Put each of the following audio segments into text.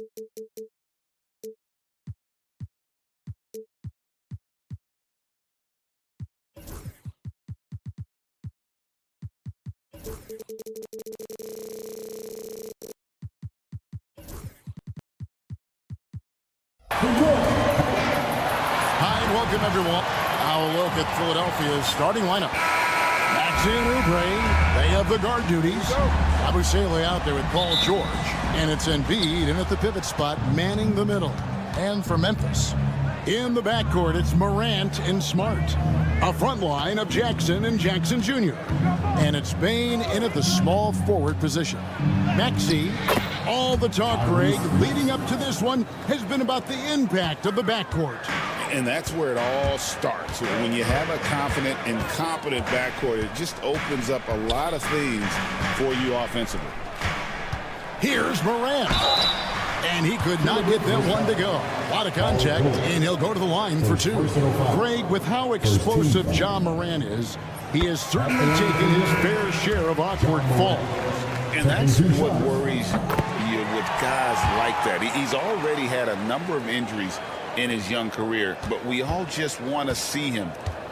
Hi, and welcome, everyone. Now a look at Philadelphia's starting lineup. Maxi and Oubre, they have the guard duties. Yabusele out there with Paul George. And it's Embiid in at the pivot spot, manning the middle. And for Memphis, in the backcourt, it's Morant and Smart. A front line of Jackson and Jackson Jr. And it's Bane in at the small forward position. Maxi, all the talk, Greg, leading up to this one has been about the impact of the backcourt. And that's where it all starts. When you have a confident and competent backcourt, it just opens up a lot of things for you offensively. Here's Morant. And he could not get that one to go. A lot of contact, and he'll go to the line for two. Greg, with how explosive Ja Morant is, he has certainly taken his fair share of awkward falls. And that's what worries you with guys like that. He's already had a number of injuries in his young career, but we all just want to see him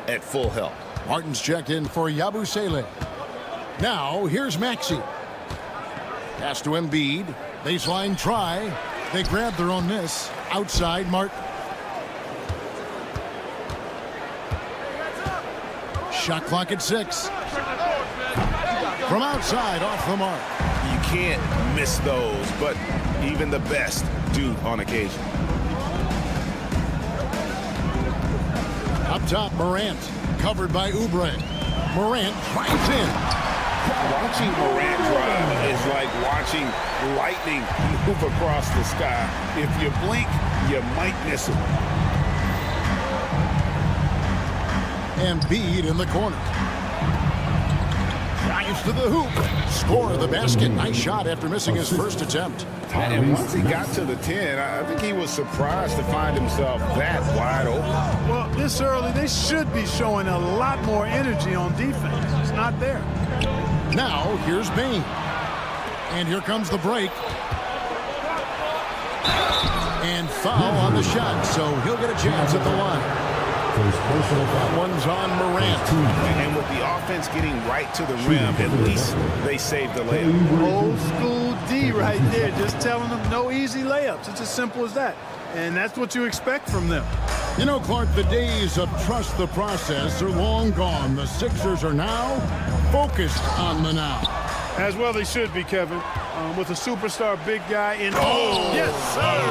at full health. Martin's checked in for Yabusele. Now, here's Maxi. Pass to Embiid. Baseline try. They grab their own miss. Outside, Martin. Shot clock at 6. From outside, off the mark. You can't miss those, but even the best do on occasion. Up top, Morant. Covered by Oubre. Morant drives in. Watching Morant drive is like watching lightning move across the sky. If you blink, you might miss him. Embiid in the corner. Drives to the hoop. Score the basket. Nice shot after missing his first attempt. And once he got to the 10, I think he was surprised to find himself that wide open. Well, this early, they should be showing a lot more energy on defense. It's not there. Now, here's Bane. And here comes the break. And foul on the shot, so he'll get a chance at the line. That one's on Morant. And with the offense getting right to the rim, at least they saved the layup. Old school D right there, just telling them no easy layups. It's as simple as that. And that's what you expect from them. You know, Clark, the days of trust the process are long gone. The Sixers are now focused on the now. As well they should be, Kevin. With a superstar big guy in... Oh, yes, sir.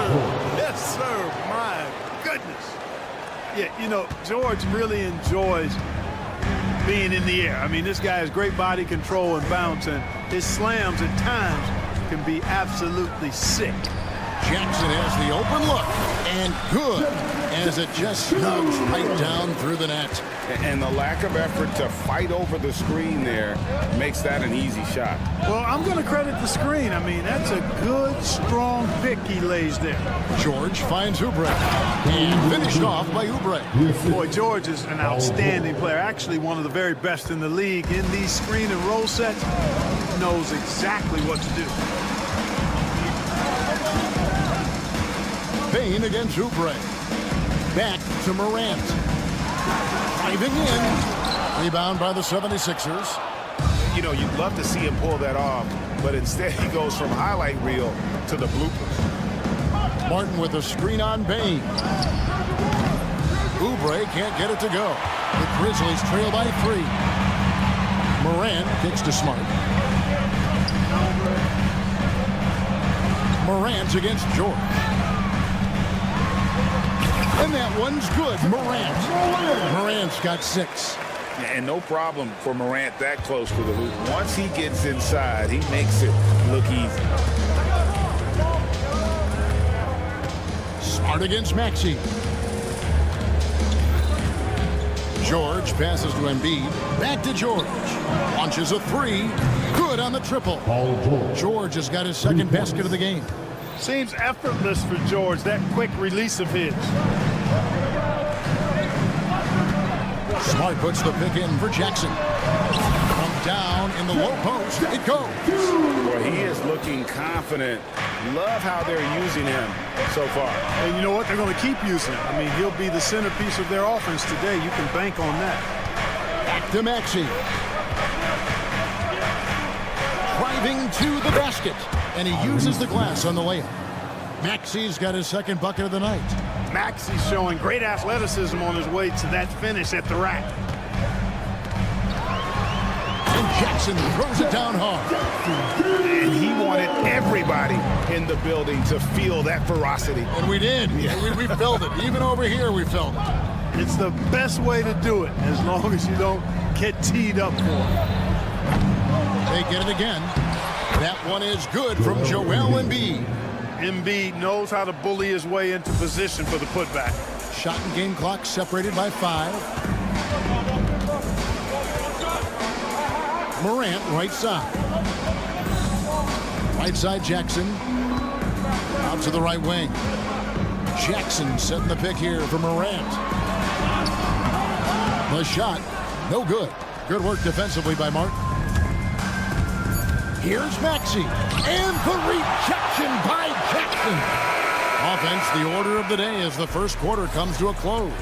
Yes, sir. My goodness. Yeah, you know, George really enjoys being in the air. I mean, this guy has great body control and bounce, and his slams at times can be absolutely sick. Jackson has the open look, and good, as it just snugs right down through the net. And the lack of effort to fight over the screen there makes that an easy shot. Well, I'm going to credit the screen. I mean, that's a good, strong pick he lays there. George finds Oubre, and finished off by Oubre. Boy, George is an outstanding player, actually one of the very best in the league. In these screen and roll sets, he knows exactly what to do. Bane against Oubre. Back to Morant. Driving in. Rebound by the 76ers. You know, you'd love to see him pull that off, but instead he goes from highlight reel to the bloopers. Martin with a screen on Bane. Oubre can't get it to go. The Grizzlies trail by 3. Morant kicks to Smart. Morant's against George. And that one's good. Morant's got 6. And no problem for Morant that close to the hoop. Once he gets inside, he makes it look easy. Smart against Maxi. George passes to Embiid. Back to George. Launches a 3. Good on the triple. George has got his second basket of the game. Seems effortless for George, that quick release of his. Smart puts the pick in for Jackson. From down in the low post, it goes. Well, he is looking confident Love how they're using him so far. And you know what? They're going to keep using him. I mean, he'll be the centerpiece of their offense today. You can bank on that. Back to Maxey. Driving to the basket. And he uses the glass on the layup. Maxey's got his second bucket of the night. Maxey's showing great athleticism on his way to that finish at the rack. And Jackson throws it down hard. And he wanted everybody in the building to feel that ferocity. And we did. Yeah. We felt it. Even over here, we felt it. It's the best way to do it, as long as you don't get teed up for it. They get it again. That one is good from Joel Embiid. Embiid knows how to bully his way into position for the putback. Shot and game clock separated by 5. Morant, right side. Right side, Jackson. Out to the right wing. Jackson setting the pick here for Morant. The shot, no good. Good work defensively by Martin. Here's Maxey. And the rejection by Jackson. Offense, the order of the day as the first quarter comes to a close.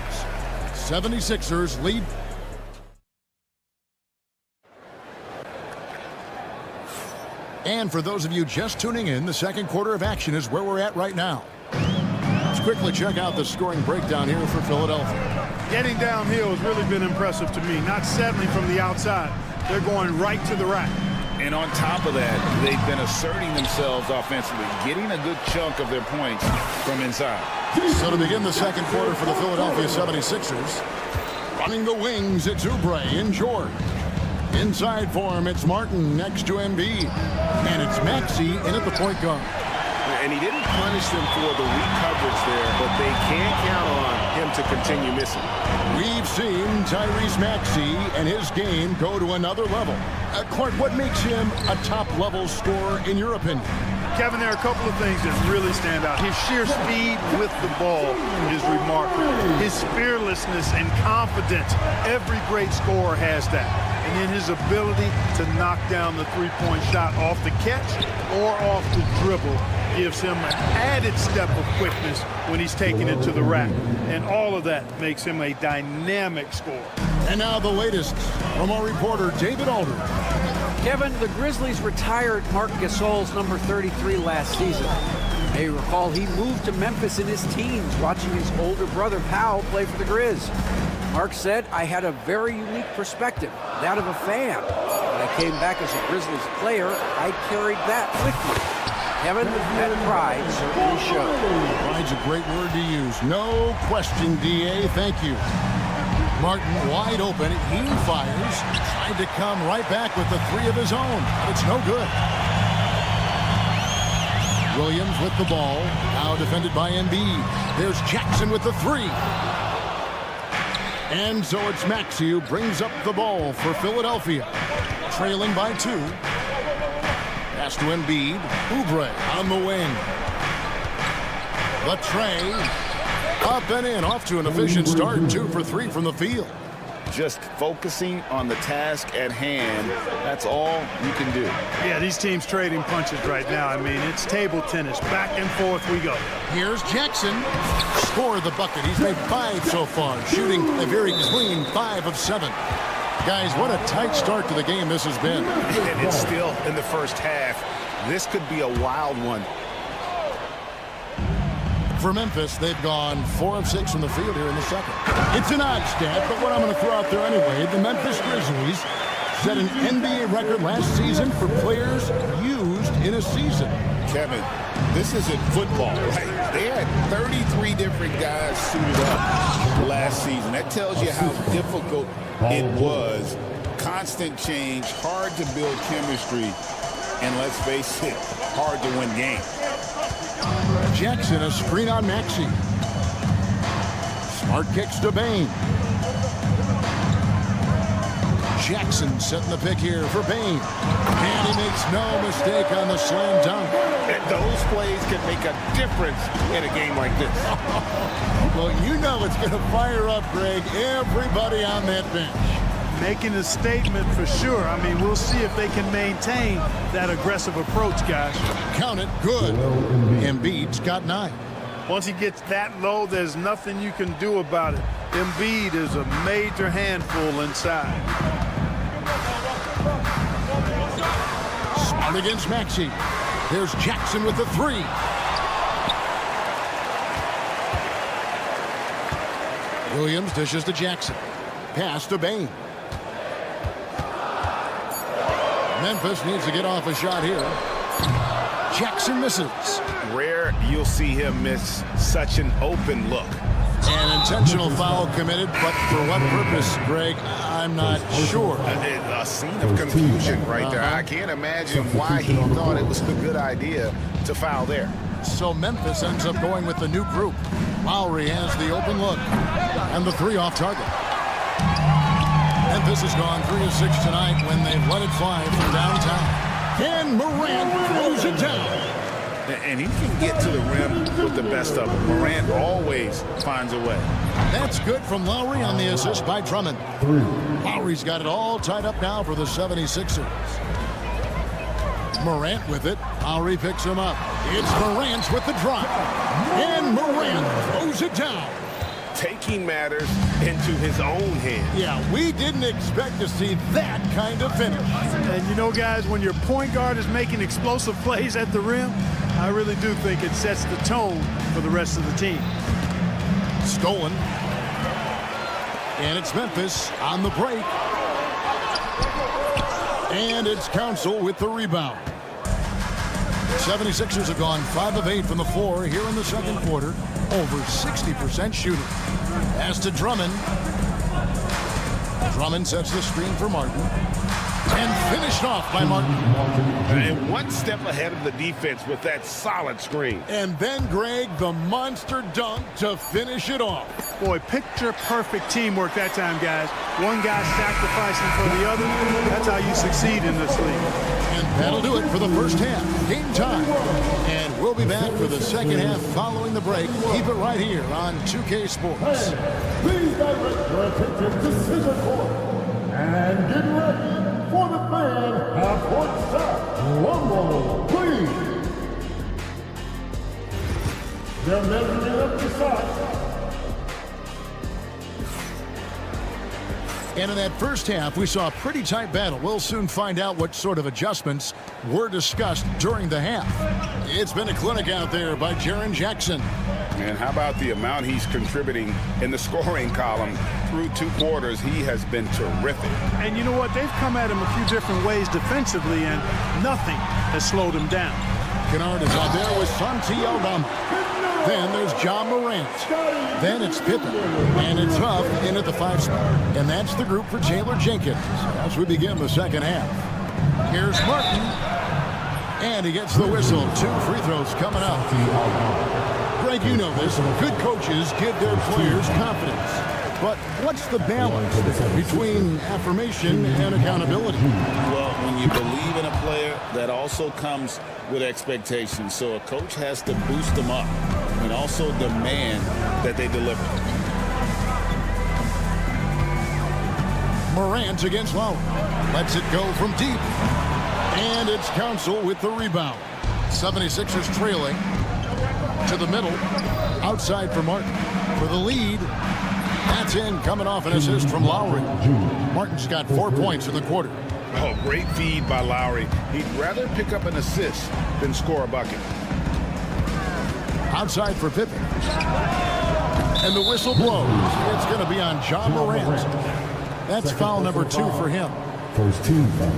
76ers lead. And for those of you just tuning in, the second quarter of action is where we're at right now. Let's quickly check out the scoring breakdown here for Philadelphia. Getting downhill has really been impressive to me. Not settling from the outside. They're going right to the rack. And on top of that, they've been asserting themselves offensively, getting a good chunk of their points from inside. So to begin the second quarter for the Philadelphia 76ers, running the wings, it's Oubre and George. Inside for him, it's Martin next to Embiid. And it's Maxey in at the point guard. And he didn't punish them for the weak coverage there, but they can't count on him to continue missing. We've seen Tyrese Maxey and his game go to another level. Clark, what makes him a top-level scorer in your opinion? Kevin, there are a couple of things that really stand out. His sheer speed with the ball is remarkable. His fearlessness and confidence, every great scorer has that. And then his ability to knock down the three-point shot off the catch or off the dribble gives him an added step of quickness when he's taking it to the rack. And all of that makes him a dynamic scorer. And now the latest from our reporter, David Aldridge. Kevin, the Grizzlies retired Marc Gasol's number 33 last season. You may recall he moved to Memphis in his teens, watching his older brother Powell play for the Grizz. Mark said, "I had a very unique perspective, that of a fan. When I came back as a Grizzlies player, I carried that with me." Kevin, that pride certainly showed. Pride's a great word to use. No question, DA. Thank you. Martin wide open. He fires. Tried to come right back with the three of his own. But it's no good. Williams with the ball. Now defended by Embiid. There's Jackson with the three. And so it's Maxey who brings up the ball for Philadelphia. Trailing by 2. Pass to Embiid. Oubre on the wing. The tray. Up and in. Off to an efficient start. 2 for 3 from the field. Just focusing on the task at hand, that's all you can do. Yeah, these teams trading punches right now. I mean, it's table tennis. Back and forth we go. Here's Jackson. Score the bucket. He's made 5 so far, shooting a very clean 5 of 7. Guys, what a tight start to the game this has been. And it's still in the first half. This could be a wild one. For Memphis, they've gone 4 of 6 from the field here in the second. It's an odd stat, but what I'm going to throw out there anyway, the Memphis Grizzlies set an NBA record last season for players used in a season. Kevin, this isn't football, right? They had 33 different guys suited up last season. That tells you how difficult it was. Constant change, hard to build chemistry, and let's face it, hard to win games. Jackson, a screen on Maxey. Smart kicks to Bane. Jackson setting the pick here for Bane. And he makes no mistake on the slam dunk. And those plays can make a difference in a game like this. Well, you know it's going to fire up, Greg, everybody on that bench. making a statement for sure. I mean, we'll see if they can maintain that aggressive approach, guys. Count it. Good. Embiid's got 9. Once he gets that low, there's nothing you can do about it. Embiid is a major handful inside. Smart against Maxey. There's Jackson with the 3. Williams dishes to Jackson. Pass to Bain. Memphis needs to get off a shot here. Jackson misses. Rare you'll see him miss such an open look. An intentional foul committed, but for what purpose, Greg, I'm not sure. A scene of confusion right there. I can't imagine why he thought it was a good idea to foul there. So Memphis ends up going with the new group. Lowry has the open look. And the 3 off target. Memphis has gone 3 of 6 tonight when they've let it fly from downtown. And Morant throws it down. And he can get to the rim with the best of them. Morant always finds a way. That's good from Lowry on the assist by Drummond. Lowry's got it all tied up now for the 76ers. Morant with it. Lowry picks him up. It's Morant with the drop. And Morant throws it down. Taking matters into his own hands. Yeah, we didn't expect to see that kind of finish. And you know, guys, when your point guard is making explosive plays at the rim, I really do think it sets the tone for the rest of the team. Stolen. And it's Memphis on the break. And it's Council with the rebound. 76ers have gone 5 of 8 from the floor here in the second quarter. Over 60% shooting. Pass to Drummond. Drummond sets the screen for Martin. And finished off by Martin. And one step ahead of the defense with that solid screen. And then, Greg, the monster dunk to finish it off. Boy, picture-perfect teamwork that time, guys. One guy sacrificing for the other. That's how you succeed in this league. And that'll do it for the first half. Game time. And we'll be back for the second half following the break. Keep it right here on 2K Sports. Please direct your attention to center court. And get ready for the fan half-court start. Rumble, please. They're measuring up the shot. And in that first half, we saw a pretty tight battle. We'll soon find out what sort of adjustments were discussed during the half. It's been a clinic out there by Jaren Jackson. And how about the amount he's contributing in the scoring column through 2 quarters? He has been terrific. And you know what? They've come at him a few different ways defensively, and nothing has slowed him down. Kennard is out there with Tonci. Then there's John Morant. Then it's Pippen. And it's Huff in at the 5 spot. And that's the group for Taylor Jenkins as we begin the second half. Here's Martin. And he gets the whistle. 2 free throws coming up. Greg, you know this. Good coaches give their players confidence. But what's the balance between affirmation and accountability? Well, when you believe in a player, that also comes with expectations. So a coach has to boost them up and also demand that they deliver. Morant against Lowry. Lets it go from deep. And it's Council with the rebound. 76ers trailing to the middle. Outside for Martin. For the lead. That's in, coming off an assist from Lowry. Martin's got 4 points in the quarter. Oh, great feed by Lowry. He'd rather pick up an assist than score a bucket. Outside for Pippen. And the whistle blows. It's going to be on John Morant. That's foul number 2 for him. First team foul.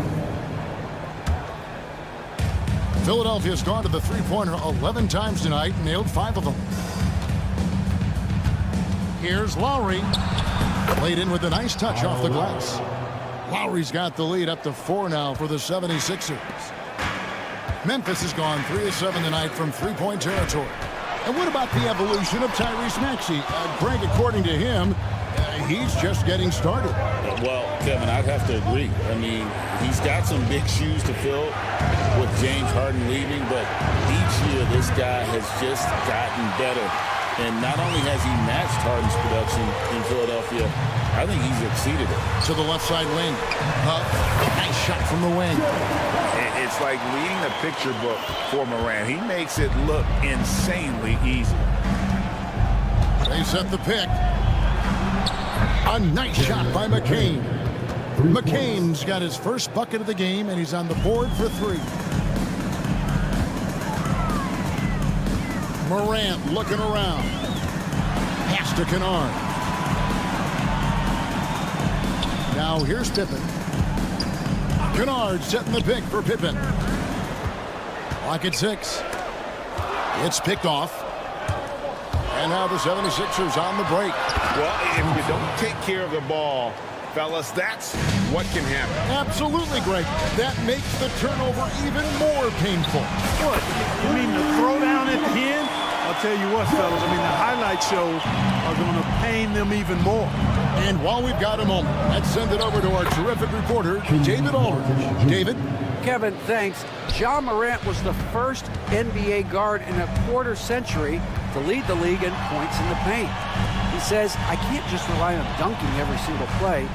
Philadelphia's gone to the three-pointer 11 times tonight and nailed 5 of them. Here's Lowry. Laid in with a nice touch off the glass. Lowry's got the lead up to 4 now for the 76ers. Memphis has gone 3 of 7 tonight from three-point territory. And what about the evolution of Tyrese Maxey? Greg, according to him, he's just getting started. Well, Kevin, I'd have to agree. I mean, he's got some big shoes to fill with James Harden leaving, but each year this guy has just gotten better And not only has he matched Harden's production in Philadelphia, I think he's exceeded it. To the left side wing. Nice shot from the wing. It's like reading a picture book for Morant. He makes it look insanely easy. They set the pick. A nice shot by McCain. McCain's got his first bucket of the game, and he's on the board for 3. Morant looking around. Pass to Kennard. Now here's Pippen. Kennard setting the pick for Pippen. Clock at 6. It's picked off. And now the 76ers on the break. Well, if you don't take care of the ball, fellas, that's what can happen. Absolutely, Greg. That makes the turnover even more painful. What? You mean the throwdown at the end? I'll tell you what, fellas. I mean, the highlight shows are going to pain them even more. And while we've got a moment, let's send it over to our terrific reporter, David Aldridge. David? Kevin, thanks. Ja Morant was the first NBA guard in a quarter century to lead the league in points in the paint. He says, I can't just rely on dunking every single play,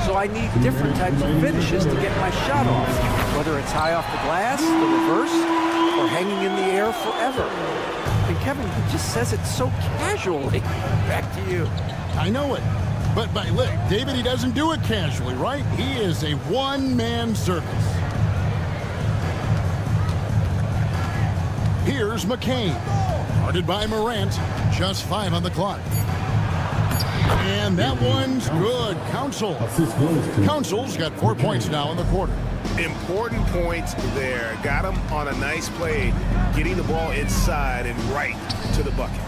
so I need different types of finishes to get my shot off, whether it's high off the glass, the reverse, or hanging in the air forever. And Kevin, he just says it so casually. Back to you. I know it. But look, David, he doesn't do it casually, right? He is a one-man circus. Here's McCain. Guarded by Morant. Just 5 on the clock. And that one's good. Council's got 4 points now in the quarter. Important points there. Got him on a nice play, getting the ball inside and right to the bucket.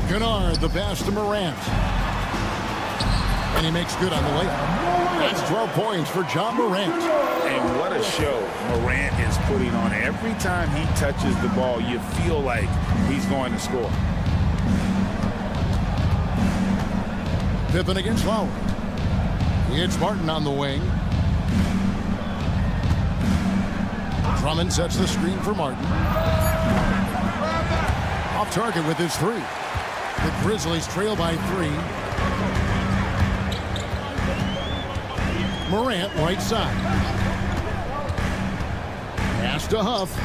Kennard, the pass to Morant. And he makes good on the layup. That's 12 points for Ja Morant. And what a show Morant is putting on. Every time he touches the ball, you feel like he's going to score. Pippen against Lowry. It's Martin on the wing. Drummond sets the screen for Martin. Off target with his 3. The Grizzlies trail by 3. Morant right side. Pass to Huff.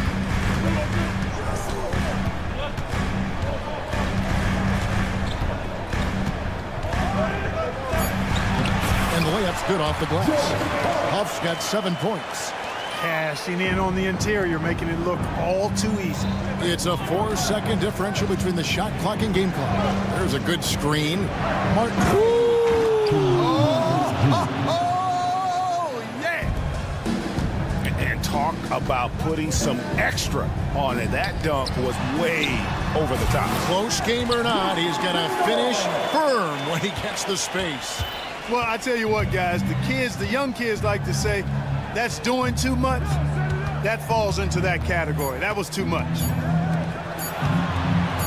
And the layup's good off the glass. Huff's got 7 points. Cashing in on the interior, making it look all too easy. It's a 4-second differential between the shot clock and game clock. There's a good screen. Martin. And talk about putting some extra on it. That dunk was way over the top. Close game or not, he's going to finish firm when he gets the space. Well, I tell you what, guys, the young kids like to say, that's doing too much. That falls into that category. That was too much.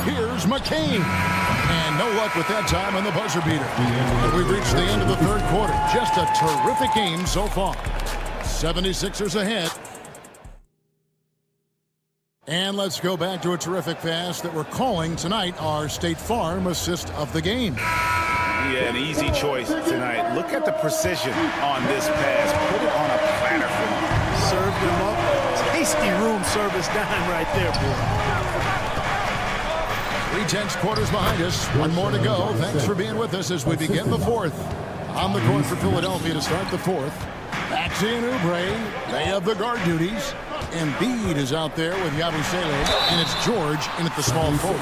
Here's McCain. And no luck with that time on the buzzer beater. And we've reached the end of the third quarter. Just a terrific game so far. 76ers ahead. And let's go back to a terrific pass that we're calling tonight our State Farm assist of the game. Yeah, an easy choice tonight. Look at the precision on this pass. Put it on a platter for him. Served him up. Tasty room service dime right there, boy. 3/10 quarters behind us. One more to go. Thanks for being with us as we begin the fourth. On the court for Philadelphia to start the fourth. Maxey and Oubre. They have the guard duties. Embiid is out there with Yabusele, and it's George in at the small forward.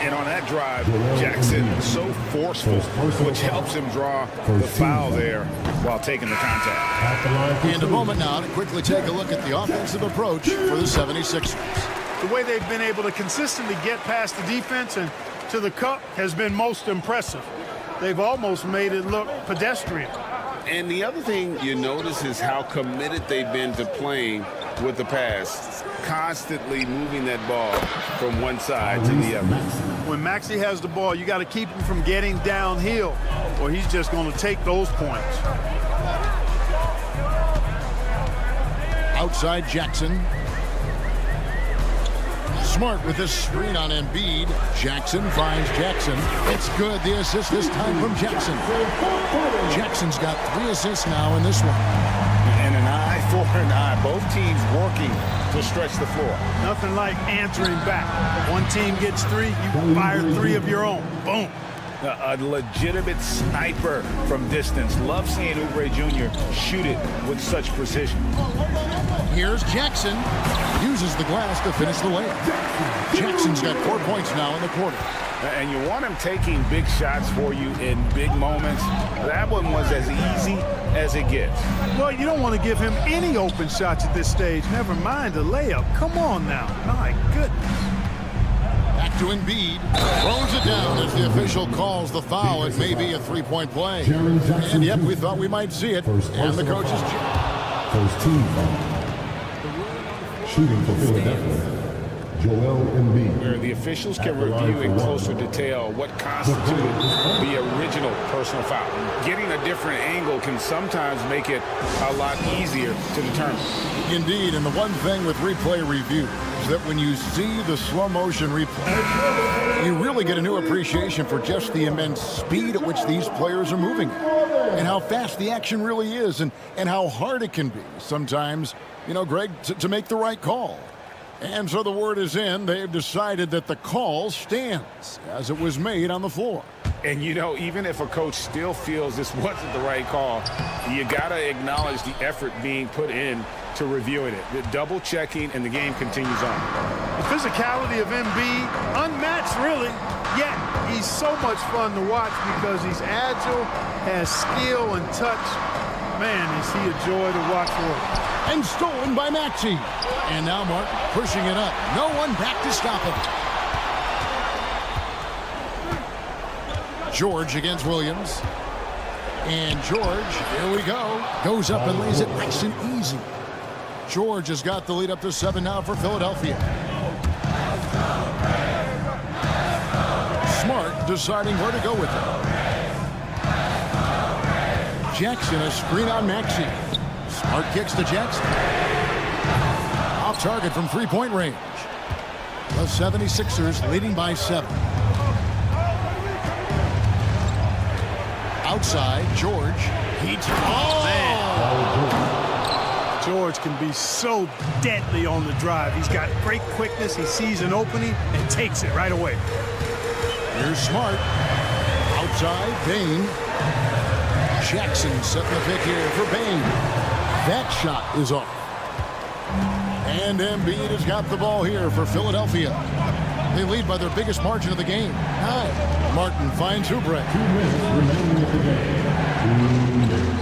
And on that drive, Jackson so forceful, which helps him draw the foul there while taking the contact. And a moment now to quickly take a look at the offensive approach for the 76ers. The way they've been able to consistently get past the defense and to the cup has been most impressive. They've almost made it look pedestrian. And the other thing you notice is how committed they've been to playing with the pass, constantly moving that ball from one side to the other. When Maxey has the ball, you got to keep him from getting downhill, or he's just going to take those points. Outside Jackson. Smart with this screen on Embiid. Jackson finds Jackson. It's good. The assist this time from Jackson. Jackson's got 3 assists now in this one. And an eye for an eye. Both teams working to stretch the floor. Nothing like answering back. One team gets 3, you fire 3 of your own. Boom. A legitimate sniper from distance. Love seeing Oubre Jr. shoot it with such precision. Here's Jackson. Uses the glass to finish the layup. Jackson's got 4 points now in the quarter. And you want him taking big shots for you in big moments. That one was as easy as it gets. Well, you don't want to give him any open shots at this stage. Never mind a layup. Come on now. My goodness. Back to Embiid. Throws it down as the official calls the foul. It may be a 3-point play. And yep, we thought we might see it. And the coach is... First team foul. Shooting for Philadelphia, Joel Embiid. Where the officials can review in closer detail what constituted the original personal foul. Getting a different angle can sometimes make it a lot easier to determine. Indeed, and the one thing with replay review is that when you see the slow motion replay, you really get a new appreciation for just the immense speed at which these players are moving and how fast the action really is and how hard it can be sometimes, you know, Greg, to make the right call. And so the word is in. They've decided that the call stands as it was made on the floor. And, you know, even if a coach still feels this wasn't the right call, you got to acknowledge the effort being put in to reviewing it. The double checking, and the game continues on. The physicality of Embiid, unmatched really, yet he's so much fun to watch because he's agile, has skill and touch. Man, is he a joy to watch for. And stolen by Maxey. And now Martin pushing it up. No one back to stop him. George against Williams. And George, here we go, goes up and lays it nice and easy. George has got the lead up to 7 now for Philadelphia. Smart deciding where to go with it. Jackson, a screen on Maxey. Smart kicks to Jackson. Off target from 3-point range. The 76ers leading by 7. Outside, George. Heats. Oh! Man. George can be so deadly on the drive. He's got great quickness. He sees an opening and takes it right away. Here's Smart. Outside, Bain. Jackson setting the pick here for Bain. That shot is off. And Embiid has got the ball here for Philadelphia. They lead by their biggest margin of the game, 9. Martin finds Oubre. 2 minutes remaining of the game.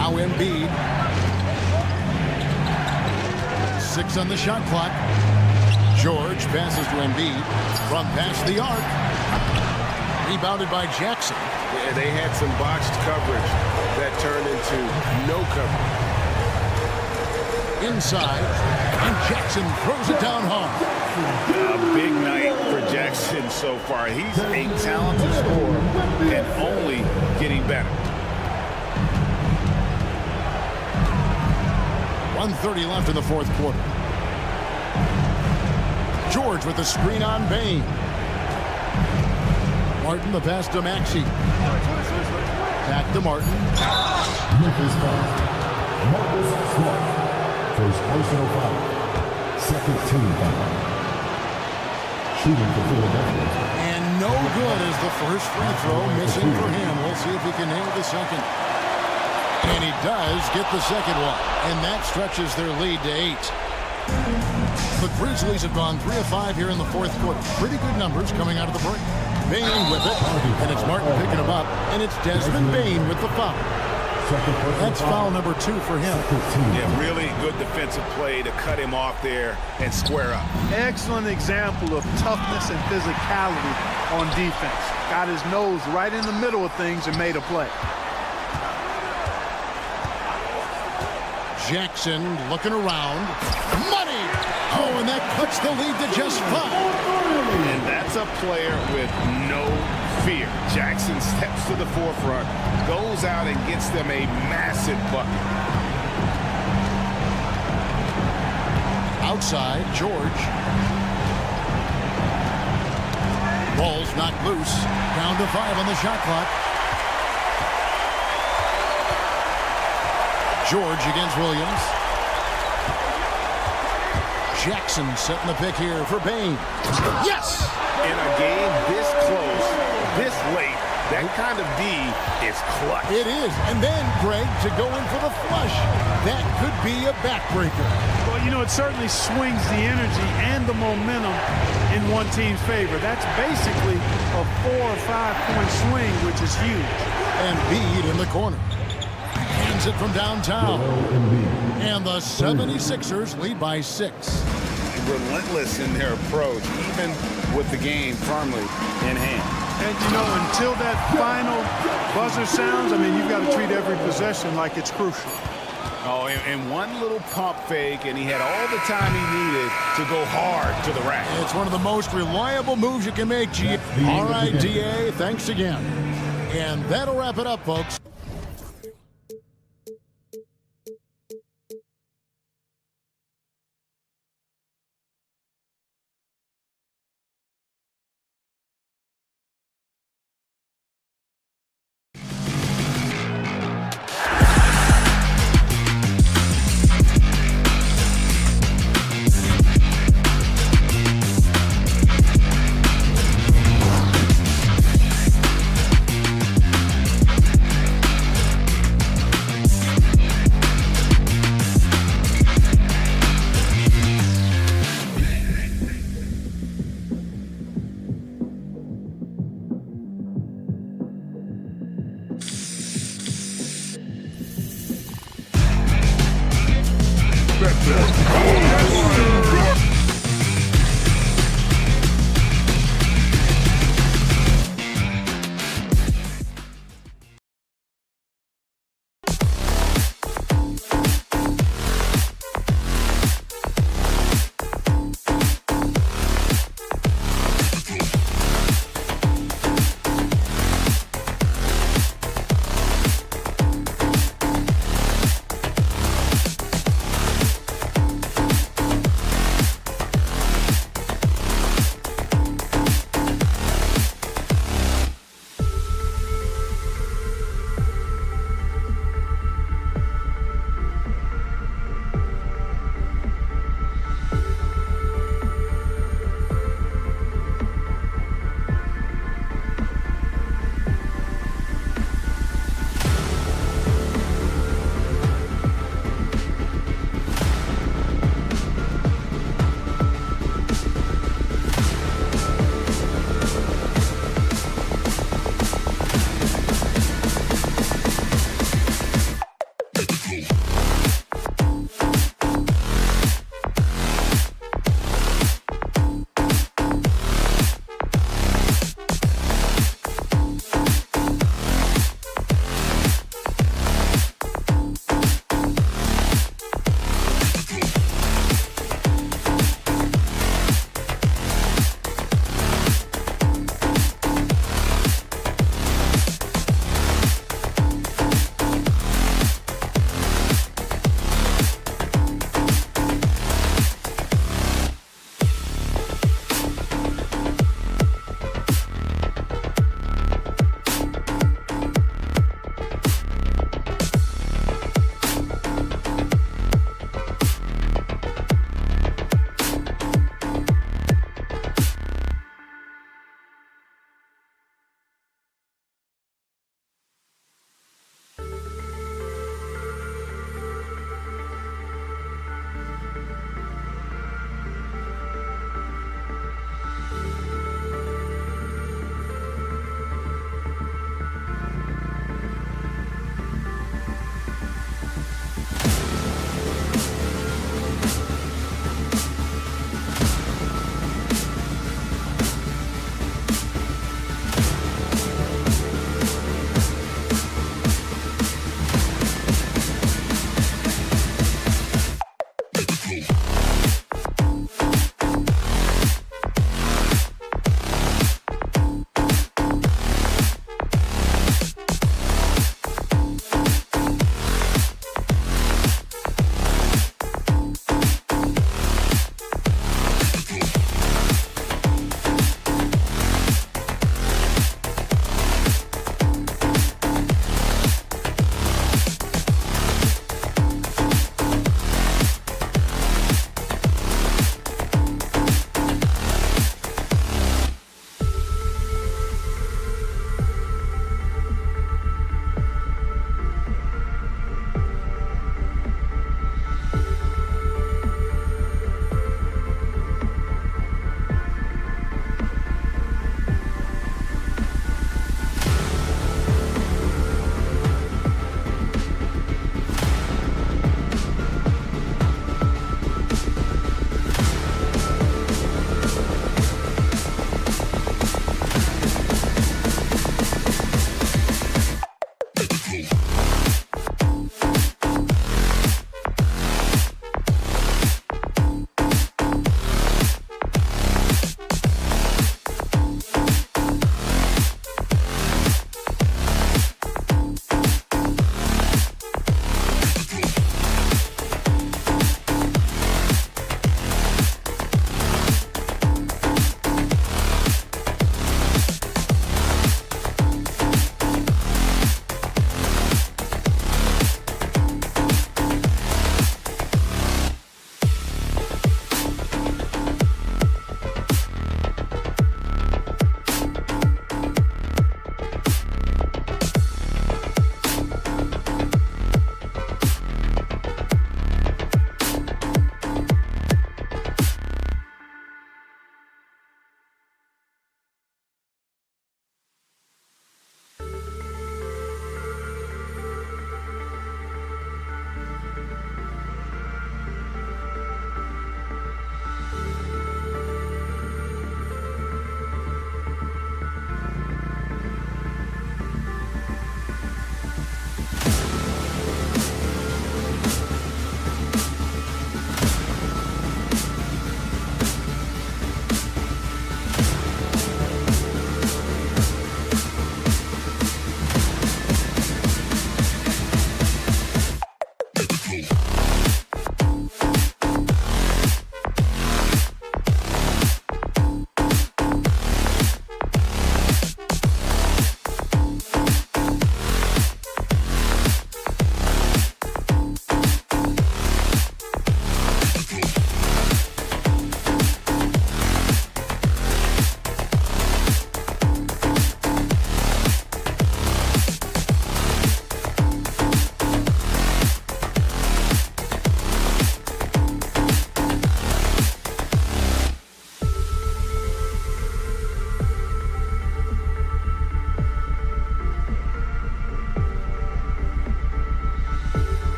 Now Embiid. 6 on the shot clock. George passes to Embiid from past the arc. Rebounded by Jackson. Yeah, they had some botched coverage that turned into no coverage. Inside, and Jackson throws it down hard. A big night for Jackson so far. He's a talented scorer and only getting better. 1:30 left in the fourth quarter. George with the screen on Bain. Martin, the pass to Maxey. Back to Martin. Memphis foul. Marcus Smart. First personal foul. Second team foul. Shooting for Philadelphia. And no good is the first free throw missing for him. We'll see if he can nail the second. And he does get the second one. And that stretches their lead to 8. The Grizzlies have gone 3 of 5 here in the fourth quarter. Pretty good numbers coming out of the break. Bain with it, and it's Martin picking him up, and it's Desmond Bain with the foul. That's foul number 2 for him. Yeah, really good defensive play to cut him off there and square up. Excellent example of toughness and physicality on defense. Got his nose right in the middle of things and made a play. Jackson looking around. Money! Oh, and that cuts the lead to just 5. And that's a player with no fear. Jackson steps to the forefront, goes out and gets them a massive bucket. Outside, George. Ball's knocked loose. Down to 5 on the shot clock. George against Williams. Jackson setting the pick here for Bain. Yes! In a game this close, this late, that kind of D is clutch. It is. And then, Greg, to go in for the flush. That could be a backbreaker. Well, you know, it certainly swings the energy and the momentum in one team's favor. That's basically a 4 or 5 point swing, which is huge. And Bede in the corner. Hands it from downtown. And the 76ers lead by 6. Relentless in their approach, even with the game firmly in hand. And, you know, until that final buzzer sounds, I mean, you've got to treat every possession like it's crucial. Oh, and one little pump fake, and he had all the time he needed to go hard to the rack. It's one of the most reliable moves you can make, G. All right, DA, thanks again. And that'll wrap it up, folks.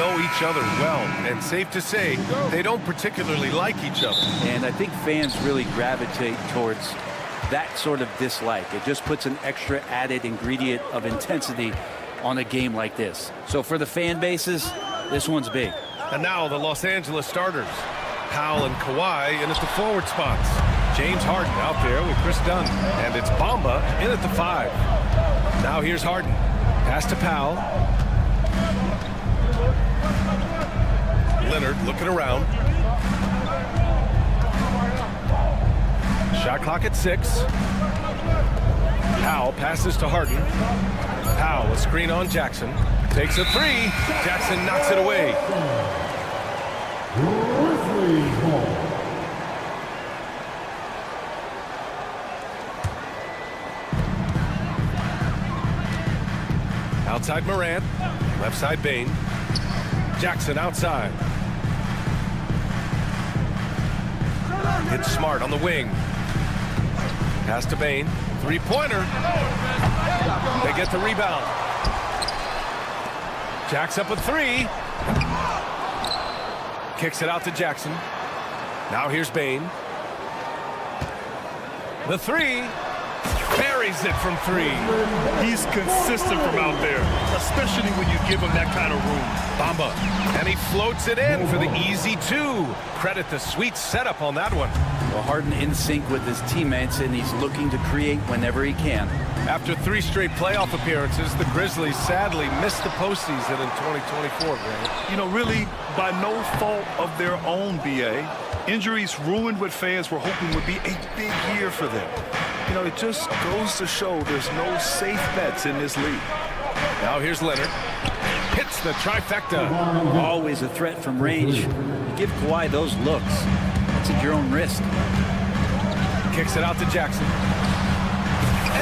know each other well, and safe to say, they don't particularly like each other. And I think fans really gravitate towards that sort of dislike. It just puts an extra added ingredient of intensity on a game like this. So for the fan bases, this one's big. And now the Los Angeles starters. Powell and Kawhi in at the forward spots. James Harden out there with Chris Dunn. And it's Bamba in at the 5. Now here's Harden. Pass to Powell. Leonard looking around. Shot clock at 6. Powell passes to Harden. Powell, a screen on Jackson. Takes a 3. Jackson knocks it away. Grizzlies ball. Outside Morant. Left side Bane. Jackson outside. Hits Smart on the wing. Pass to Bane. Three-pointer. They get the rebound. Jack's up a 3. Kicks it out to Jackson. Now here's Bane. The 3. Buries it from 3. He's consistent from out there, especially when you give him that kind of room. Bamba. And he floats it in for the easy 2. Credit the sweet setup on that one. Well, Harden in sync with his teammates, and he's looking to create whenever he can. After 3 straight playoff appearances, the Grizzlies sadly missed the postseason in 2024, Grant. You know, really, by no fault of their own, B.A. Injuries ruined what fans were hoping would be a big year for them. You know, it just goes to show there's no safe bets in this league. Now here's Leonard. Hits the trifecta. Always a threat from range. You give Kawhi those looks. It's at your own risk. Kicks it out to Jackson.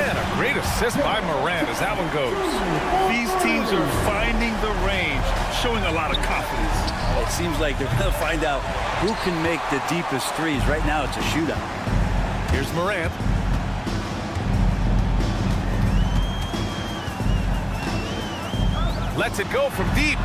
And a great assist by Morant as that one goes. These teams are finding the range, showing a lot of confidence. It seems like they're going to find out who can make the deepest threes. Right now, it's a shootout. Here's Morant. Lets it go from deep.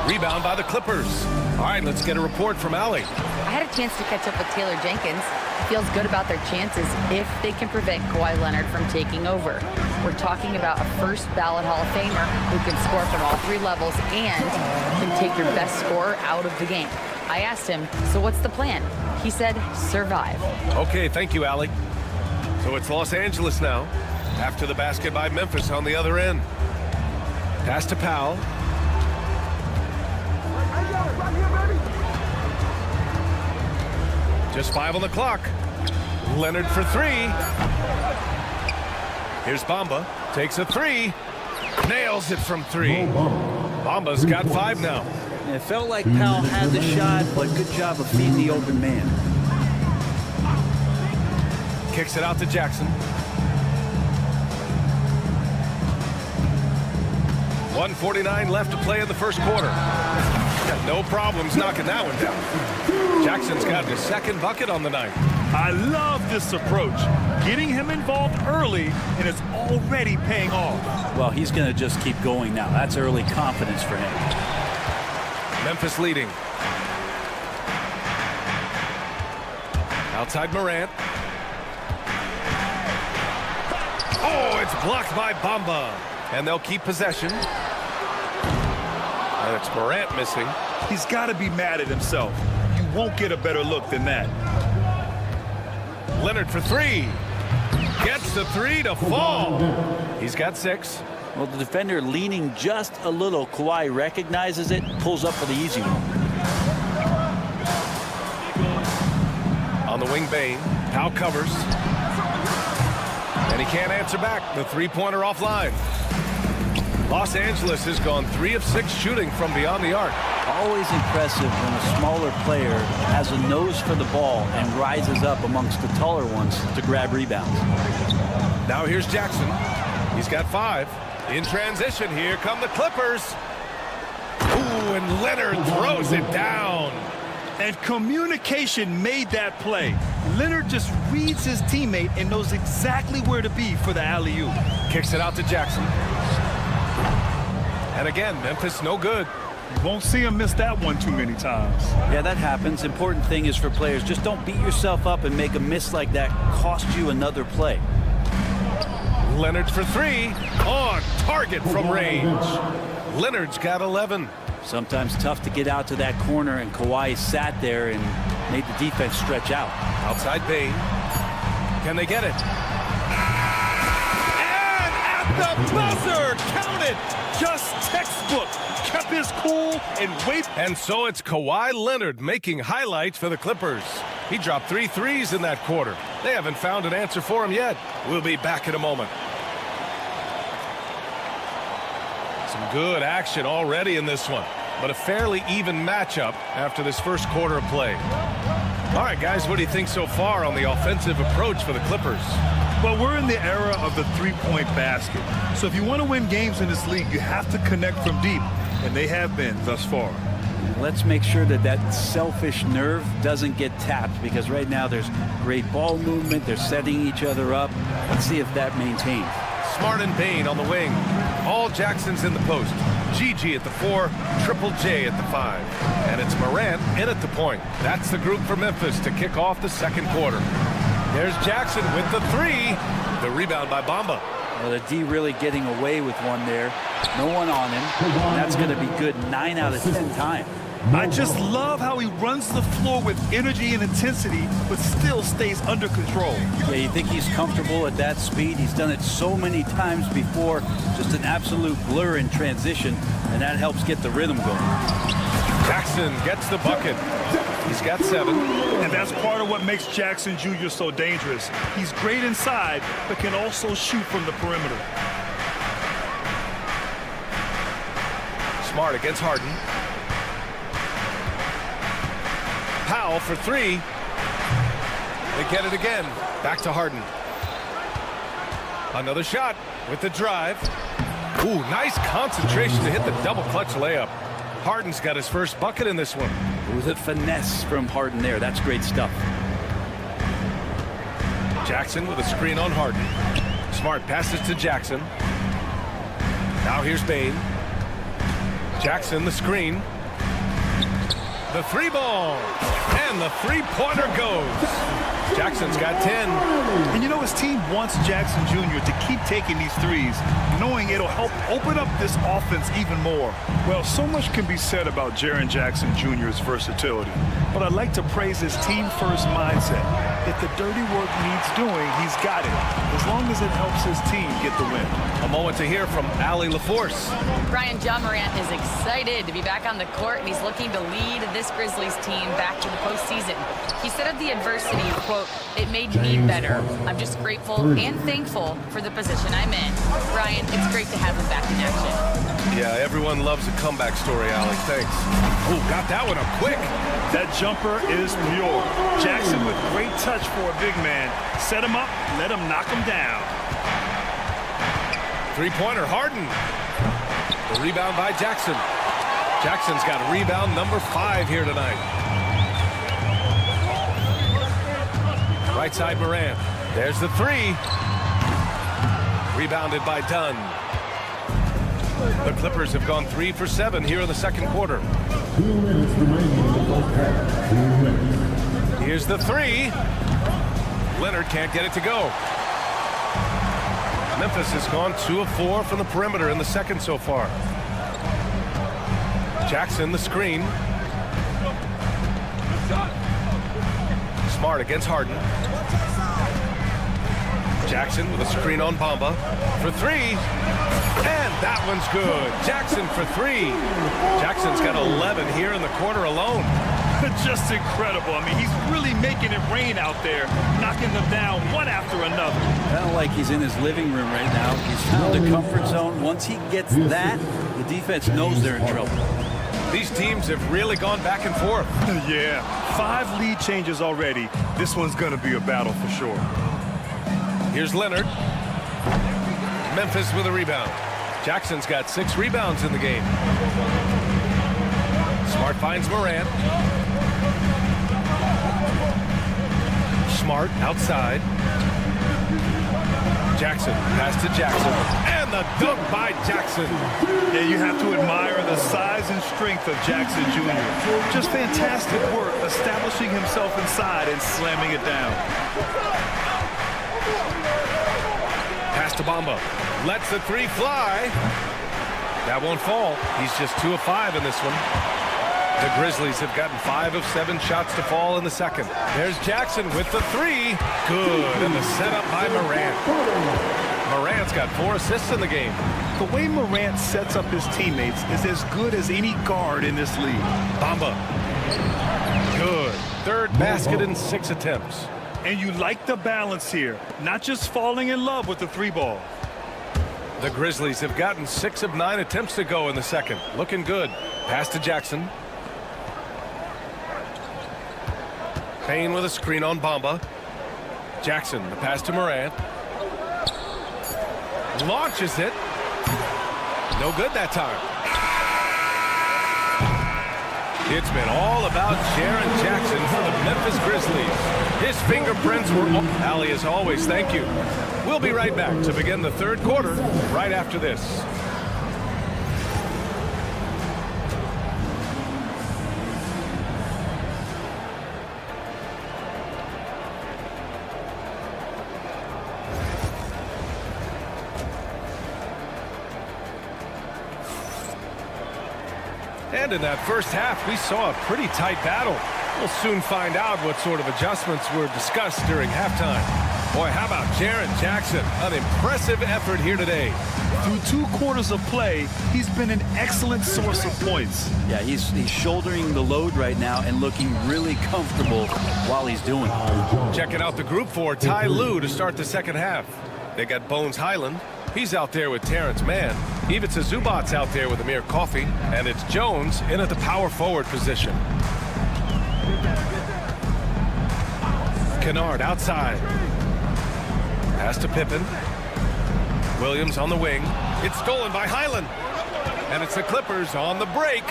Rebound by the Clippers. All right, let's get a report from Allie. I had a chance to catch up with Taylor Jenkins. He feels good about their chances if they can prevent Kawhi Leonard from taking over. We're talking about a first ballot Hall of Famer who can score from all 3 levels and can take your best scorer out of the game. I asked him, so what's the plan? He said, survive. Okay, thank you, Allie. So it's Los Angeles now, after the basket by Memphis on the other end. Pass to Powell. Just 5 on the clock. Leonard for 3. Here's Bamba. Takes a 3. Nails it from 3. Bamba's got 5 now. It felt like Powell had the shot, but good job of feeding the open man. Kicks it out to Jackson. 1:49 left to play in the first quarter. Got no problems knocking that one down. Jackson's got his 2nd bucket on the night. I love this approach. Getting him involved early, and it's already paying off. Well, he's going to just keep going now. That's early confidence for him. Memphis leading. Outside Morant. Oh, it's blocked by Bamba. And they'll keep possession. And it's Morant missing. He's got to be mad at himself. You won't get a better look than that. Leonard for 3. Gets the 3 to fall. He's got 6. Well, the defender leaning just a little. Kawhi recognizes it, pulls up for the easy one. On the wing, Bane. Powell covers. And he can't answer back. The 3-pointer offline. Los Angeles has gone 3 of 6 shooting from beyond the arc. Always impressive when a smaller player has a nose for the ball and rises up amongst the taller ones to grab rebounds. Now here's Jackson. He's got 5. In transition, here come the Clippers. Ooh, and Leonard throws it down. And communication made that play. Leonard just reads his teammate and knows exactly where to be for the alley-oop. Kicks it out to Jackson. And again, Memphis no good. Won't see him miss that one too many times. Yeah, that happens. Important thing is for players, just don't beat yourself up and make a miss like that cost you another play. Leonard for three. On target from range. Leonard's got 11. Sometimes tough to get out to that corner, and Kawhi sat there and made the defense stretch out. Outside Bain. Can they get it? And at the buzzer! Count it! Just textbook. Kept his cool and wait. And so it's Kawhi Leonard making highlights for the Clippers. He dropped 3 threes in that quarter. They haven't found an answer for him yet. We'll be back in a moment. Some good action already in this one, but a fairly even matchup after this first quarter of play. All right, guys, what do you think so far on the offensive approach for the Clippers? Well, we're in the era of the three-point basket. So if you want to win games in this league, you have to connect from deep, and they have been thus far. Let's make sure that that selfish nerve doesn't get tapped, because right now there's great ball movement. They're setting each other up. Let's see if that maintains. Smart and Bain on the wing. All Jackson's in the post. Gigi at the 4, Triple J at the 5. And it's Morant in at the point. That's the group for Memphis to kick off the second quarter. There's Jackson with the 3. The rebound by Bamba. Well, the D really getting away with one there. No one on him. That's going to be good 9 out of 10 times. I just love how he runs the floor with energy and intensity, but still stays under control. Yeah, you think he's comfortable at that speed? He's done it so many times before. Just an absolute blur in transition, and that helps get the rhythm going. Jackson gets the bucket. He's got 7. And that's part of what makes Jackson Jr. so dangerous. He's great inside, but can also shoot from the perimeter. Smart against Harden. Powell for 3. They get it again. Back to Harden. Another shot with the drive. Ooh, nice concentration to hit the double clutch layup. Harden's got his first bucket in this one. It was a finesse from Harden there. That's great stuff. Jackson with a screen on Harden. Smart passes to Jackson. Now here's Bain. Jackson the screen. The 3-ball. And the 3-pointer goes. Jackson's got 10. And you know, his team wants Jackson Jr. to keep taking these threes, knowing it'll help open up this offense even more. Well, so much can be said about Jaren Jackson Jr.'s versatility, but I'd like to praise his team-first mindset. If the dirty work needs doing, he's got it, as long as it helps his team get the win. A moment to hear from Allie LaForce. Brian, John Morant is excited to be back on the court, and he's looking to lead this Grizzlies team back to the postseason. He said of the adversity, quote, "It made me better. I'm just grateful and thankful for the position I'm in." Brian, it's great to have him back in action. Yeah, everyone loves a comeback story, Alex. Thanks. Oh, got that one up quick. That jumper is pure. Jackson with great touch for a big man. Set him up, let him knock him down. 3-pointer, Harden. The rebound by Jackson. Jackson's got rebound number 5 here tonight. Right side, Morant. There's the 3. Rebounded by Dunn. The Clippers have gone 3 for 7 here in the second quarter. 2 minutes remaining in the first half. 2 minutes. Here's the 3. Leonard can't get it to go. Memphis has gone 2 of 4 from the perimeter in the second so far. Jackson the screen. Smart against Harden. Jackson with a screen on Bamba for 3. And that one's good. Jackson for 3. Jackson's got 11 here in the quarter alone. Just incredible. I mean, he's really making it rain out there, knocking them down one after another. Kind of like he's in his living room right now. He's found a comfort zone. Once he gets that, the defense knows they're in trouble. These teams have really gone back and forth. Yeah, 5 lead changes already. This one's going to be a battle for sure. Here's Leonard. Memphis with a rebound. Jackson's got 6 rebounds in the game. Smart finds Morant. Smart outside. Jackson, pass to Jackson, and the dunk by Jackson. Yeah, you have to admire the size and strength of Jackson Jr. Just fantastic work establishing himself inside and slamming it down. Pass to Bamba. Lets the three fly. That won't fall. He's just 2 of 5 in this one. The Grizzlies have gotten 5 of 7 shots to fall in the second. There's Jackson with the 3. Good. And the setup by Morant. Morant's got 4 assists in the game. The way Morant sets up his teammates is as good as any guard in this league. Bamba. Good. Third basket in 6 attempts. And you like the balance here. Not just falling in love with the 3 ball. The Grizzlies have gotten 6 of 9 attempts to go in the second. Looking good. Pass to Jackson. Payne with a screen on Bamba. Jackson, the pass to Morant. Launches it. No good that time. It's been all about Jaren Jackson for the Memphis Grizzlies. His fingerprints were on. Allie, as always, thank you. We'll be right back to begin the third quarter right after this. And in that first half, we saw a pretty tight battle. We'll soon find out what sort of adjustments were discussed during halftime. Boy, how about Jaren Jackson? An impressive effort here today. Through 2 quarters of play, he's been an excellent source of points. Yeah, he's shouldering the load right now and looking really comfortable while he's doing it. Checking out the group for Ty Lue to start the second half. They got Bones Highland. He's out there with Terrence Mann. Ivica Zubac's out there with Amir Coffey. And it's Jones in at the power forward position. Kennard outside. Pass to Pippen. Williams on the wing. It's stolen by Highland. And it's the Clippers on the break.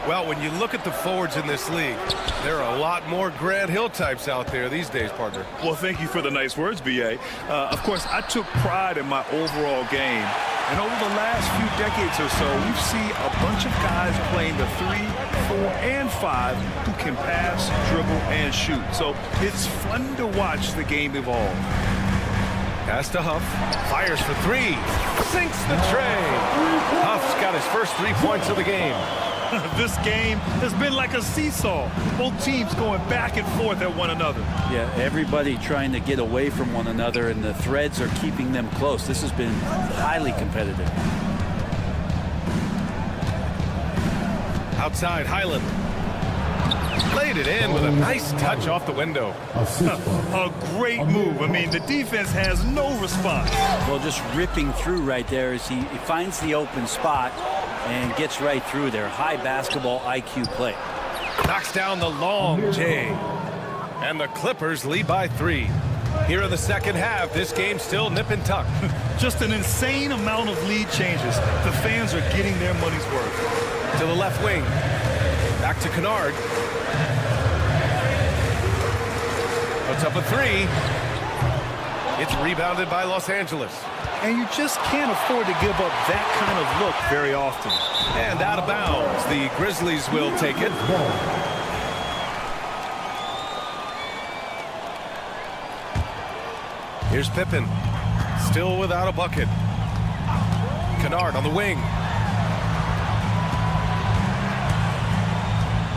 Well, when you look at the forwards in this league, there are a lot more Grant Hill types out there these days, partner. Well, thank you for the nice words, B.A. Of course, I took pride in my overall game. And over the last few decades or so, we've seen a bunch of guys playing the 3, 4, and 5 who can pass, dribble, and shoot. So it's fun to watch the game evolve. Pass to Huff. Fires for 3. Sinks the tray. Huff's got his first 3 points of the game. This game has been like a seesaw. Both teams going back and forth at one another. Yeah, everybody trying to get away from one another, and the threads are keeping them close. This has been highly competitive. Outside, Highland. Played it in with a nice touch off the window. A great move. I mean, the defense has no response. Well, just ripping through right there as he finds the open spot and gets right through there. High basketball IQ play. Knocks down the long J. And the Clippers lead by 3. Here in the second half, this game's still nip and tuck. Just an insane amount of lead changes. The fans are getting their money's worth. To the left wing. Back to Kennard. Puts up a 3. It's rebounded by Los Angeles. And you just can't afford to give up that kind of look very often. And out of bounds. The Grizzlies will take it. Here's Pippen. Still without a bucket. Kennard on the wing.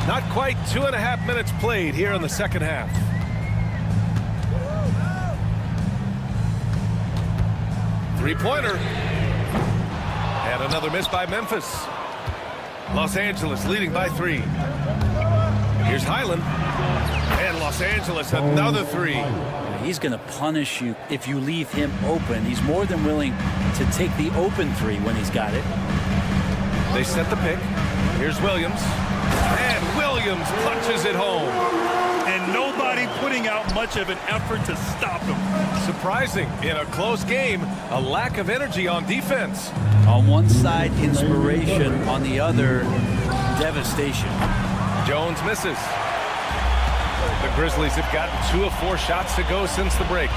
Not quite 2.5 minutes played here in the second half. Three-pointer. And another miss by Memphis. Los Angeles leading by 3. Here's Highland. And Los Angeles another 3. He's going to punish you if you leave him open. He's more than willing to take the open 3 when he's got it. They set the pick. Here's Williams. And Williams punches it home. And nobody putting out much of an effort to stop him. Surprising in a close game, a lack of energy on defense. On one side, inspiration. On the other, devastation. Jones misses. The Grizzlies have gotten 2 of 4 shots to go since the break.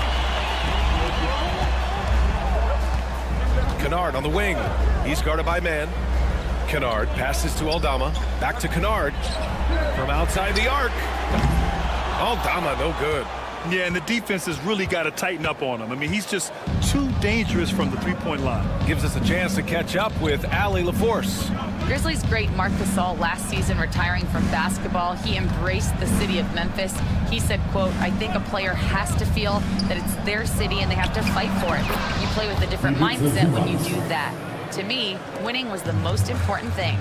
Kennard on the wing. He's guarded by man. Kennard passes to Aldama. Back to Kennard. From outside the arc. Aldama, no good. Yeah, and the defense has really got to tighten up on him. I mean, he's just too dangerous from the three-point line. Gives us a chance to catch up with Allie LaForce. Grizzlies great Marc Gasol last season retiring from basketball. He embraced the city of Memphis. He said, quote, "I think a player has to feel that it's their city and they have to fight for it. You play with a different mindset when you do that. To me, winning was the most important thing."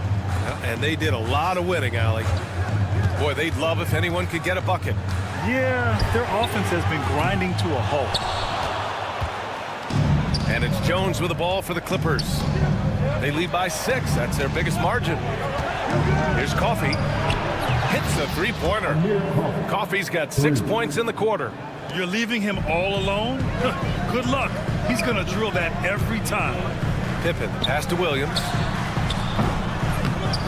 And they did a lot of winning, Allie. Boy, they'd love if anyone could get a bucket. Yeah, their offense has been grinding to a halt. And it's Jones with the ball for the Clippers. They lead by 6. That's their biggest margin. Here's Coffey. Hits a three-pointer. Coffey's got 6 points in the quarter. You're leaving him all alone? Good luck. He's going to drill that every time. Pippen, pass to Williams.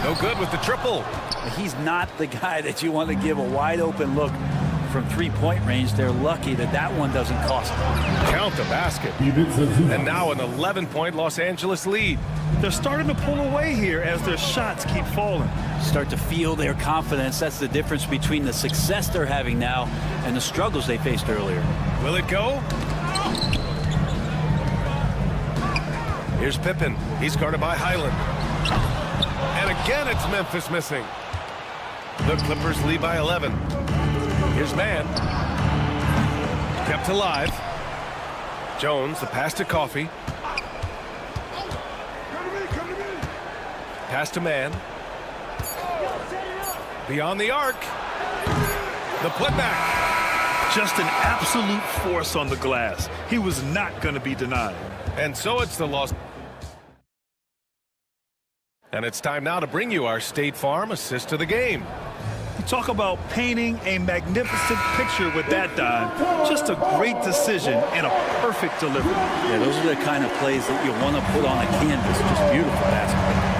No good with the triple. He's not the guy that you want to give a wide-open look from three-point range. They're lucky that that one doesn't cost them. Count the basket. And now an 11-point Los Angeles lead. They're starting to pull away here as their shots keep falling. Start to feel their confidence. That's the difference between the success they're having now and the struggles they faced earlier. Will it go? Here's Pippen. He's guarded by Highland. And again, it's Memphis missing. The Clippers lead by 11. Here's Mann. Kept alive. Jones, the pass to Coffey. Pass to Mann. Beyond the arc. The putback. Just an absolute force on the glass. He was not going to be denied. And so it's the loss. And it's time now to bring you our State Farm assist of the game. You talk about painting a magnificent picture with that dive. Just a great decision and a perfect delivery. Yeah, those are the kind of plays that you want to put on a canvas. Just beautiful basketball.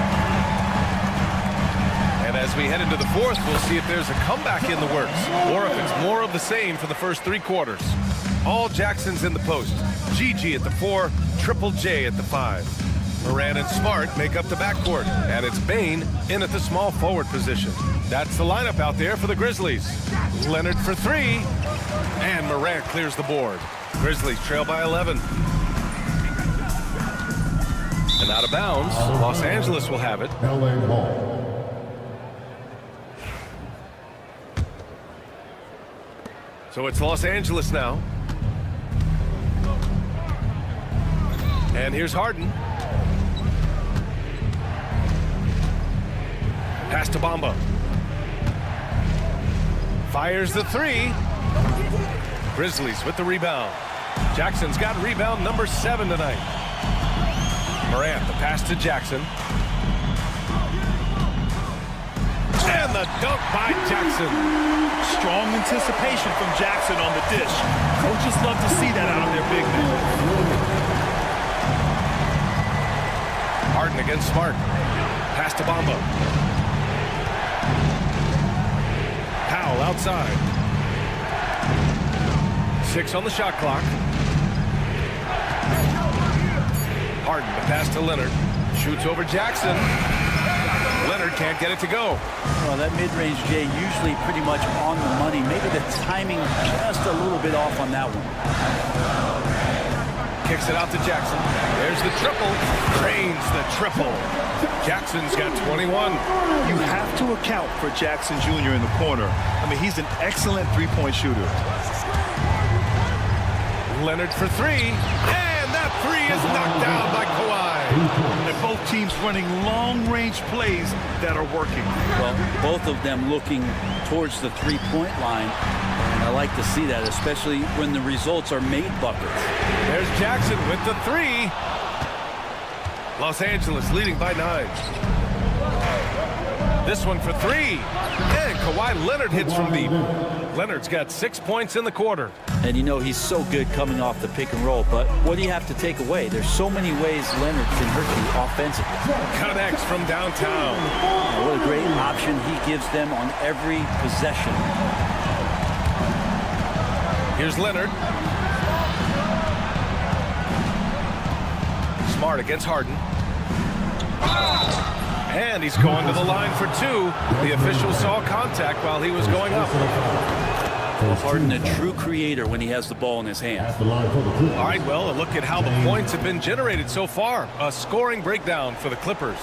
And as we head into the fourth, we'll see if there's a comeback in the works or if it's more of the same for the first 3 quarters. All Jackson's in the post. Gigi at the 4, Triple J at the 5. Moran and Smart make up the backcourt, and it's Bain in at the small forward position. That's the lineup out there for the Grizzlies. Leonard for 3, and Morant clears the board. Grizzlies trail by 11. And out of bounds, Los Angeles will have it. LA ball. So it's Los Angeles now. And here's Harden. Pass to Bamba. Fires the 3. Grizzlies with the rebound. Jackson's got rebound number 7 tonight. Morant, the pass to Jackson. And the dunk by Jackson. Strong anticipation from Jackson on the dish. Coaches love to see that out of their big men. Harden against Smart. Pass to Bamba. Powell outside. 6 on the shot clock. Harden, the pass to Leonard. Shoots over Jackson. Leonard can't get it to go. Well, that mid-range, Jay, usually pretty much on the money. Maybe the timing just a little bit off on that one. Kicks it out to Jackson. There's the triple. Drains the triple. Jackson's got 21. You have to account for Jackson Jr. in the corner. I mean, he's an excellent three-point shooter. Leonard for 3. And that 3 is knocked down by Kawhi. And both teams running long-range plays that are working. Well, both of them looking towards the three-point line. And I like to see that, especially when the results are made buckets. There's Jackson with the 3. Los Angeles leading by 9. This one for 3. And Kawhi Leonard hits from deep. Leonard's got 6 points in the quarter. And you know he's so good coming off the pick and roll, but what do you have to take away? There's so many ways Leonard can hurt you offensively. Connects from downtown. What a great option he gives them on every possession. Here's Leonard. Smart against Harden. And he's going to the line for two. The official saw contact while he was going up. Harden, a true creator when he has the ball in his hand. All right, well, a look at how the points have been generated so far. A scoring breakdown for the Clippers.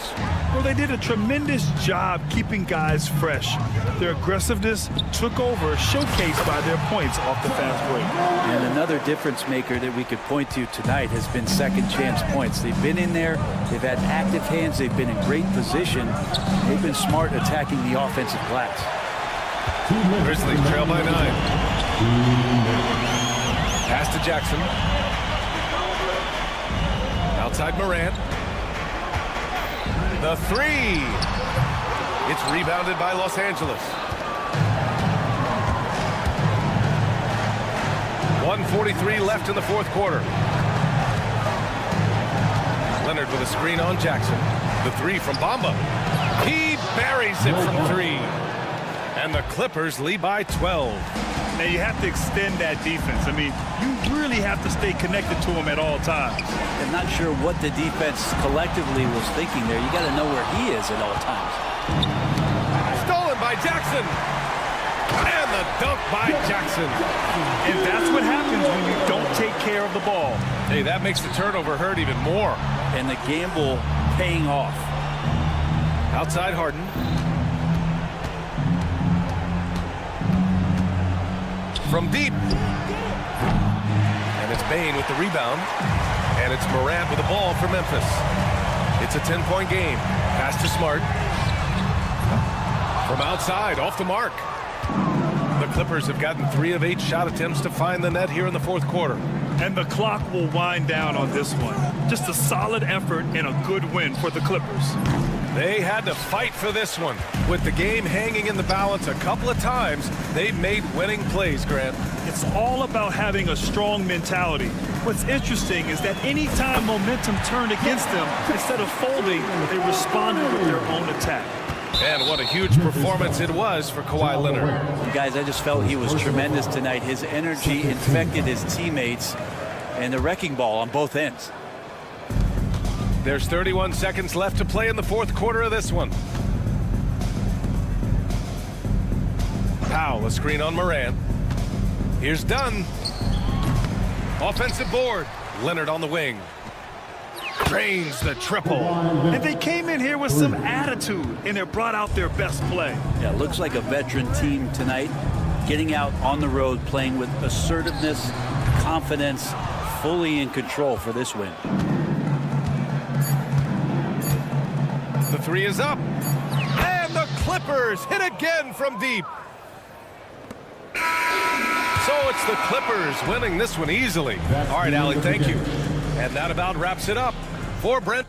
Well, they did a tremendous job keeping guys fresh. Their aggressiveness took over, showcased by their points off the fast break. And another difference maker that we could point to tonight has been second chance points. They've been in there, they've had active hands, they've been in great position. They've been smart attacking the offensive glass. Grizzlies trail by 9. Pass to Jackson. Outside Morant. The three. It's rebounded by Los Angeles. 1:43 left in the fourth quarter. Leonard with a screen on Jackson. The three from Bamba. He buries it from three. And the Clippers lead by 12. Now you have to extend that defense. I mean, you really have to stay connected to him at all times. I'm not sure what the defense collectively was thinking there. You got to know where he is at all times. Stolen by Jackson. And the dunk by Jackson. And that's what happens when you don't take care of the ball. Hey, that makes the turnover hurt even more. And the gamble paying off. Outside Harden. From deep. And it's Bane with the rebound. And it's Morant with the ball for Memphis. It's a 10-point game. Pass to Smart. From outside, off the mark. The Clippers have gotten 3 of 8 shot attempts to find the net here in the fourth quarter. And the clock will wind down on this one. Just a solid effort and a good win for the Clippers. They had to fight for this one. With the game hanging in the balance a couple of times, they've made winning plays, Grant. It's all about having a strong mentality. What's interesting is that any time momentum turned against them, instead of folding, they responded with their own attack. And what a huge performance it was for Kawhi Leonard. Guys, I just felt he was tremendous tonight. His energy infected his teammates, and the wrecking ball on both ends. There's 31 seconds left to play in the fourth quarter of this one. Powell, a screen on Morant. Here's Dunn. Offensive board. Leonard on the wing. Drains the triple. And they came in here with some attitude, and they brought out their best play. Yeah, looks like a veteran team tonight, getting out on the road, playing with assertiveness, confidence, fully in control for this win. The three is up. And the Clippers hit again from deep. So it's the Clippers winning this one easily. All right, Allie, thank you. And that about wraps it up for Brent.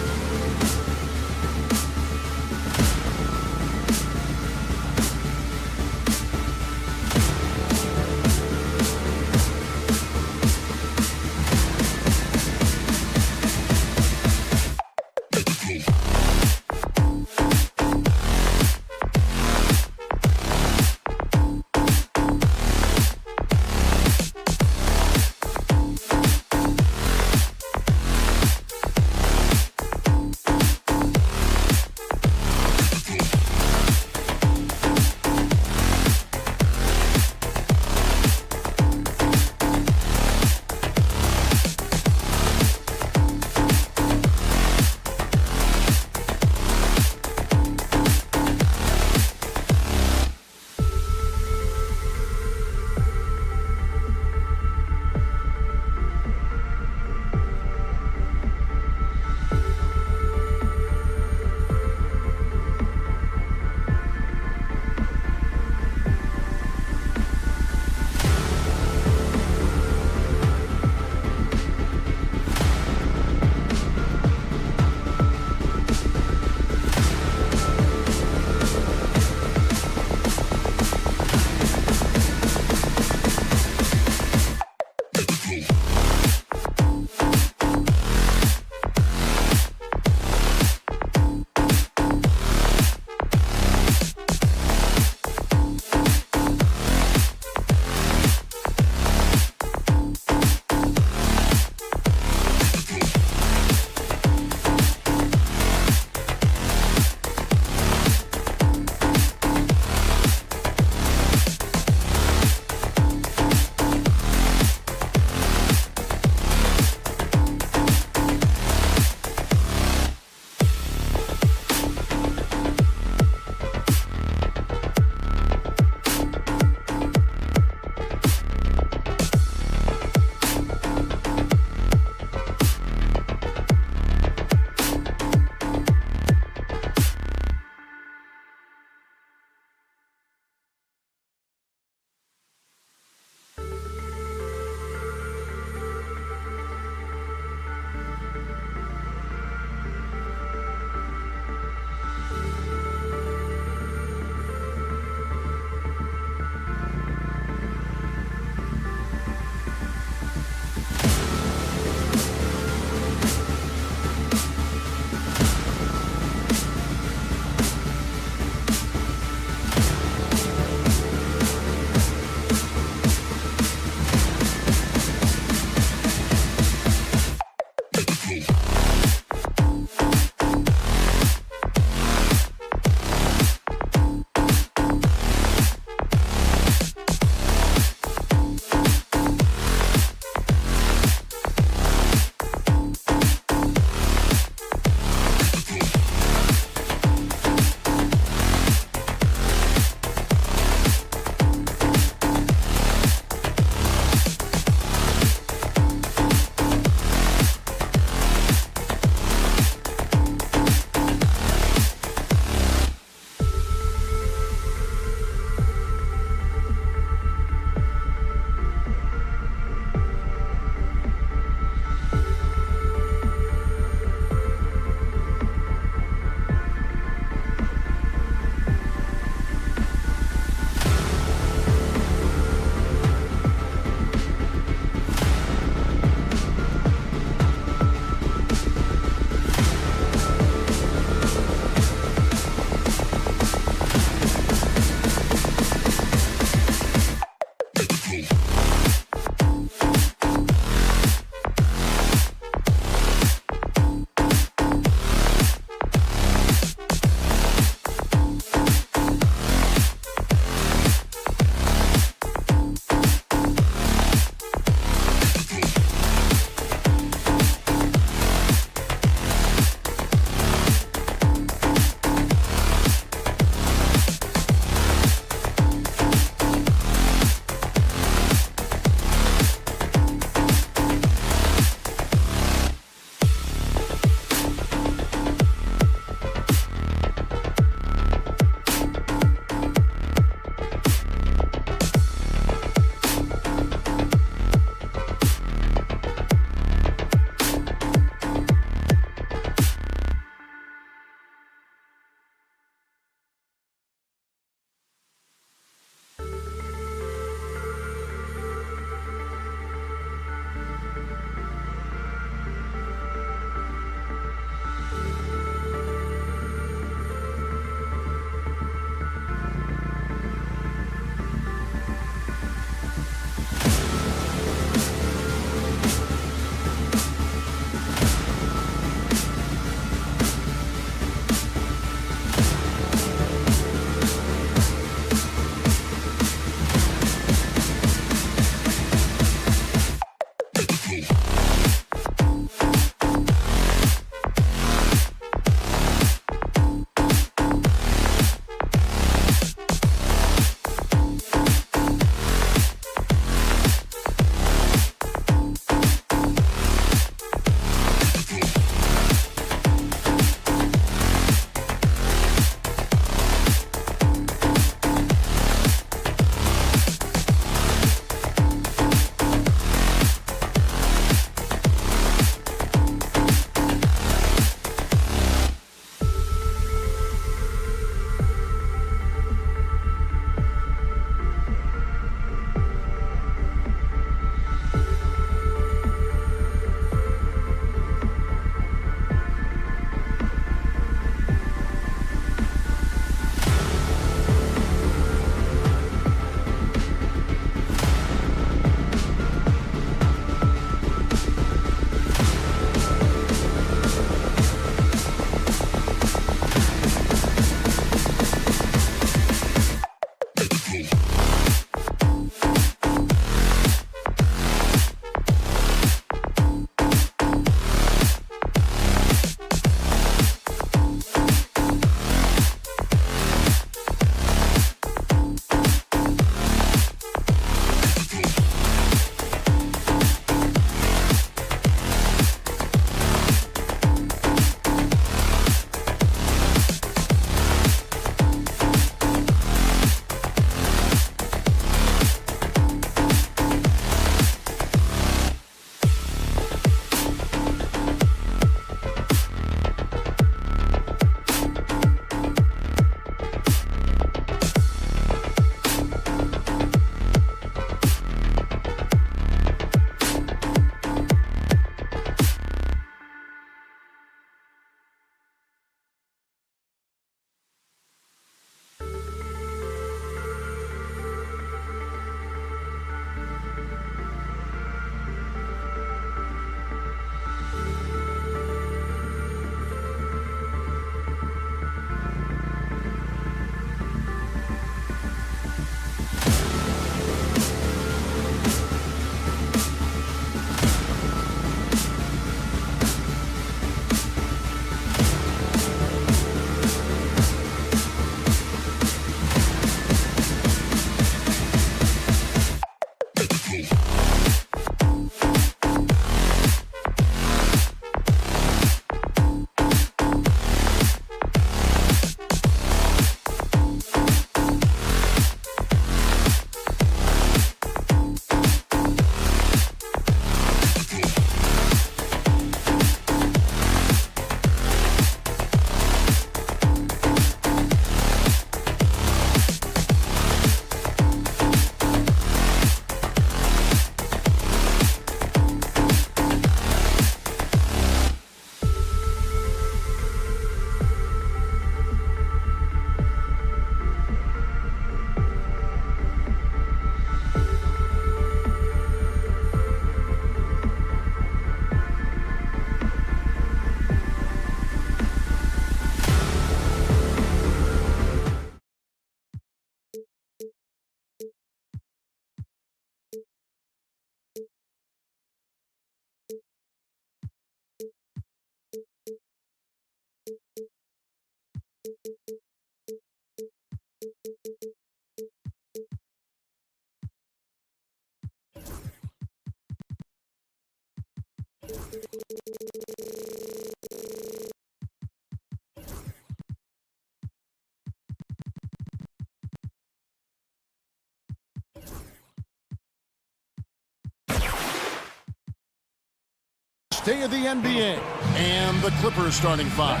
day of the NBA. And the Clippers starting five.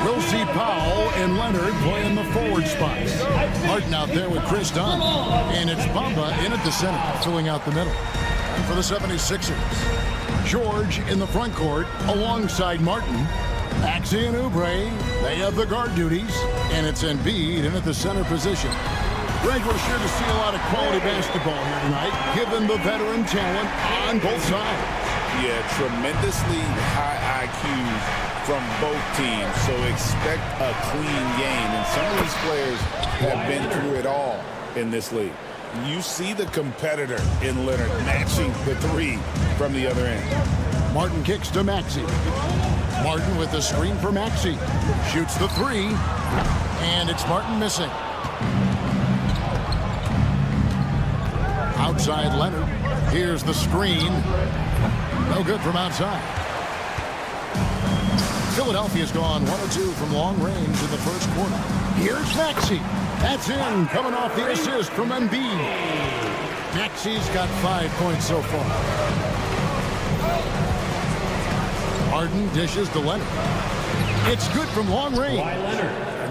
We'll see Powell and Leonard playing the forward spots. Harden out there with Chris Dunn. And it's Bamba in at the center, filling out the middle. And for the 76ers, George in the front court alongside Martin. Maxey and Oubre, they have the guard duties. And it's Embiid in at the center position. Greg, we're sure to see a lot of quality basketball here tonight, given the veteran talent on both sides. Yeah, tremendously high IQs from both teams, so expect a clean game. And some of these players have been through it all in this league. You see the competitor in Leonard matching the three from the other end. Martin kicks to Maxey. Martin with the screen for Maxey. Shoots the three, and it's Martin missing. Outside Leonard. Here's the screen. No good from outside. Philadelphia's gone 1 of 2 from long range in the first quarter. Here's Maxey. That's in, coming off the assist from Embiid. Maxey's got 5 points so far. Harden dishes to Leonard. It's good from long range.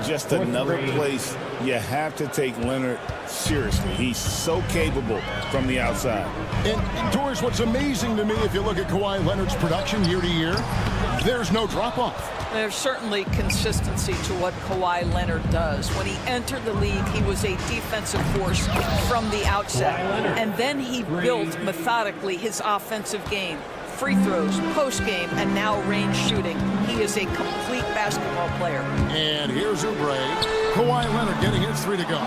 Just another place you have to take Leonard seriously. He's so capable from the outside. And Doris, what's amazing to me, if you look at Kawhi Leonard's production year to year, there's no drop-off. There's certainly consistency to what Kawhi Leonard does. When he entered the league, he was a defensive force from the outset. And then he built methodically his offensive game. Free throws, post-game, and now range shooting. He is a complete basketball player. And here's Oubre. Kawhi Leonard getting his 3 to go.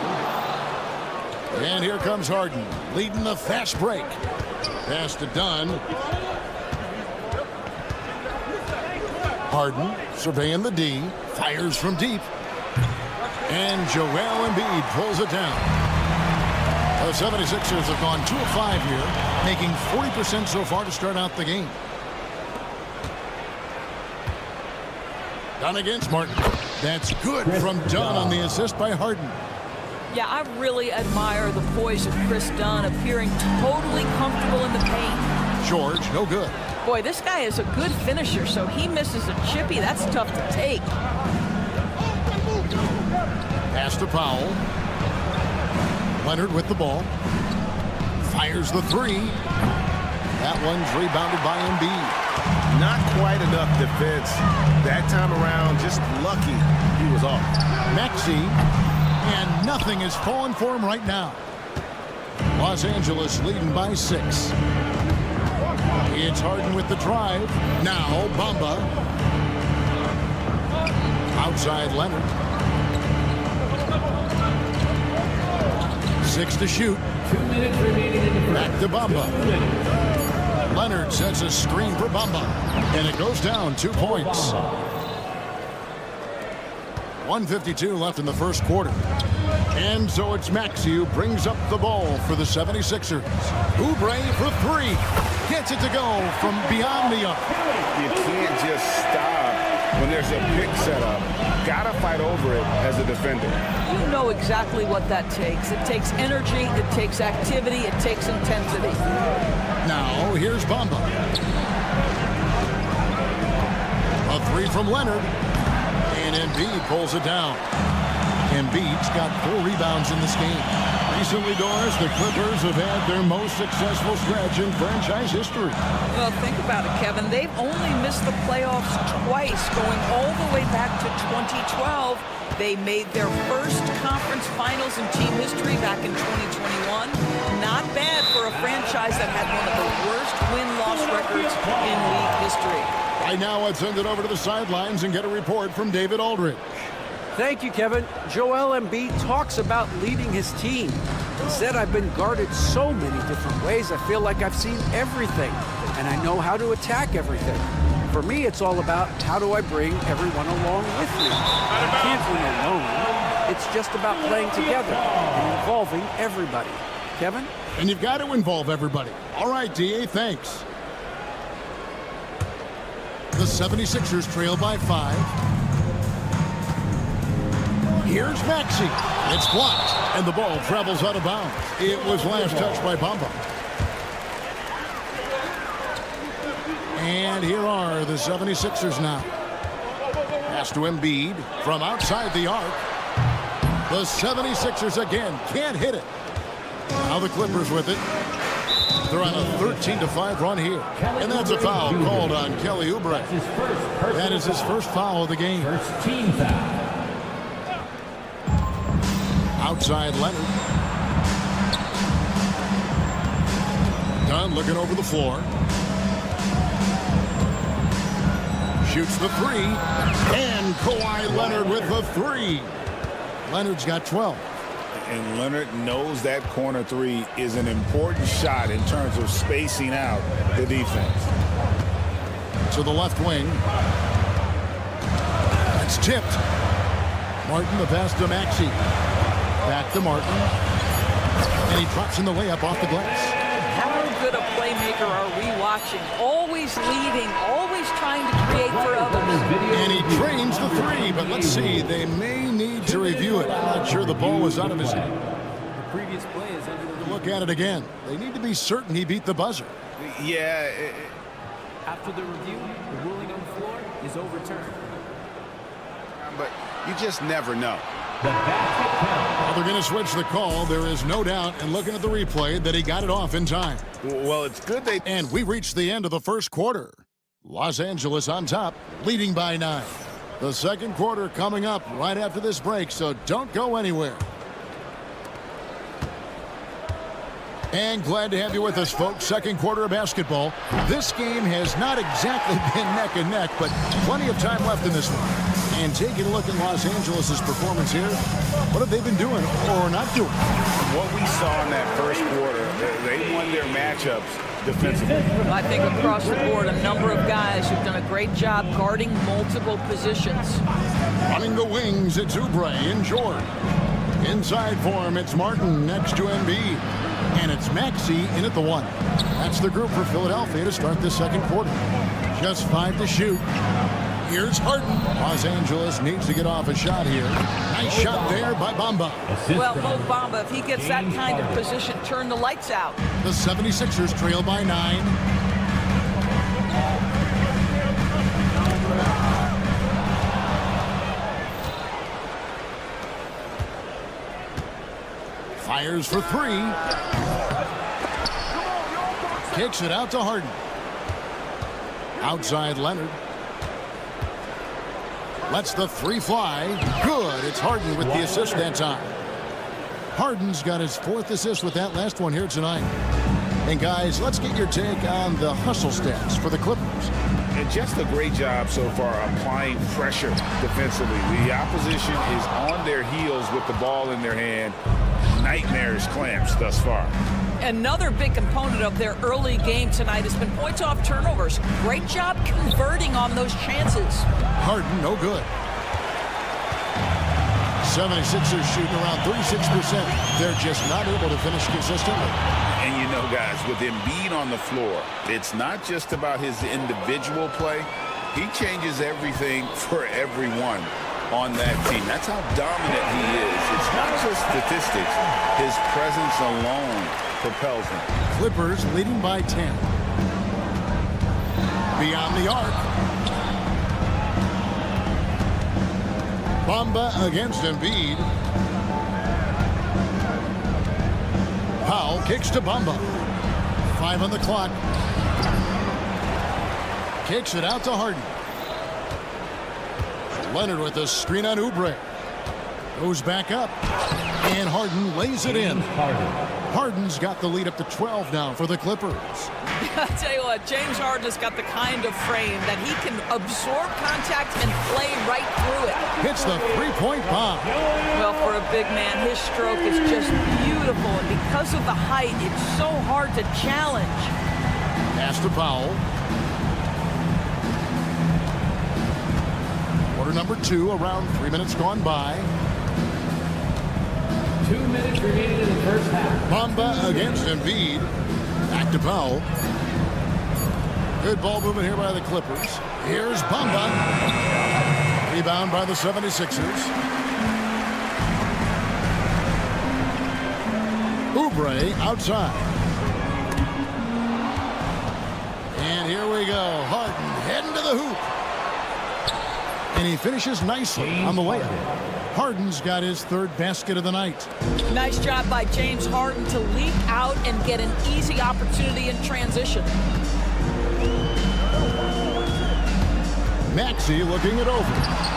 And here comes Harden, leading the fast break. Pass to Dunn. Harden surveying the D, fires from deep. And Joel Embiid pulls it down. The 76ers have gone 2 of 5 here, making 40% so far to start out the game. Dunn against Martin. That's good from Dunn on the assist by Harden. Yeah, I really admire the poise of Chris Dunn, appearing totally comfortable in the paint. George, no good. Boy, this guy is a good finisher, so he misses a chippy. That's tough to take. Pass to Powell. Leonard with the ball. Fires the 3. That one's rebounded by Embiid. Not quite enough defense that time around. Just lucky he was off. Maxey, and nothing is falling for him right now. Los Angeles leading by 6. It's Harden with the drive. Now Bamba. Outside Leonard. 6 to shoot. 2 minutes remaining in the first. Back to Bamba. Leonard sets a screen for Bamba. And it goes down 2 points. 1:52 left in the first quarter. And so it's Maxey who brings up the ball for the 76ers. Oubre for 3. Gets it to go from beyond the arc. You can't just stop when there's a pick set up. Gotta fight over it as a defender. You know exactly what that takes. It takes energy, it takes activity, it takes intensity. Now here's Bamba. A 3 from Leonard. And Embiid pulls it down. Embiid's got 4 rebounds in this game. Recently, Doris, the Clippers have had their most successful stretch in franchise history. Well, think about it, Kevin. They've only missed the playoffs twice, going all the way back to 2012. They made their first conference finals in team history back in 2021. Not bad for a franchise that had one of the worst win-loss records in league history. Right now, let's send it over to the sidelines and get a report from David Aldridge. Thank you, Kevin. Joel Embiid talks about leading his team. He said, I've been guarded so many different ways. I feel like I've seen everything, and I know how to attack everything. For me, it's all about how do I bring everyone along with me. I can't win alone. It's just about playing together and involving everybody. Kevin? And you've got to involve everybody. All right, D.A., thanks. The 76ers trail by 5. Here's Maxey. It's blocked, and the ball travels out of bounds. It was last touched by Bamba. And here are the 76ers now. Pass to Embiid from outside the arc. The 76ers again can't hit it. Now the Clippers with it. They're on a 13-5 run here. And that's a foul called on Kelly Oubre. That is his first foul of the game. First team foul. Outside Leonard. Dunn looking over the floor. Shoots the three. And Kawhi Leonard with the three. Leonard's got 12. And Leonard knows that corner three is an important shot in terms of spacing out the defense. To the left wing. It's tipped. Martin the pass to Maxey. Back to Martin. And he drops in the layup off the glass. How good a playmaker are we watching? Always leading, always trying to create for others. And he trains the three, but let's see. They may need to review it. I'm not sure the ball was out of his hand. The previous play is under. Look at it again. They need to be certain he beat the buzzer. Yeah. After the review, the ruling on the floor is overturned. But you just never know. Well, they're going to switch the call. There is no doubt, and looking at the replay, that he got it off in time. Well, it's good they... And we reached the end of the first quarter. Los Angeles on top, leading by 9. The second quarter coming up right after this break, so don't go anywhere. And glad to have you with us, folks. Second quarter of basketball. This game has not exactly been neck and neck, but plenty of time left in this one. And taking a look at Los Angeles' performance here, what have they been doing or not doing? What we saw in that first quarter, they won their matchups defensively. I think across the board, a number of guys who've done a great job guarding multiple positions. Running the wings, it's Oubre and George. Inside for him, it's Martin next to Embiid. And it's Maxey in at the 1. That's the group for Philadelphia to start the second quarter. Just 5 to shoot. Here's Harden. Los Angeles needs to get off a shot here. Nice shot there by Bamba. Well, Mo Bamba, if he gets that kind of position, turn the lights out. The 76ers trail by 9. Fires for 3. Kicks it out to Harden. Outside Leonard. Lets the 3 fly. Good. It's Harden with the assist that time. Harden's got his 4th assist with that last one here tonight. And guys, let's get your take on the hustle stats for the Clippers. And just a great job so far applying pressure defensively. The opposition is on their heels with the ball in their hand. Nightmares clamps thus far. Another big component of their early game tonight has been points off turnovers. Great job converting on those chances. Harden, no good. 76ers shooting around 36%. They're just not able to finish consistently. And you know, guys, with Embiid on the floor, it's not just about his individual play. He changes everything for everyone on that team. That's how dominant he is. It's not just statistics. His presence alone propels him. Clippers leading by 10. Beyond the arc. Bamba against Embiid. Powell kicks to Bamba. 5 on the clock. Kicks it out to Harden. Leonard with a screen on Oubre. Goes back up. And Harden lays it in. Harden's got the lead up to 12 now for the Clippers. I tell you what, James Harden has got the kind of frame that he can absorb contact and play right through it. Hits the three-point bomb. Well, for a big man, his stroke is just beautiful. And because of the height, it's so hard to challenge. Pass to Powell. Quarter number 2, around 3 minutes gone by. 2 minutes remaining in the first half. Bamba against Embiid. Back to Powell. Good ball movement here by the Clippers. Here's Bamba. Rebound by the 76ers. Oubre outside. And here we go. Harden heading to the hoop. And he finishes nicely on the layup. Harden's got his third basket of the night. Nice job by James Harden to leak out and get an easy opportunity in transition. Maxey looking it over.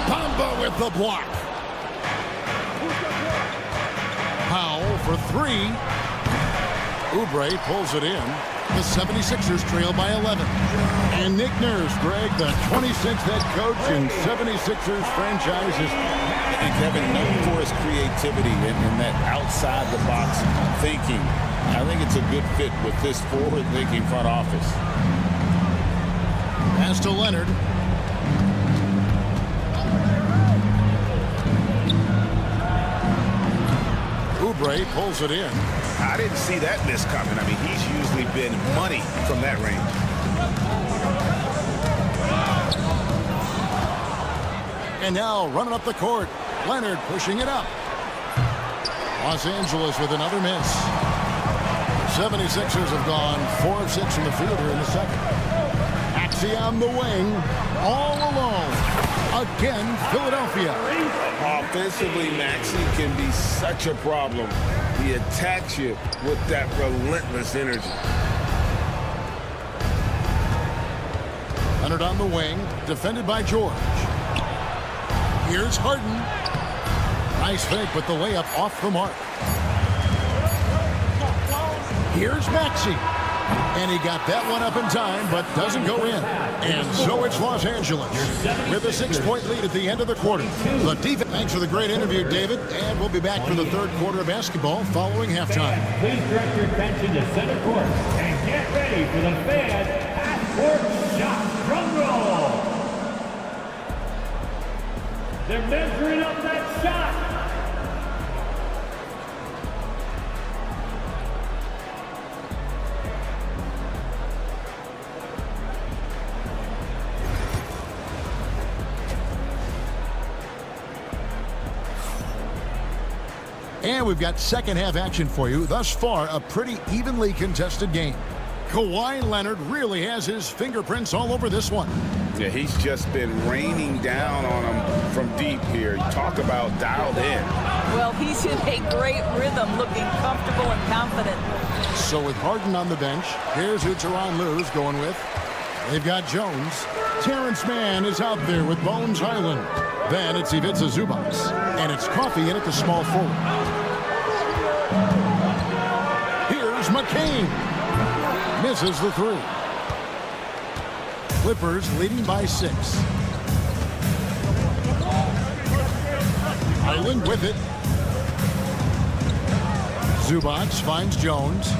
Bamba with the block. Powell for three. Oubre pulls it in. The 76ers trail by 11. And Nick Nurse, Greg, the 26th head coach in 76ers franchises. And Kevin, known for his creativity and that outside-the-box thinking. I think it's a good fit with this forward-thinking front office. Pass to Leonard. Oubre pulls it in. I didn't see that miss coming. I mean, he's usually been money from that range. And now running up the court. Leonard pushing it up. Los Angeles with another miss. The 76ers have gone 4 of 6 from the field here in the second. Maxey on the wing. All alone. Again, Philadelphia. Offensively, Maxey can be such a problem. He attacks you with that relentless energy. Leonard on the wing, defended by George. Here's Harden. Nice fake, but the layup off the mark. Here's Maxey. And he got that one up in time, but doesn't go in. And so it's Los Angeles with a 6-point lead at the end of the quarter. The defense. Thanks for the great interview, David. And we'll be back for the third quarter of basketball following halftime. Please direct your attention to center court and get ready for the fan half-court shot. Drum roll. They're measuring up that shot. And we've got second half action for you. Thus far, a pretty evenly contested game. Kawhi Leonard really has his fingerprints all over this one. Yeah, he's just been raining down on him from deep here. Talk about dialed in. Well, he's in a great rhythm, looking comfortable and confident. So with Harden on the bench, here's who Tyronn Lue's going with. They've got Jones. Terrence Mann is out there with Bones Highland. Then it's Ivica Zubac. And it's Coffey in at the small forward. Here's McCain. Misses the three. Clippers leading by 6. Highland with it. Zubac finds Jones.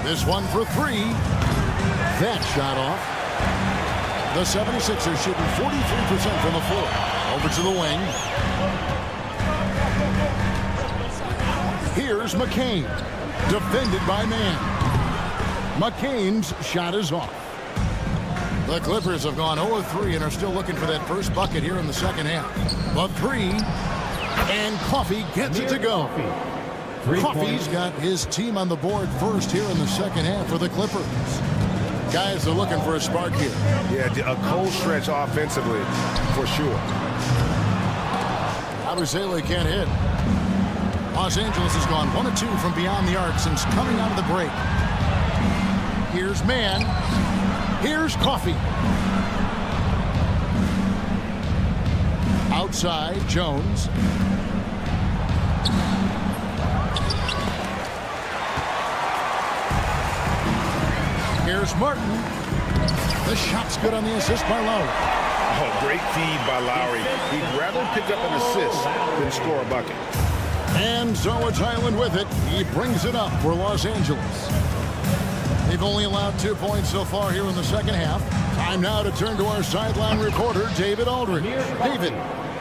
This one for 3. That shot off. The 76ers shooting 43% from the floor. Over to the wing. Here's McCain. Defended by Mann. McCain's shot is off. The Clippers have gone 0-3 and are still looking for that first bucket here in the second half. The 3. And Coffey gets it to go. Coffey's got his team on the board first here in the second half for the Clippers. Guys are looking for a spark here. Yeah, a cold stretch offensively, for sure. Abusele can't hit. Los Angeles has gone 1 of 2 from beyond the arc since coming out of the break. Here's Mann. Here's Coffey. Outside, Jones. Here's Martin. The shot's good on the assist by Lowry. Oh, great feed by Lowry. He'd rather pick up an assist than score a bucket. And so it's Highland with it. He brings it up for Los Angeles. They've only allowed 2 points so far here in the second half. Time now to turn to our sideline reporter, David Aldridge. David.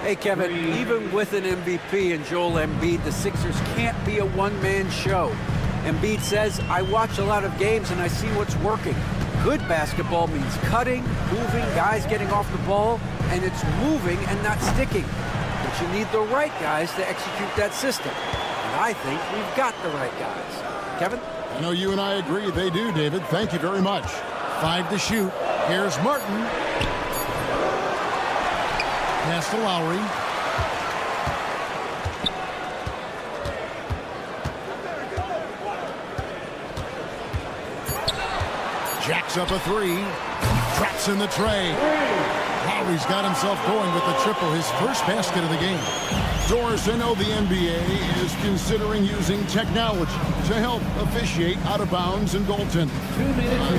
Hey, Kevin, even with an MVP and Joel Embiid, the Sixers can't be a one-man show. Embiid says, I watch a lot of games and I see what's working. Good basketball means cutting, moving, guys getting off the ball, and it's moving and not sticking. But you need the right guys to execute that system. And I think we've got the right guys. Kevin? I know you and I agree they do, David. Thank you very much. 5 to shoot. Here's Martin. Pass to Lowry. Jacks up a 3. Traps in the tray. Lowry's got himself going with the triple, his first basket of the game. Doris, I know the NBA is considering using technology to help officiate out of bounds and goaltending.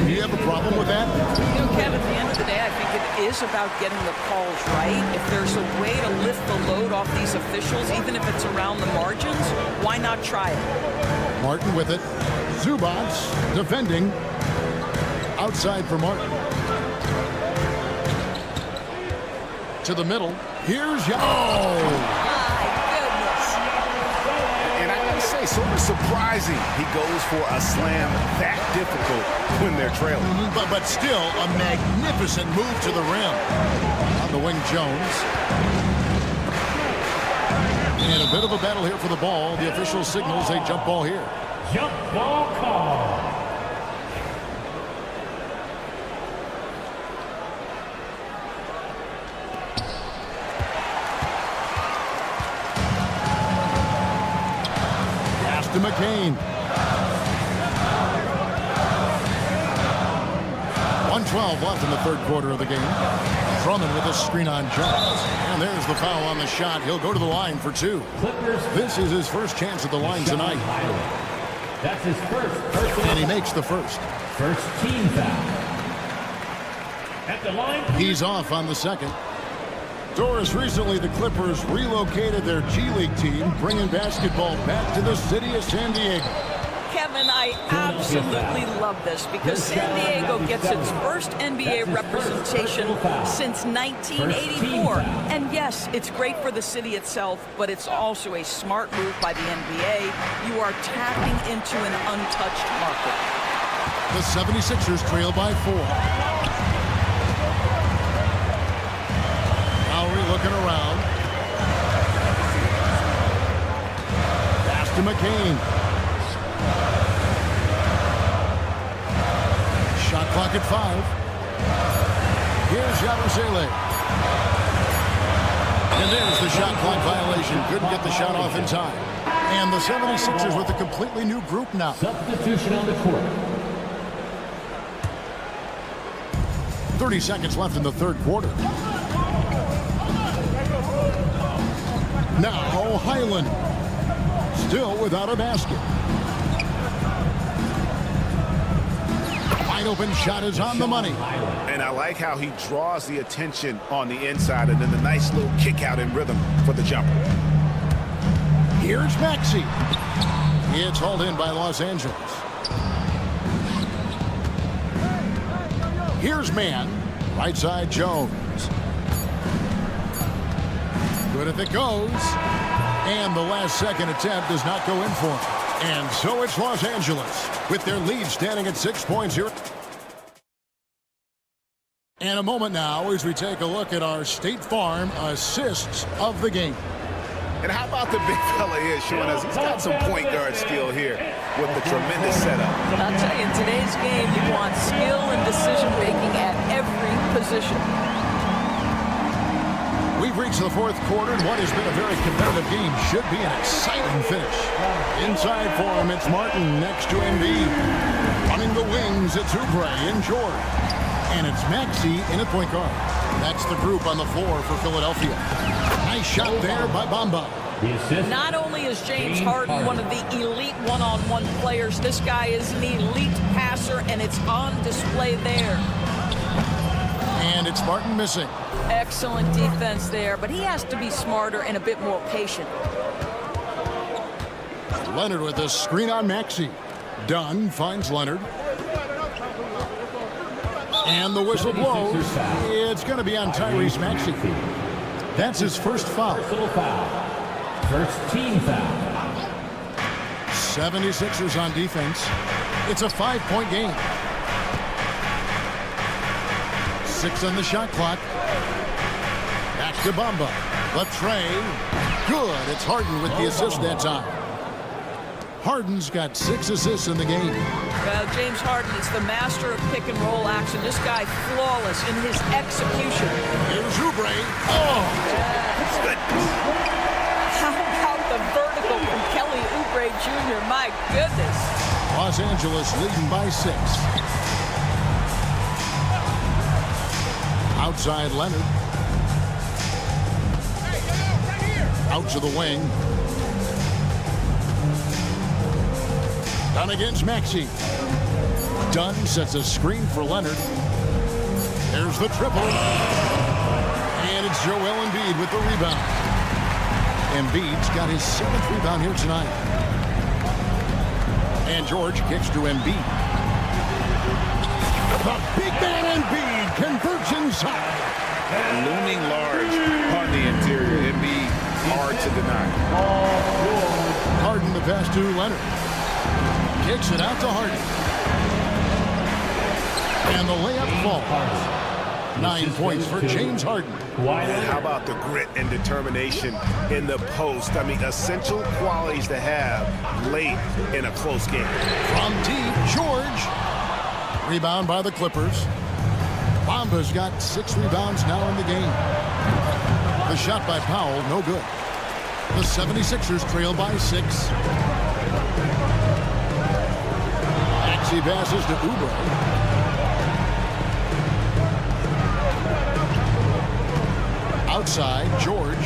Do you have a problem with that? You know, Kev, at the end of the day, I think it is about getting the calls right. If there's a way to lift the load off these officials, even if it's around the margins, why not try it? Martin with it. Zubats defending. Outside for Martin. To the middle. Here's And I gotta say, sort of surprising he goes for a slam that difficult when they're trailing. But still a magnificent move to the rim. On the wing, Jones. And a bit of a battle here for the ball. The official signals a jump ball here. Jump ball call. To McCain. 1:12 left in the third quarter of the game. Drummond with a screen on Jones. And there's the foul on the shot. He'll go to the line for 2. This is his first chance at the line tonight. That's his first. And he makes the first. First team foul. At the line. He's off on the second. Doris, recently the Clippers relocated their G League team, bringing basketball back to the city of San Diego. Kevin, I absolutely love this because San Diego gets its first NBA representation since 1984. And yes, it's great for the city itself, but it's also a smart move by the NBA. You are tapping into an untouched market. The 76ers trail by 4. Lowry looking around. Pass to McCain. Shot clock at 5. Here's Yabusele. And there's the shot clock violation. Couldn't get the shot off in time. And the 76ers with a completely new group now. Substitution on the court. 30 seconds left in the third quarter. Now Highland, still without a basket. Wide open shot is on the money. And I like how he draws the attention on the inside and then the nice little kick out in rhythm for the jumper. Here's Maxey. It's hauled in by Los Angeles. Here's Mann. Right side Jones. Good if it goes. And the last second attempt does not go in for him. And so it's Los Angeles with their lead standing at 6 points here. And a moment now as we take a look at our State Farm assists of the game. And how about the big fella here showing us he's got some point guard skill here with the tremendous setup. I'll tell you, in today's game, you want skill and decision-making at every position. We've reached the fourth quarter, and what has been a very competitive game should be an exciting finish. Inside for him, it's Martin next to Embiid. Running the wings, it's Oubre and George. And it's Maxey in at point guard. That's the group on the floor for Philadelphia. Nice shot there by Bamba. Not only is James Harden one of the elite one-on-one players, this guy is an elite passer, and it's on display there. And it's Martin missing. Excellent defense there, but he has to be smarter and a bit more patient. Leonard with a screen on Maxey. Dunn finds Leonard. And the whistle blows. It's going to be on Tyrese Maxey. That's his first foul. First team foul. 76ers on defense. It's a 5-point game. 6 on the shot clock. Back to Bamba. The tray. Good. It's Harden with the assist that time. Harden's got 6 assists in the game. Well, James Harden is the master of pick and roll action. This guy flawless in his execution. Here's Oubre. Oh! That's good. How about the vertical from Kelly Oubre Jr.? My goodness. Los Angeles leading by 6. Outside Leonard. Out to the wing. Dunn against Maxey. Dunn sets a screen for Leonard. There's the triple. And it's Joel Embiid with the rebound. Embiid's got his 7th rebound here tonight. And George kicks to Embiid. The big man Embiid converts inside. Looming large on the interior. Embiid hard to deny. Harden the pass to Leonard. Kicks it out to Harden. And the layup falls. 9 points for James Harden. How about the grit and determination in the post? I mean, essential qualities to have late in a close game. From deep, George. Rebound by the Clippers. Bamba's got 6 rebounds now in the game. The shot by Powell, no good. The 76ers trail by 6. Maxey passes to Oubre. Outside, George.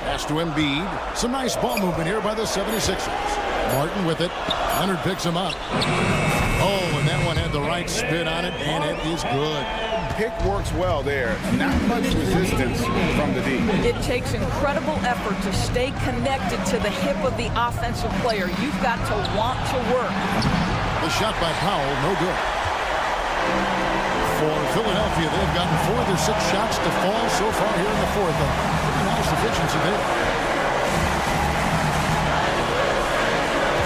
Pass to Embiid. Some nice ball movement here by the 76ers. Martin with it. Leonard picks him up. Oh, and that one had the right spin on it, and it is good. Pick works well there. Not much resistance from the D. It takes incredible effort to stay connected to the hip of the offensive player. You've got to want to work. The shot by Powell, no good. For Philadelphia, they've gotten 4 of their 6 shots to fall so far here in the 4th. A pretty nice efficiency there.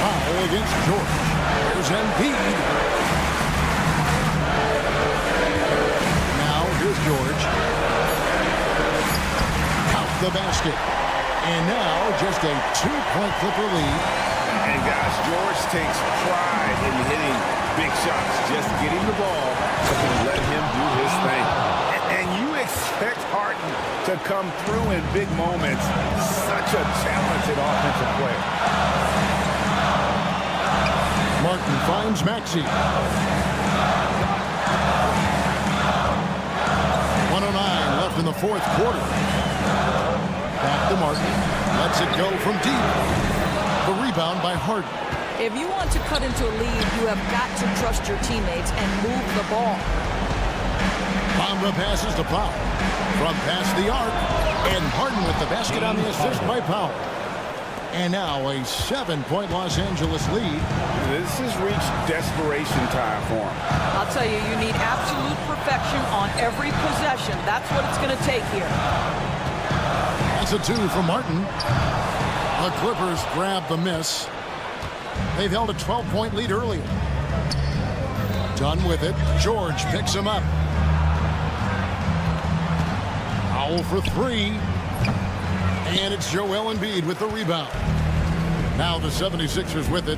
Powell against George. There's Embiid. Now, here's George. Count the basket. And now, just a 2-point Clipper lead. And guys, George takes pride in hitting big shots. Just getting the ball and let him do his thing. And you expect Harden to come through in big moments. Such a talented offensive player. Martin finds Maxey. 109 left in the 4th quarter. Back to Martin. Lets it go from deep. The rebound by Harden. If you want to cut into a lead, you have got to trust your teammates and move the ball. Bamba passes to Powell. From past the arc. And Harden with the basket on the assist by Powell. And now a 7-point Los Angeles lead. This has reached desperation time for him. I'll tell you, you need absolute perfection on every possession. That's what it's going to take here. That's a 2 for Martin. The Clippers grab the miss. They've held a 12-point lead earlier. Done with it. George picks him up. Powell for 3. And it's Joel Embiid with the rebound. Now the 76ers with it.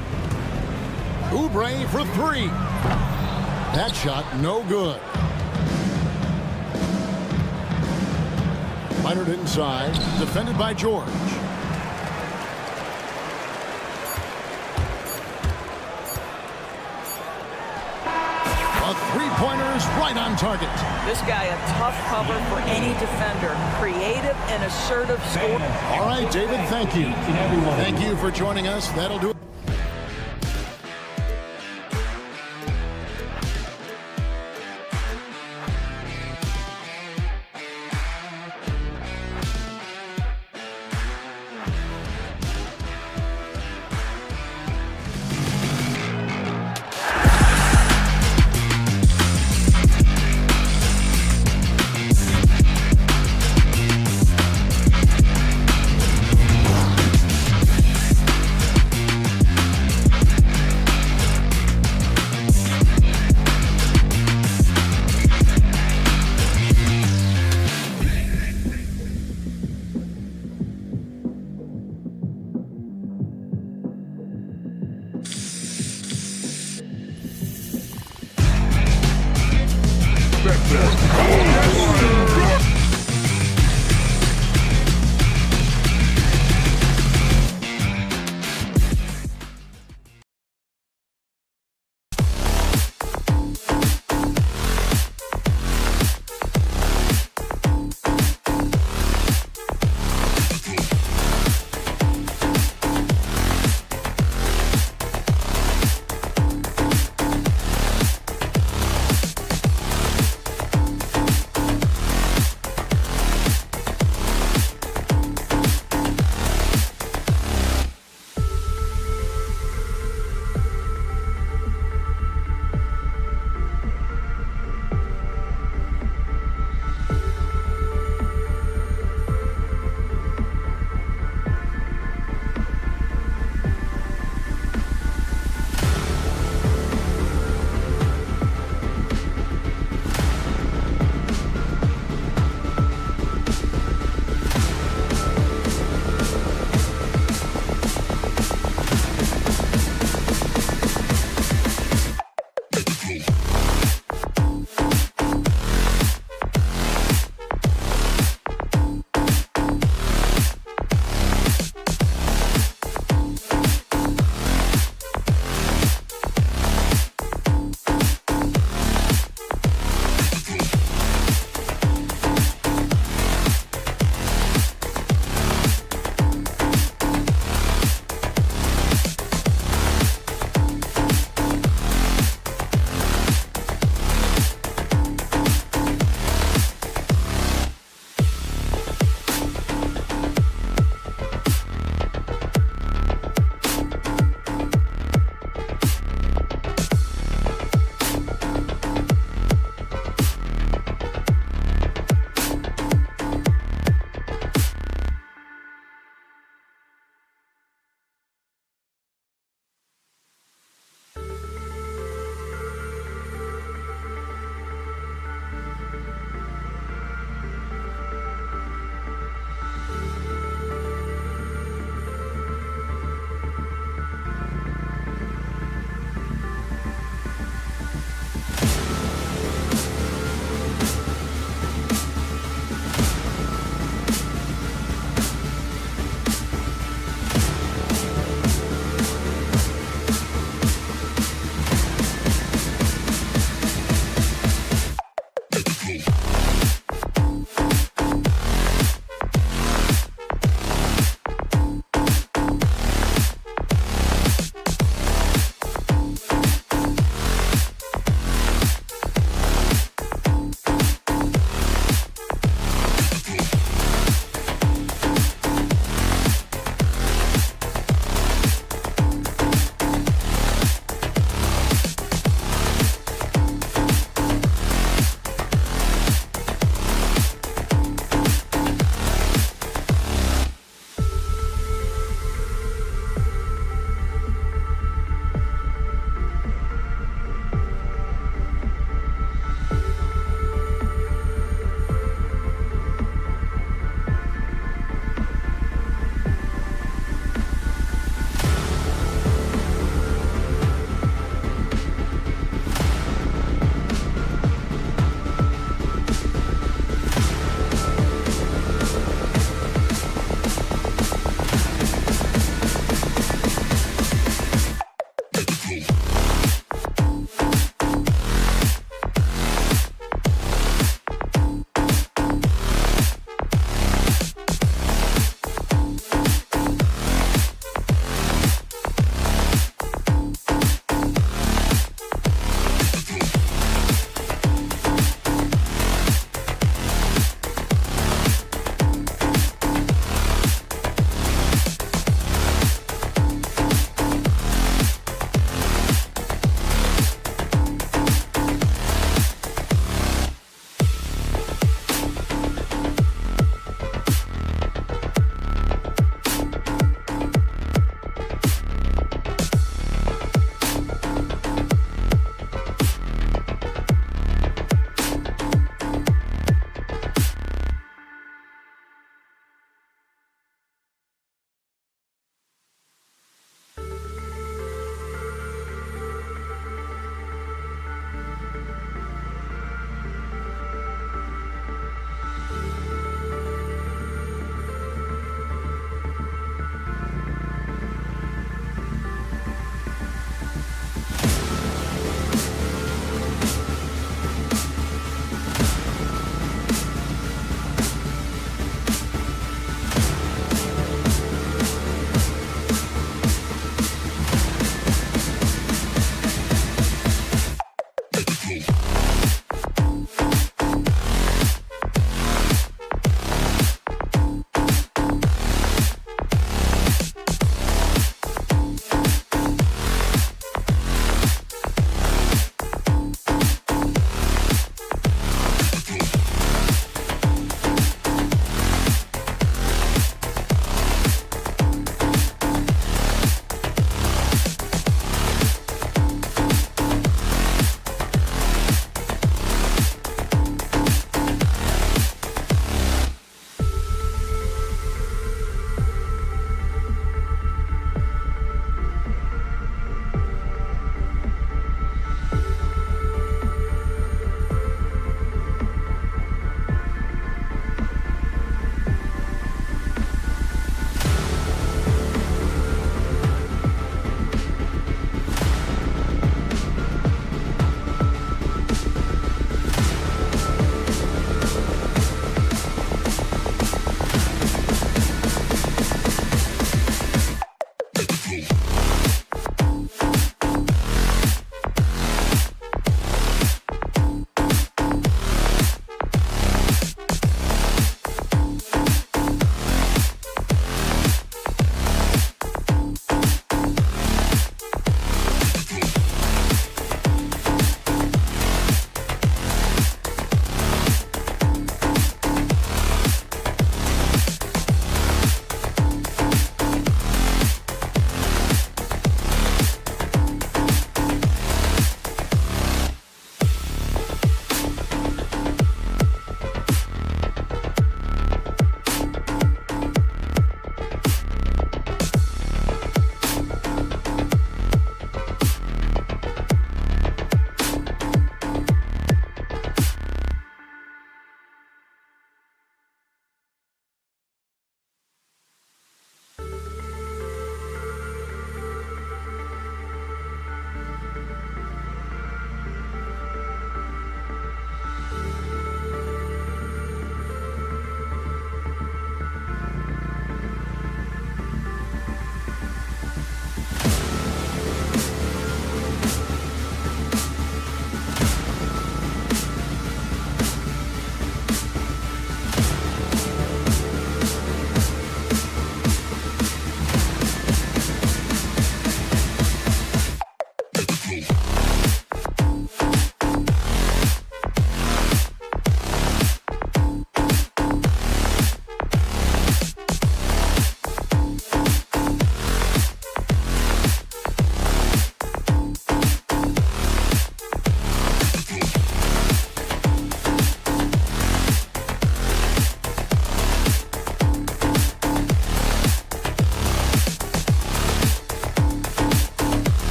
Oubre for 3. That shot no good. Leonard inside. Defended by George. A three-pointer is right on target. This guy a tough cover for any defender. Creative and assertive score. All right, David, thank you. Thank you for joining us. That'll do it.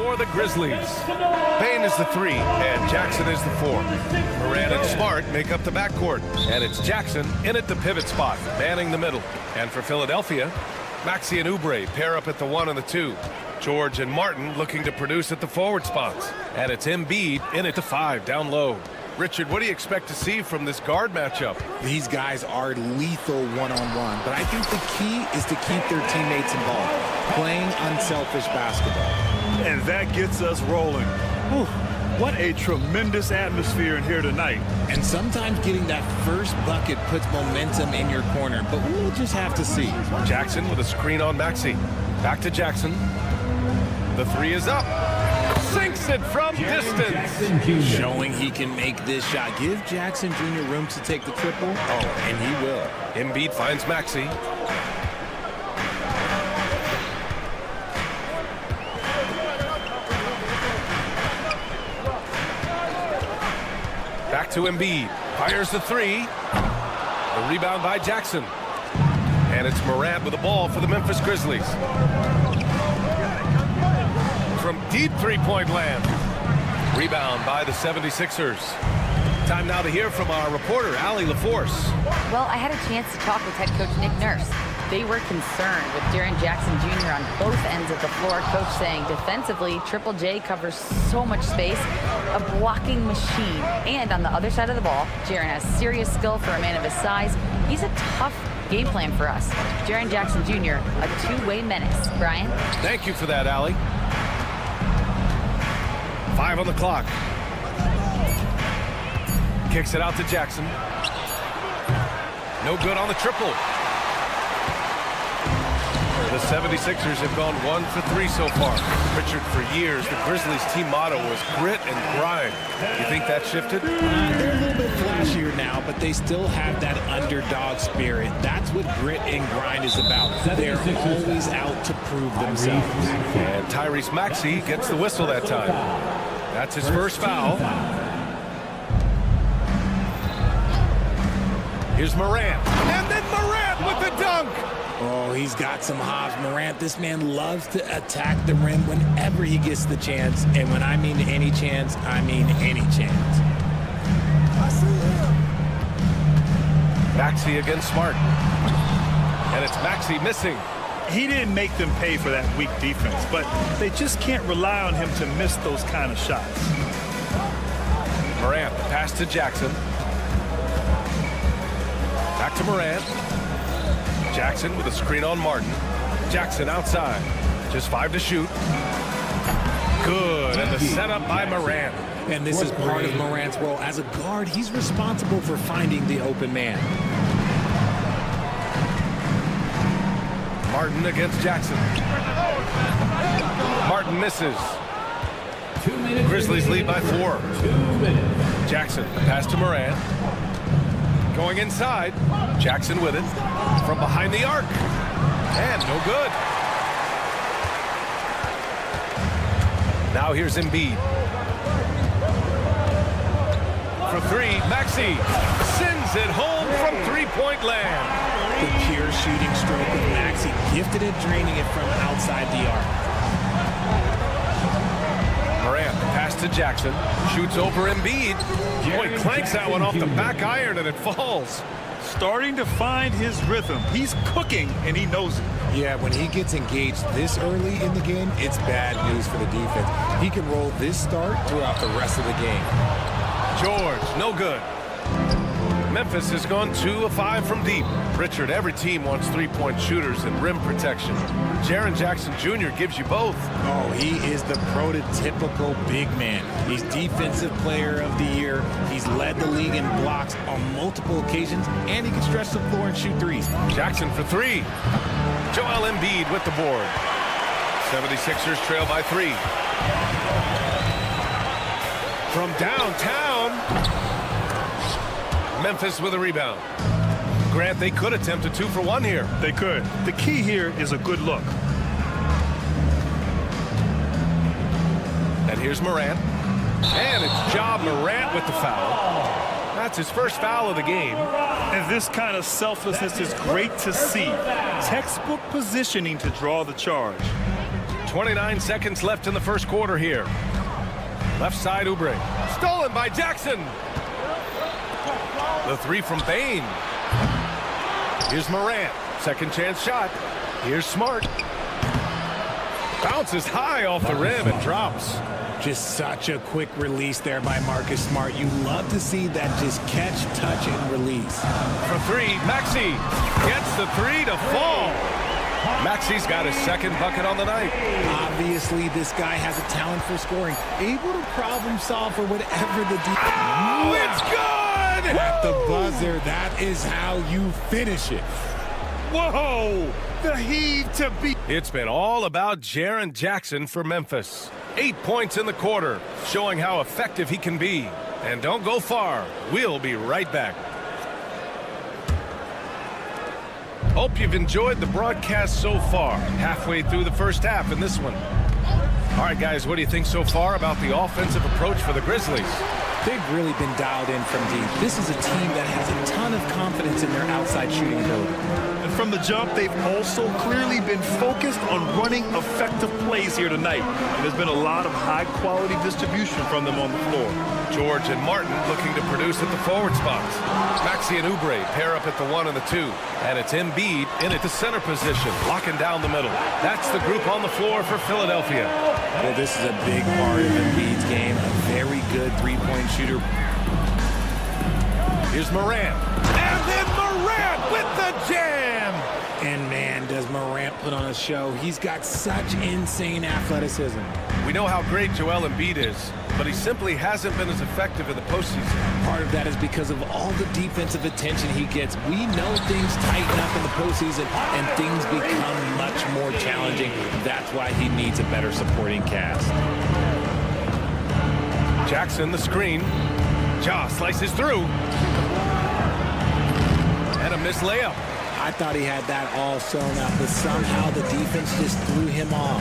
for the Grizzlies. Payne is the 3, and Jackson is the 4. Moran and Smart make up the backcourt, and it's Jackson in at the pivot spot, manning the middle. And for Philadelphia, Maxey and Oubre pair up at the 1 and the 2. George and Martin looking to produce at the forward spots. And it's Embiid in at the 5, down low. Richard, what do you expect to see from this guard matchup? These guys are lethal one-on-one, but I think the key is to keep their teammates involved, playing unselfish basketball. And that gets us rolling. Whew, what a tremendous atmosphere in here tonight. And sometimes getting that first bucket puts momentum in your corner, but we'll just have to see. Jackson with a screen on Maxey. Back to Jackson. The 3 is up. Sinks it from distance. Showing he can make this shot. Give Jackson Jr. room to take the triple. Oh, and he will. Embiid finds Maxey. Back to Embiid. Fires the 3. The rebound by Jackson. And it's Morant with the ball for the Memphis Grizzlies. From deep three-point land. Rebound by the 76ers. Time now to hear from our reporter, Allie LaForce. Well, I had a chance to talk with head coach Nick Nurse. They were concerned with Jaren Jackson Jr. on both ends of the floor. Coach saying defensively, Triple J covers so much space, a blocking machine. And on the other side of the ball, Jaren has serious skill for a man of his size. He's a tough game plan for us. Jaren Jackson Jr., a two-way menace. Brian? Thank you for that, Allie. 5 on the clock. Kicks it out to Jackson. No good on the triple. The 76ers have gone 1 for 3 so far. Richard, for years, the Grizzlies' team motto was grit and grind. You think that shifted? They're a little bit flashier now, but they still have that underdog spirit. That's what grit and grind is about. They're always out to prove themselves. And Tyrese Maxey gets the whistle that time. That's his first foul. Here's Morant. And then Morant with the dunk. Oh, he's got some hops. Morant, this man loves to attack the rim whenever he gets the chance. And when I mean any chance, I mean any chance. Maxey against Smart. And it's Maxey missing. He didn't make them pay for that weak defense, but they just can't rely on him to miss those kind of shots. Morant, the pass to Jackson. Back to Morant. Jackson with a screen on Martin. Jackson outside. Just 5 to shoot. Good. And the setup by Morant. And this is part of Morant's role. As a guard, he's responsible for finding the open man. Martin against Jackson. Martin misses. Grizzlies lead by 4. Jackson, pass to Morant. Going inside. Jackson with it. From behind the arc. And no good. Now here's Embiid. For 3, Maxey sends it home from three-point land. The pure shooting stroke of Maxey, gifted at draining it from outside the arc. Morant, pass to Jackson, shoots over Embiid. Boy, clanks that one off the back iron and it falls. Starting to find his rhythm. He's cooking, and he knows it. Yeah, when he gets engaged this early in the game, it's bad news for the defense. He can roll this start throughout the rest of the game. George, no good. Memphis has gone 2 of 5 from deep. Richard, every team wants three-point shooters and rim protection. Jaren Jackson Jr. gives you both. Oh, he is the prototypical big man. He's Defensive Player of the Year. He's led the league in blocks on multiple occasions, and he can stretch the floor and shoot threes. Jackson for 3. Joel Embiid with the board. 76ers trail by 3. From downtown, Memphis with a rebound. Grant, they could attempt a 2 for 1 here. They could. The key here is a good look. And here's Morant. And it's Ja Morant with the foul. That's his first foul of the game. And this kind of selflessness is great to see. Textbook positioning to draw the charge. 29 seconds left in the first quarter here. Left side, Oubre. Stolen by Jackson. The three from Bain. Here's Morant. Second chance shot. Here's Smart. Bounces high off the rim and drops. Just such a quick release there by Marcus Smart. You love to see that just catch, touch, and release. For three, Maxey gets the three to fall. Maxey's got his second bucket on the night. Obviously, this guy has a talent for scoring. Able to problem solve for whatever the defense. Oh, it's good! At the buzzer, that is how you finish it. Whoa! The heave to beat. It's been all about Jaren Jackson for Memphis. 8 points in the quarter, showing how effective he can be. And don't go far. We'll be right back. Hope you've enjoyed the broadcast so far. Halfway through the first half in this one. All right, guys, what do you think so far about the offensive approach for the Grizzlies? They've really been dialed in from deep. This is a team that has a ton of confidence in their outside shooting ability. And from the jump, they've also clearly been focused on running effective plays here tonight. And there's been a lot of high-quality distribution from them on the floor. George and Martin looking to produce at the forward spots. Maxey and Oubre pair up at the 1 and the 2. And it's Embiid in at the center position, locking down the middle. That's the group on the floor for Philadelphia. Well, this is a big part of Embiid's game. A very good three-point shooter. Here's Morant. And then Morant with the jam! And man, does Morant put on a show. He's got such insane athleticism. We know how great Joel Embiid is, but he simply hasn't been as effective in the postseason. Part of that is because of all the defensive attention he gets. We know things tighten up in the postseason and things become much more challenging. That's why he needs a better supporting cast. Jackson, the screen. Ja slices through. And a missed layup. I thought he had that all sewn up, but somehow the defense just threw him off.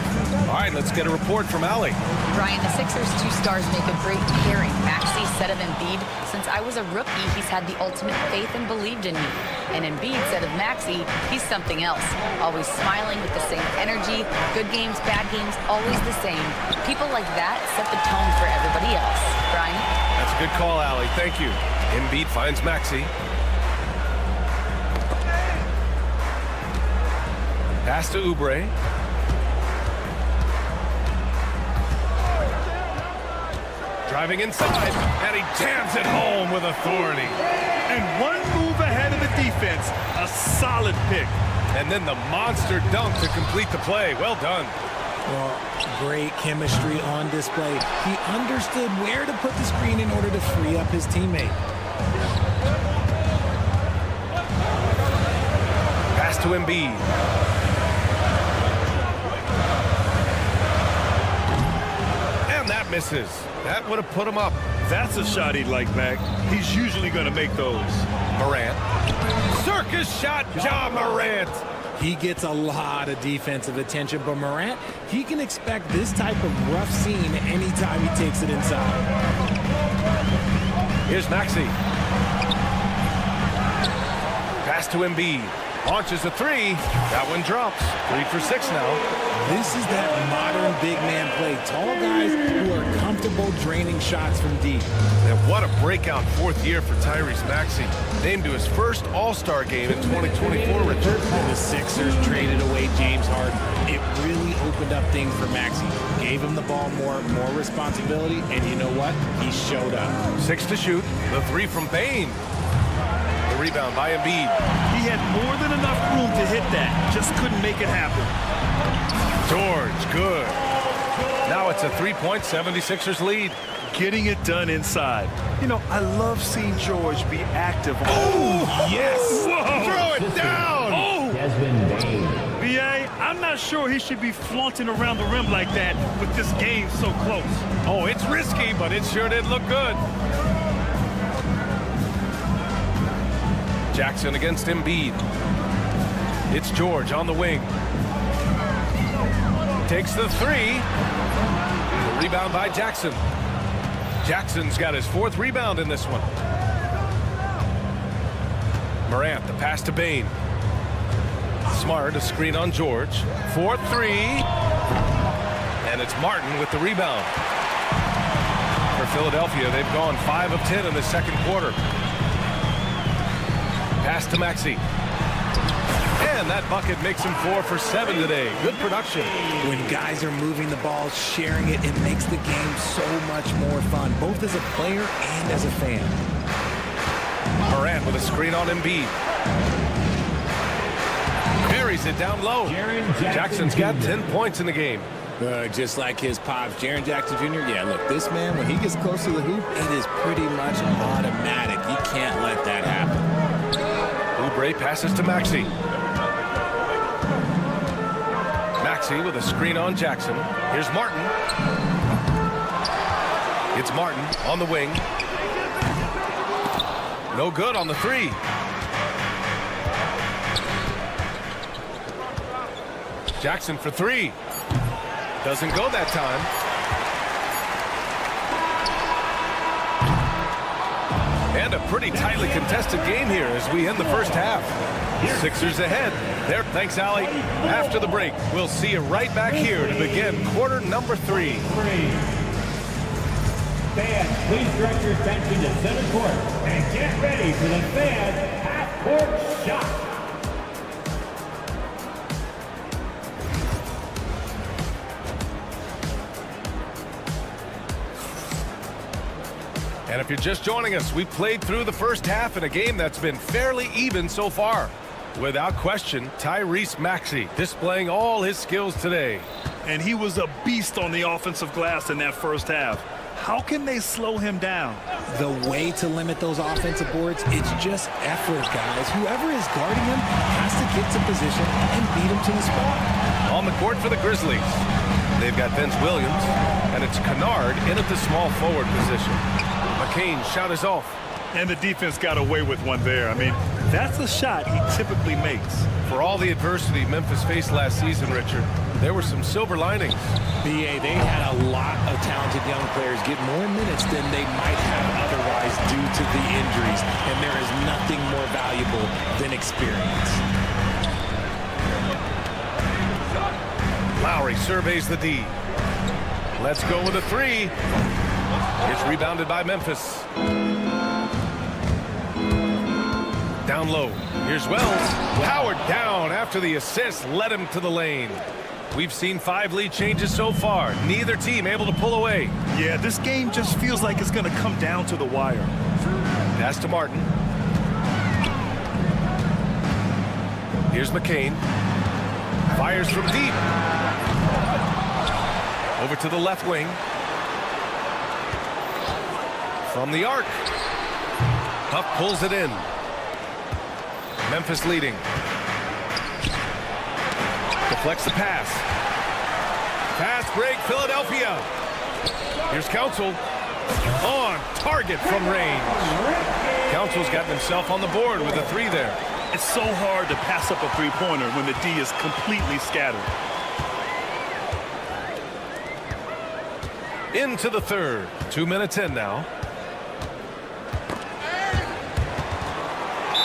All right, let's get a report from Allie. Brian, the Sixers' two stars make a great pairing. Maxey said of Embiid, since I was a rookie, he's had the ultimate faith and believed in me. And Embiid said of Maxey, he's something else. Always smiling with the same energy. Good games, bad games, always the same. People like that set the tone for everybody else. Brian? That's a good call, Allie. Thank you. Embiid finds Maxey. Pass to Oubre. Driving inside, and he jams it home with authority. And one move ahead of the defense. A solid pick. And then the monster dunk to complete the play. Well done. Well, great chemistry on display. He understood where to put the screen in order to free up his teammate. Pass to Embiid. That misses. That would have put him up. That's a shot he'd like back. He's usually going to make those. Morant. Circus shot, Ja Morant. He gets a lot of defensive attention, but Morant, he can expect this type of rough scene anytime he takes it inside. Here's Maxey. Pass to Embiid. Launches a three. That one drops. 3 for 6 now. This is that modern big man play. Tall guys who are comfortable draining shots from deep. And what a breakout fourth year for Tyrese Maxey. Named to his first All-Star game in 2024, Richard. And the Sixers traded away James Harden. It really opened up things for Maxey. Gave him the ball more responsibility, and you know what? He showed up. 6 to shoot. The three from Bain. The rebound by Embiid. He had more than enough room to hit that. Just couldn't make it happen. George, good. Now it's a 3-point 76ers lead. Getting it done inside. You know, I love seeing George be active. Oh, yes. Whoa. Throw it down. Oh. B.A., I'm not sure he should be flaunting around the rim like that with this game so close. Oh, it's risky, but it sure did look good. Jackson against Embiid. It's George on the wing. Takes the three. The rebound by Jackson. Jackson's got his 4th rebound in this one. Morant, the pass to Bain. Smart, a screen on George. 4-3. And it's Martin with the rebound. For Philadelphia, they've gone 5 of 10 in the second quarter. Pass to Maxey. And that bucket makes him 4 for 7 today. Good production. When guys are moving the ball, sharing it, it makes the game so much more fun, both as a player and as a fan. Morant with a screen on Embiid. Buries it down low. Jackson's got 10 points in the game. Just like his pops, Jaren Jackson Jr. Yeah, look, this man, when he gets close to the hoop, it is pretty much automatic. You can't let that happen. Oubre passes to Maxey. Maxey with a screen on Jackson. Here's Martin. It's Martin on the wing. No good on the 3. Jackson for 3. Doesn't go that time. And a pretty tightly contested game here as we end the first half. Sixers ahead. There, thanks, Allie. After the break, we'll see you right back here to begin quarter number 3. Fans, please direct your attention to center court and get ready for the fan half-court shot. And if you're just joining us, we played through the first half in a game that's been fairly even so far. Without question, Tyrese Maxey displaying all his skills today. And he was a beast on the offensive glass in that first half. How can they slow him down? The way to limit those offensive boards, it's just effort, guys. Whoever is guarding him has to get to position and beat him to the spot. On the court for the Grizzlies, they've got Vince Williams, and it's Kennard in at the small forward position. McCain's shot is off. And the defense got away with one there. I mean, that's a shot he typically makes. For all the adversity Memphis faced last season, Richard, there were some silver linings. BA, they had a lot of talented young players get more minutes than they might have otherwise due to the injuries. And there is nothing more valuable than experience. Lowry surveys the D. Let's go with a 3. It's rebounded by Memphis. Down low. Here's Wells. Powered down after the assist led him to the lane. We've seen 5 lead changes so far. Neither team able to pull away. Yeah, this game just feels like it's going to come down to the wire. Pass to Martin. Here's McCain. Fires from deep. Over to the left wing. From the arc. Huff pulls it in. Memphis leading. Deflects the pass. Fast break, Philadelphia. Here's Council. On target from range. Council's gotten himself on the board with a 3 there. It's so hard to pass up a three-pointer when the D is completely scattered. Into the third. 2 minutes in now.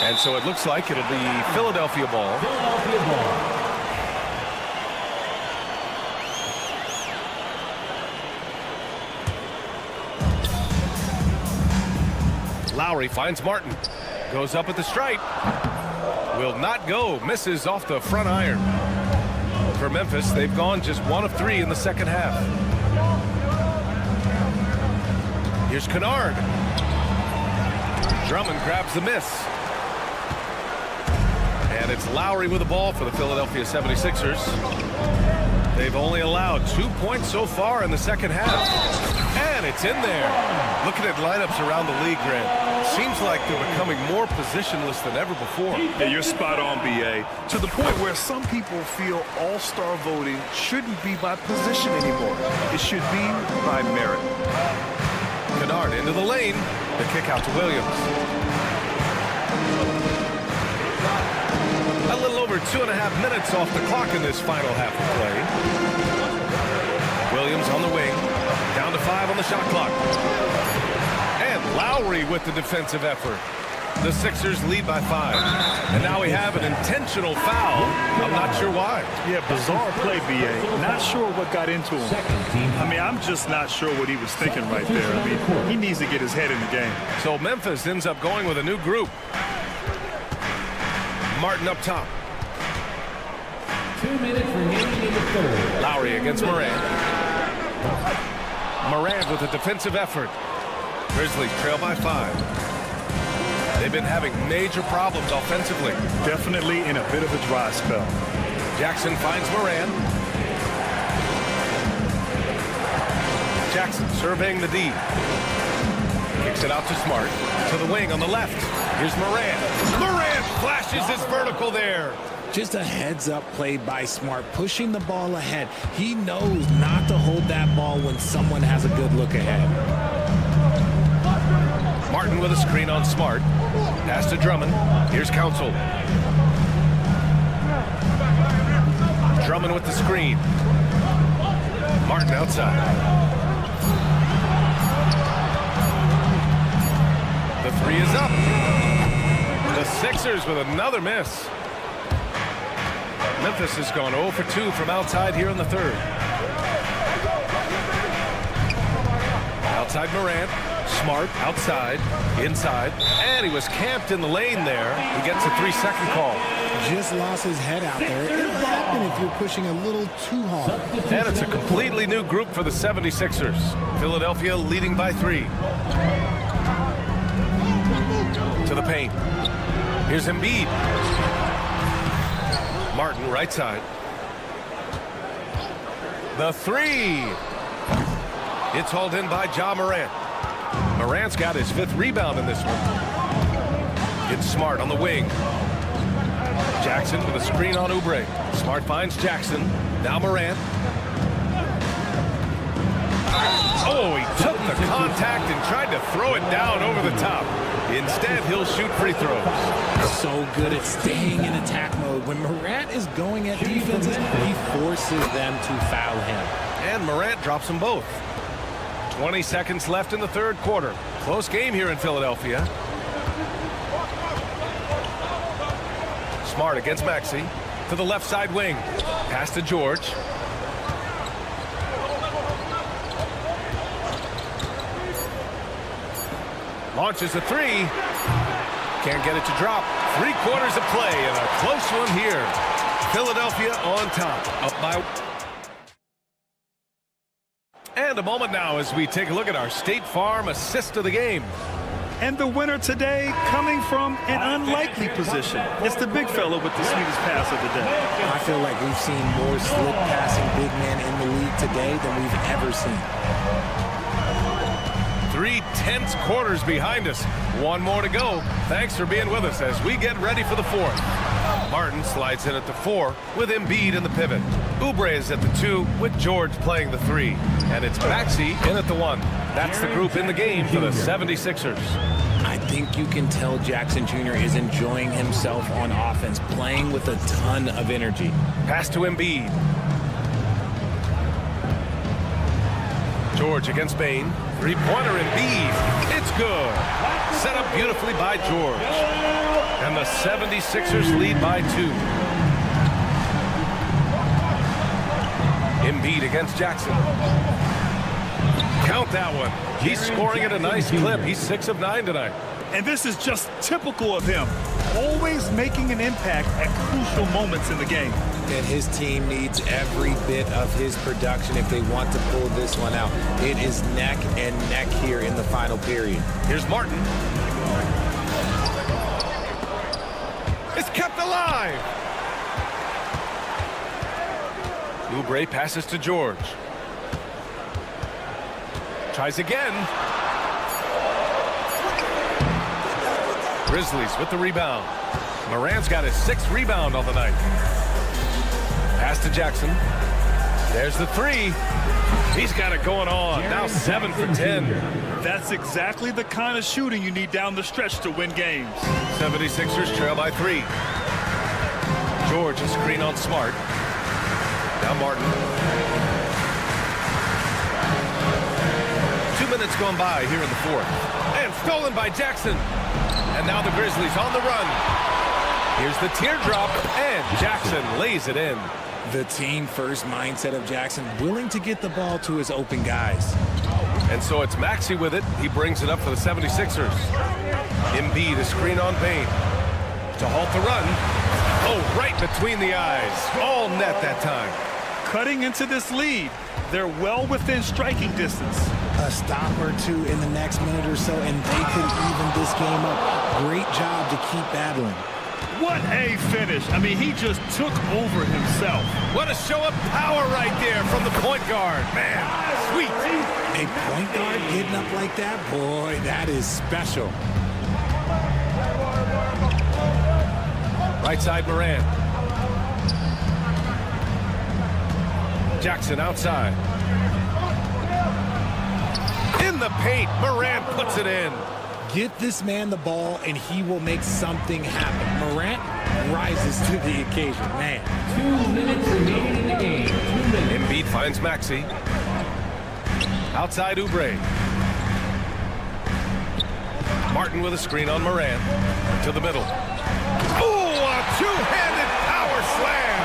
And so it looks like it'll be Philadelphia ball. Philadelphia ball. Lowry finds Martin. Goes up at the stripe. Will not go. Misses off the front iron. For Memphis, they've gone just 1 of 3 in the second half. Here's Kennard. Drummond grabs the miss. And it's Lowry with the ball for the Philadelphia 76ers. They've only allowed 2 points so far in the second half. And it's in there. Looking at lineups around the league, Grant, seems like they're becoming more positionless than ever before. Yeah, you're spot on, BA. To the point where some people feel all-star voting shouldn't be by position anymore. It should be by merit. Kennard into the lane. The kick out to Williams. A little over 2.5 minutes off the clock in this final half of play. Williams on the wing. Down to 5 on the shot clock. And Lowry with the defensive effort. The Sixers lead by 5. And now we have an intentional foul. I'm not sure why. Yeah, bizarre play, B.A. Not sure what got into him. I mean, I'm just not sure what he was thinking right there. I mean, he needs to get his head in the game. So Memphis ends up going with a new group. Martin up top. 2 minutes remaining in the third. Lowry against Morant. Morant with a defensive effort. Grizzlies trail by 5. They've been having major problems offensively. Definitely in a bit of a dry spell. Jackson finds Morant. Jackson surveying the D. Kicks it out to Smart. To the wing on the left. Here's Morant. Morant flashes his vertical there. Just a heads-up play by Smart, pushing the ball ahead. He knows not to hold that ball when someone has a good look ahead. Martin with a screen on Smart. Pass to Drummond. Here's Council. Drummond with the screen. Martin outside. The 3 is up. The Sixers with another miss. Memphis has gone 0 for 2 from outside here in the third. Outside Morant. Smart outside, inside, and he was camped in the lane there. He gets a 3-second call. Just lost his head out there. It'll happen if you're pushing a little too hard. And it's a completely new group for the 76ers. Philadelphia leading by 3. To the paint. Here's Embiid. Martin right side. The 3. It's hauled in by Ja Morant. Morant's got his 5th rebound in this one. It's Smart on the wing. Jackson with a screen on Oubre. Smart finds Jackson. Now Morant. Oh, he took the contact and tried to throw it down over the top. Instead, he'll shoot free throws. So good at staying in attack mode. When Morant is going at defenses, he forces them to foul him. And Morant drops them both. 20 seconds left in the third quarter. Close game here in Philadelphia. Smart against Maxey. To the left side wing. Pass to George. Launches a 3. Can't get it to drop. 3 quarters of play and a close one here. Philadelphia on top. Up by... And a moment now as we take a look at our State Farm assist of the game. And the winner today coming from an unlikely position. It's the big fella with the sweetest pass of the day. I feel like we've seen more slip passing big men in the league today than we've ever seen. 3 tense quarters behind us. 1 more to go. Thanks for being with us as we get ready for the 4th. Martin slides in at the 4 with Embiid in the pivot. Oubre is at the 2 with George playing the 3. And it's Maxey in at the 1. That's the group in the game for the 76ers. I think you can tell Jackson Jr. is enjoying himself on offense, playing with a ton of energy. Pass to Embiid. George against Bain. 3-pointer Embiid. It's good. Set up beautifully by George. And the 76ers lead by 2. Embiid against Jackson. Count that one. He's scoring at a nice clip. He's 6 of 9 tonight. And this is just typical of him. Always making an impact at crucial moments in the game. And his team needs every bit of his production if they want to pull this one out. It is neck and neck here in the final period. Here's Martin. It's kept alive. Oubre passes to George. Tries again. Grizzlies with the rebound. Morant's got his 6th rebound on the night. Pass to Jackson. There's the 3. He's got it going on. Now 7 for 10. That's exactly the kind of shooting you need down the stretch to win games. 76ers trail by 3. George a screen on Smart. Now Martin. 2 minutes gone by here in the 4th. And stolen by Jackson. And now the Grizzlies on the run. Here's the teardrop, and Jackson lays it in. The team-first mindset of Jackson, willing to get the ball to his open guys. And so it's Maxey with it. He brings it up for the 76ers. Embiid, a screen on Bane. To halt the run. Oh, right between the eyes. All net that time. Cutting into this lead. They're well within striking distance. A stop or two in the next minute or so, and they could even this game up. Great job to keep battling. What a finish. I mean, he just took over himself. What a show of power right there from the point guard. Man, sweet. A point guard getting up like that? Boy, that is special. Right side, Moran. Jackson outside. In the paint, Moran puts it in. Get this man the ball, and he will make something happen. Morant rises to the occasion. Man. 2 minutes remaining in the game. 2 minutes. Embiid finds Maxey. Outside Oubre. Martin with a screen on Moran. To the middle. Oh, a two-handed power slam.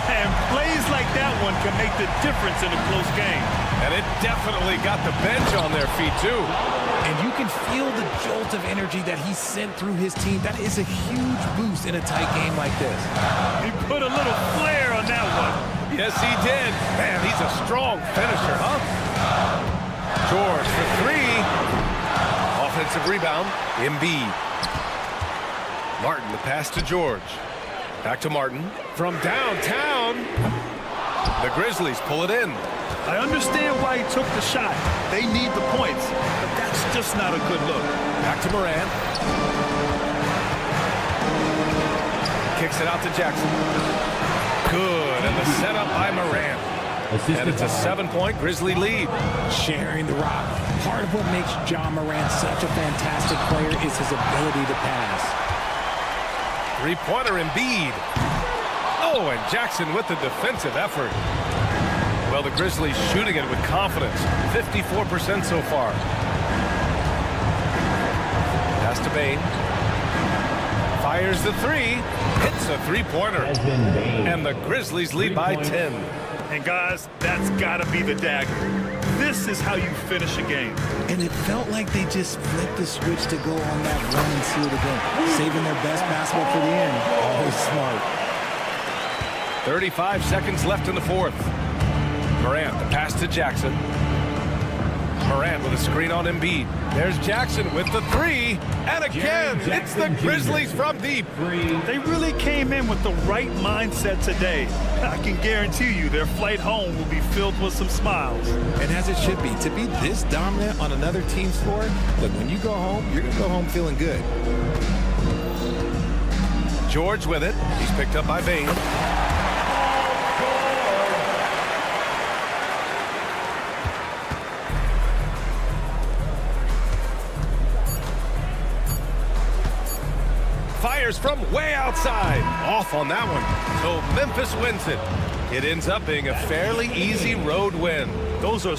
And plays like that one can make the difference in a close game. And it definitely got the bench on their feet, too. And you can feel the jolt of energy that he sent through his team. That is a huge boost in a tight game like this. He put a little flair on that one. Yes, he did. Man, he's a strong finisher, huh? George for three. Offensive rebound. Embiid. Martin, the pass to George. Back to Martin. From downtown. The Grizzlies pull it in. I understand why he took the shot. They need the points, but that's just not a good look. Back to Moran. Kicks it out to Jackson. Good, and the setup by Moran. And it's a 7-point Grizzly lead. Sharing the rock. Part of what makes John Moran such a fantastic player is his ability to pass. Three-pointer Embiid. Oh, and Jackson with the defensive effort. Well, the Grizzlies shooting it with confidence. 54% so far. Pass to Bane. Fires the three. Hits a three-pointer. And the Grizzlies lead by 10. And guys, that's got to be the dagger. This is how you finish a game. And it felt like they just flipped the switch to go on that run and seal the game. Saving their best basketball for the end. Always smart. 35 seconds left in the fourth. Morant, the pass to Jackson. Morant with a screen on Embiid. There's Jackson with the three. And again, it's the Grizzlies from deep. They really came in with the right mindset today. I can guarantee you their flight home will be filled with some smiles. And as it should be, to be this dominant on another team's floor, look, when you go home, you're going to go home feeling good. George with it. He's picked up by Bane. Fires from way outside. Off on that one. So Memphis wins it. It ends up being a fairly easy road win. Those are...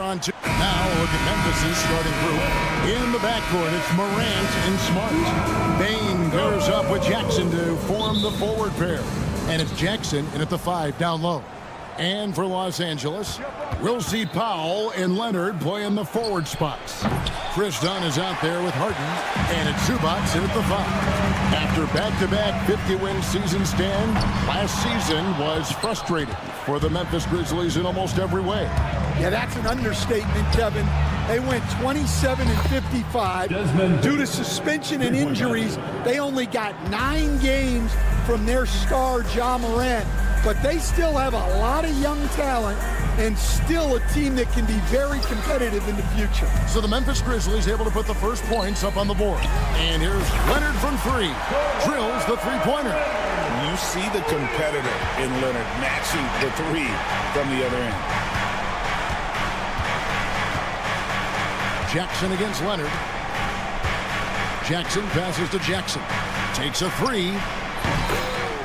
on two. Now look at Memphis' starting group. In the backcourt, it's Morant and Smart. Bain pairs up with Jackson to form the forward pair. And it's Jackson in at the 5 down low. And for Los Angeles, we'll see Powell and Leonard play in the forward spots. Chris Dunn is out there with Harden, and it's Zubac in at the 5. After back-to-back 50-win season stand, last season was frustrating for the Memphis Grizzlies in almost every way. Yeah, that's an understatement, Kevin. They went 27-55. Due to suspension and injuries, they only got 9 games from their star, Ja Morant. But they still have a lot of young talent and still a team that can be very competitive in the future. So the Memphis Grizzlies able to put the first points up on the board. And here's Leonard from 3. Drills the three-pointer. You see the competitor in Leonard matching the 3 from the other end. Jackson against Leonard. Jackson passes to Jackson. Takes a 3.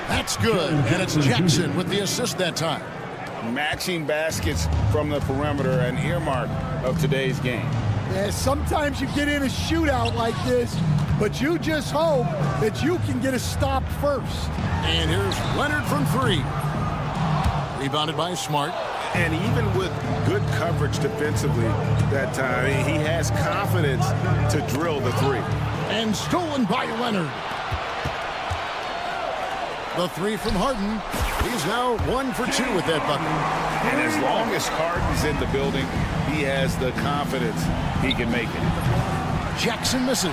That's good. And it's Jackson with the assist that time. Matching baskets from the perimeter, an earmark of today's game. Yeah, sometimes you get in a shootout like this, but you just hope that you can get a stop first. And here's Leonard from 3. Rebounded by Smart. And even with good coverage defensively that time, he has confidence to drill the 3. And stolen by Leonard. The 3 from Harden. He's now 1 for 2 with that bucket. And as long as Harden's in the building, he has the confidence he can make it. Jackson misses.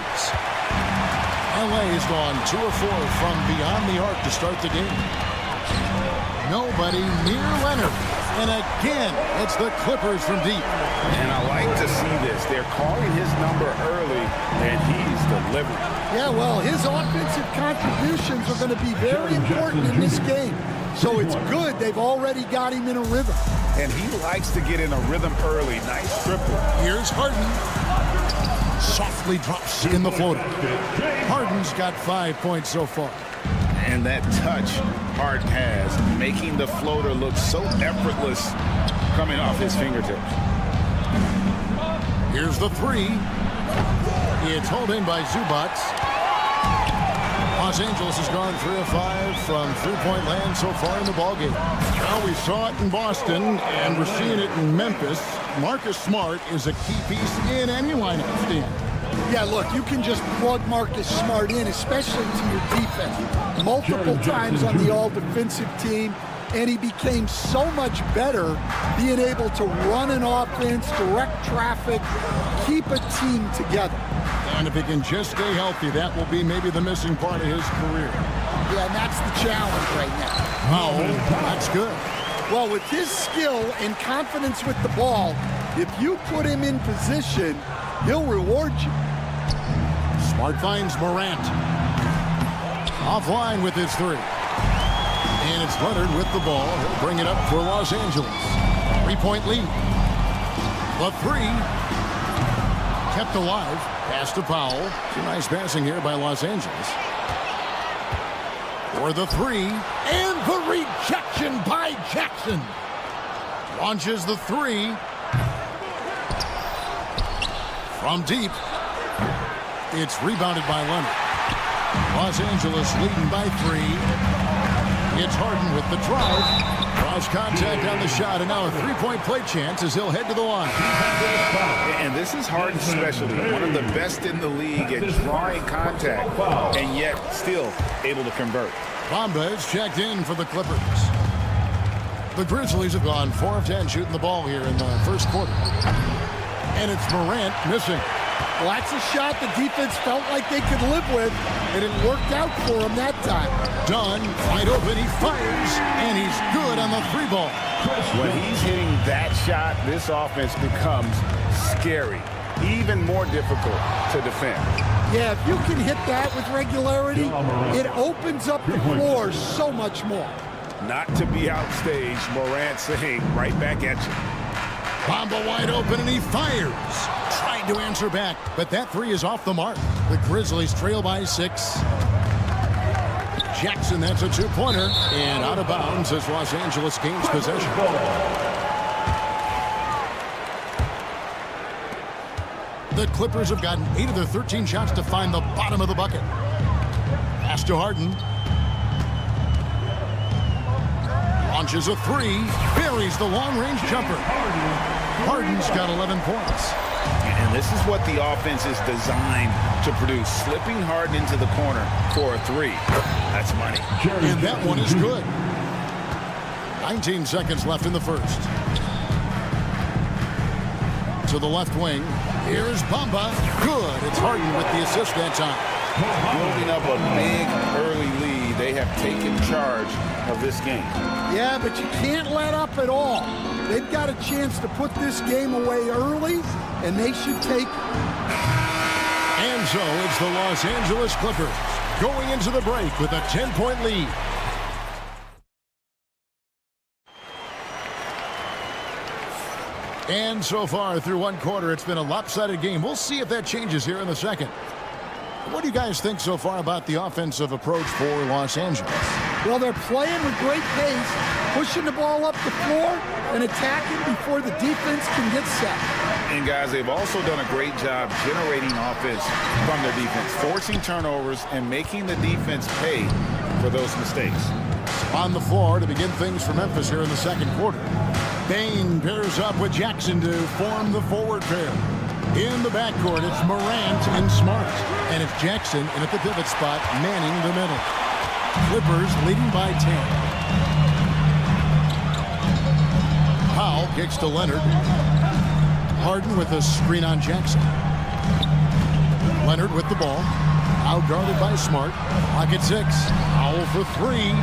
LA has gone 2 of 4 from beyond the arc to start the game. Nobody near Leonard. And again, it's the Clippers from deep. And I like to see this. They're calling his number early, and he's delivering. Yeah, well, his offensive contributions are going to be very important in this game. So it's good they've already got him in a rhythm. And he likes to get in a rhythm early. Nice triple. Here's Harden. Softly drops in the floater. Harden's got 5 points so far. And that touch Harden has, making the floater look so effortless coming off his fingertips. Here's the 3. It's held in by Zubac. Los Angeles has gone 3 of 5 from three-point land so far in the ballgame. Well, we saw it in Boston, and we're seeing it in Memphis. Marcus Smart is a key piece in any lineup, Stan. Yeah, look, you can just plug Marcus Smart in, especially to your defense. Multiple times on the all-defensive team, and he became so much better being able to run an offense, direct traffic, keep a team together. And if he can just stay healthy, that will be maybe the missing part of his career. Yeah, and that's the challenge right now. Oh, that's good. Well, with his skill and confidence with the ball, if you put him in position, he'll reward you. Smart finds Morant. Offline with his 3. And it's Leonard with the ball. He'll bring it up for Los Angeles. 3-point lead. The 3 kept alive. Pass to Powell. Some nice passing here by Los Angeles. For the 3. And the rejection by Jackson. Launches the 3. From deep. It's rebounded by Leonard. Los Angeles leading by 3. It's Harden with the drive. Cross contact on the shot, and now a 3-point play chance as he'll head to the line. And this is Harden's specialty. One of the best in the league at drawing contact, and yet still able to convert. Bamba is checked in for the Clippers. The Grizzlies have gone 4 of 10 shooting the ball here in the first quarter. And it's Morant missing. Well, that's a shot the defense felt like they could live with, and it worked out for him that time. Dunn, wide open, he fires, and he's good on the 3 ball. When he's hitting that shot, this offense becomes scary, even more difficult to defend. Yeah, if you can hit that with regularity, it opens up the floor so much more. Not to be outstaged, Morant saying right back at you. Bamba wide open, and he fires. Tried to answer back, but that 3 is off the mark. The Grizzlies trail by 6. Jackson, that's a 2-pointer, and out of bounds as Los Angeles gains possession. The Clippers have gotten 8 of their 13 shots to find the bottom of the bucket. Pass to Harden. Launches a 3. Buries the long-range jumper. Harden's got 11 points. And this is what the offense is designed to produce. Slipping Harden into the corner for a 3. That's money. And that one is good. 19 seconds left in the first. To the left wing. Here's Bamba. Good. It's Harden with the assist that time. Building up a big early lead. They have taken charge of this game. Yeah, but you can't let up at all. They've got a chance to put this game away early, and they should take it. And so it's the Los Angeles Clippers going into the break with a 10-point lead. And so far through one quarter, it's been a lopsided game. We'll see if that changes here in the second. What do you guys think so far about the offensive approach for Los Angeles? Well, they're playing with great pace, pushing the ball up the floor and attacking before the defense can get set. And guys, they've also done a great job generating offense from their defense, forcing turnovers and making the defense pay for those mistakes. On the floor to begin things for Memphis here in the second quarter. Bain pairs up with Jackson to form the forward pair. In the backcourt, it's Morant and Smart. And it's Jackson in at the pivot spot, manning the middle. Clippers leading by 10. Powell kicks to Leonard. Harden with a screen on Jackson. Leonard with the ball. Out guarded by Smart. Pocket 6. Powell for 3.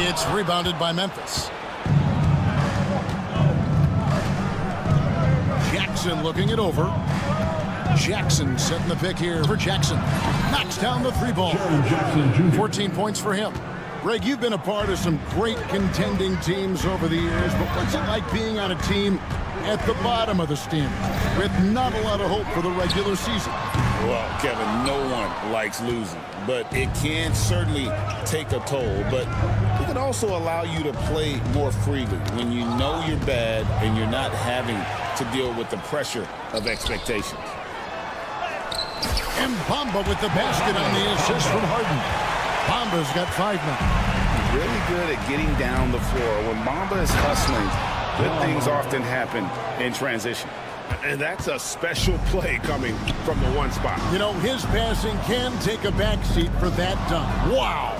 It's rebounded by Memphis. Jackson looking it over. Jackson setting the pick here for Jackson. Knocks down the 3 ball. 14 points for him. Greg, you've been a part of some great contending teams over the years, but what's it like being on a team at the bottom of the standings with not a lot of hope for the regular season? Well, Kevin, no one likes losing, but it can certainly take a toll. But it can also allow you to play more freely when you know you're bad and you're not having to deal with the pressure of expectations. And Bamba with the basket on the assist from Harden. Bamba's got 5 now. He's really good at getting down the floor. When Bamba is hustling, good things often happen in transition. And that's a special play coming from the one spot. You know, his passing can take a backseat for that dunk. Wow.